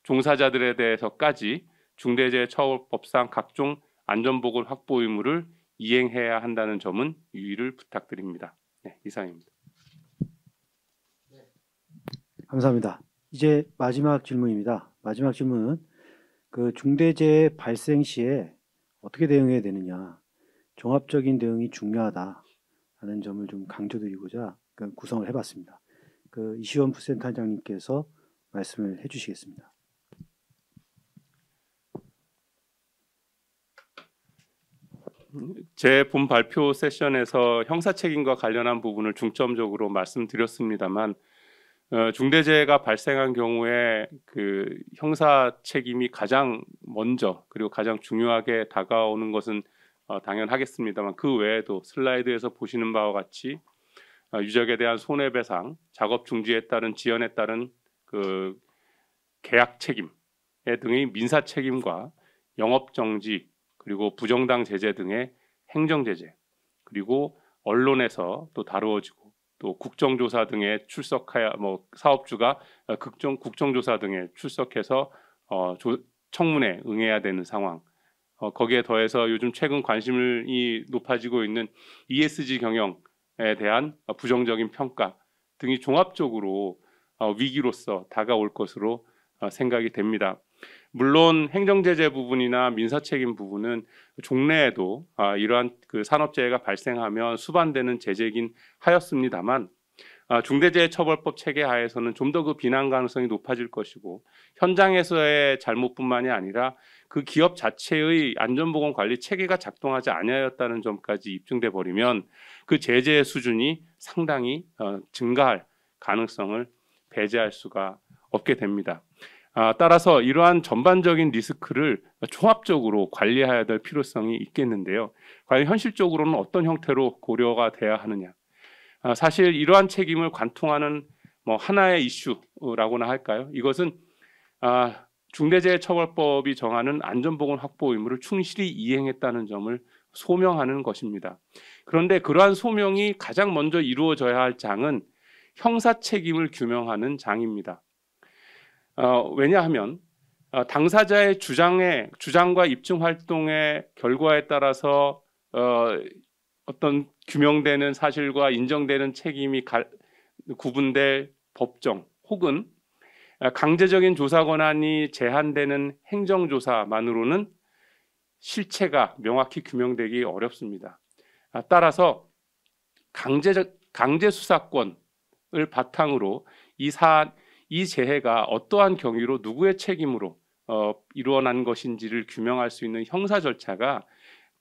F: 종사자들에 대해서까지 중대재해처벌법상 각종 안전보건 확보 의무를 이행해야 한다는 점은 유의를 부탁드립니다. 네, 이상입니다.
A: 감사합니다. 이제 마지막 질문입니다. 마지막 질문은 그 중대재해 발생 시에 어떻게 대응해야 되느냐, 종합적인 대응이 중요하다는 점을 좀 강조드리고자 구성을 해봤습니다. 이시원 부센터장님께서 말씀을 해주시겠습니다.
F: 제 본 발표 세션에서 형사책임과 관련한 부분을 중점적으로 말씀드렸습니다만 중대재해가 발생한 경우에 그 형사 책임이 가장 먼저 그리고 가장 중요하게 다가오는 것은 당연하겠습니다만 그 외에도 슬라이드에서 보시는 바와 같이 유적에 대한 손해배상, 작업 중지에 따른 지연에 따른 그 계약 책임 등의 민사 책임과 영업 정지 그리고 부정당 제재 등의 행정 제재 그리고 언론에서 또 다루어지고 또 국정조사 등에 출석하여 사업주가 국정조사 등에 출석해서 청문회 응해야 되는 상황. 거기에 더해서 요즘 최근 관심이 높아지고 있는 ESG 경영에 대한 부정적인 평가 등이 종합적으로 위기로서 다가올 것으로 생각이 됩니다. 물론 행정제재 부분이나 민사책임 부분은 종래에도 이러한 그 산업재해가 발생하면 수반되는 제재이긴 하였습니다만 중대재해처벌법 체계 하에서는 좀 더 그 비난 가능성이 높아질 것이고 현장에서의 잘못뿐만이 아니라 그 기업 자체의 안전보건 관리 체계가 작동하지 아니하였다는 점까지 입증돼 버리면 그 제재의 수준이 상당히 증가할 가능성을 배제할 수가 없게 됩니다. 따라서 이러한 전반적인 리스크를 종합적으로 관리해야 될 필요성이 있겠는데요. 과연 현실적으로는 어떤 형태로 고려가 돼야 하느냐. 사실 이러한 책임을 관통하는 하나의 이슈라고나 할까요? 이것은 중대재해처벌법이 정하는 안전보건 확보 의무를 충실히 이행했다는 점을 소명하는 것입니다. 그런데 그러한 소명이 가장 먼저 이루어져야 할 장은 형사 책임을 규명하는 장입니다. 왜냐하면 당사자의 주장과 입증 활동의 결과에 따라서 어떤 규명되는 사실과 인정되는 책임이 구분될 법정 혹은 강제적인 조사 권한이 제한되는 행정조사만으로는 실체가 명확히 규명되기 어렵습니다. 따라서 강제 수사권을 바탕으로 이 재해가 어떠한 경위로 누구의 책임으로 일어난 것인지를 규명할 수 있는 형사 절차가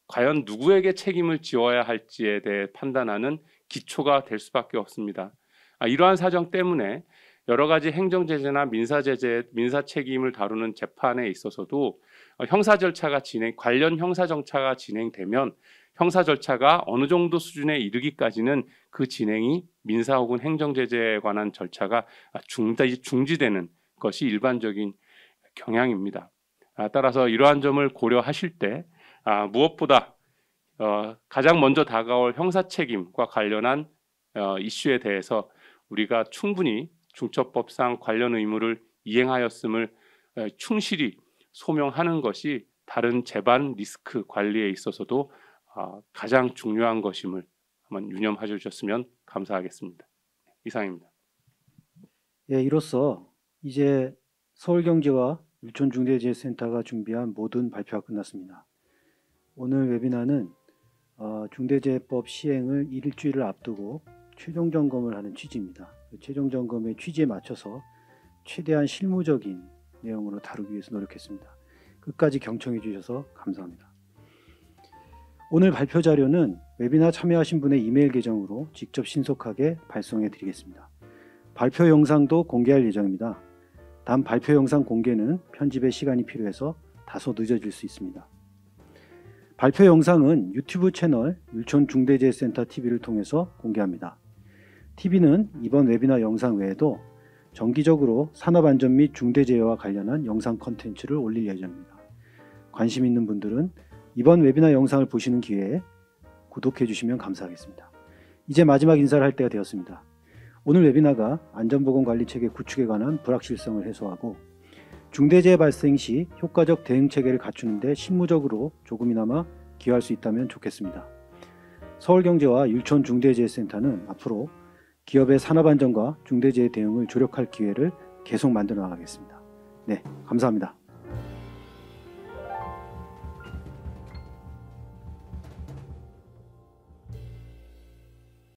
F: 과연 누구에게 책임을 지어야 할지에 대해 판단하는 기초가 될 수밖에 없습니다. 이러한 사정 때문에 여러 가지 행정제재나 민사 책임을 다루는 재판에 있어서도 관련 형사 절차가 진행되면 형사 절차가 어느 정도 수준에 이르기까지는 그 진행이 민사 혹은 행정제재에 관한 절차가 중지되는 것이 일반적인 경향입니다. 따라서 이러한 점을 고려하실 때 무엇보다 가장 먼저 다가올 형사 책임과 관련한 이슈에 대해서 우리가 충분히 중처법상 관련 의무를 이행하였음을 충실히 소명하는 것이 다른 재반 리스크 관리에 있어서도 가장 중요한 것임을 한번 유념해 주셨으면 감사하겠습니다. 이상입니다.
A: 예, 이로써 이제 서울경제와 율촌중대재해센터가 준비한 모든 발표가 끝났습니다. 오늘 웨비나는 중대재해법 시행을 일주일을 앞두고 최종 점검을 하는 취지입니다. 그 최종 점검의 취지에 맞춰서 최대한 실무적인 내용으로 다루기 위해서 노력했습니다. 끝까지 경청해 주셔서 감사합니다. 오늘 발표 자료는 웨비나 참여하신 분의 이메일 계정으로 직접 신속하게 발송해 드리겠습니다. 발표 영상도 공개할 예정입니다. 단 발표 영상 공개는 편집에 시간이 필요해서 다소 늦어질 수 있습니다. 발표 영상은 유튜브 채널 율촌중대재해센터 TV를 통해서 공개합니다. TV는 이번 웨비나 영상 외에도 정기적으로 산업안전 및 중대재해와 관련한 영상 콘텐츠를 올릴 예정입니다. 관심 있는 분들은 이번 웨비나 영상을 보시는 기회에 구독해 주시면 감사하겠습니다. 이제 마지막 인사를 할 때가 되었습니다. 오늘 웨비나가 안전보건관리체계 구축에 관한 불확실성을 해소하고 중대재해 발생 시 효과적 대응체계를 갖추는 데 실무적으로 조금이나마 기여할 수 있다면 좋겠습니다. 서울경제와 율촌중대재해센터는 앞으로 기업의 산업안전과 중대재해 대응을 조력할 기회를 계속 만들어 나가겠습니다. 네, 감사합니다.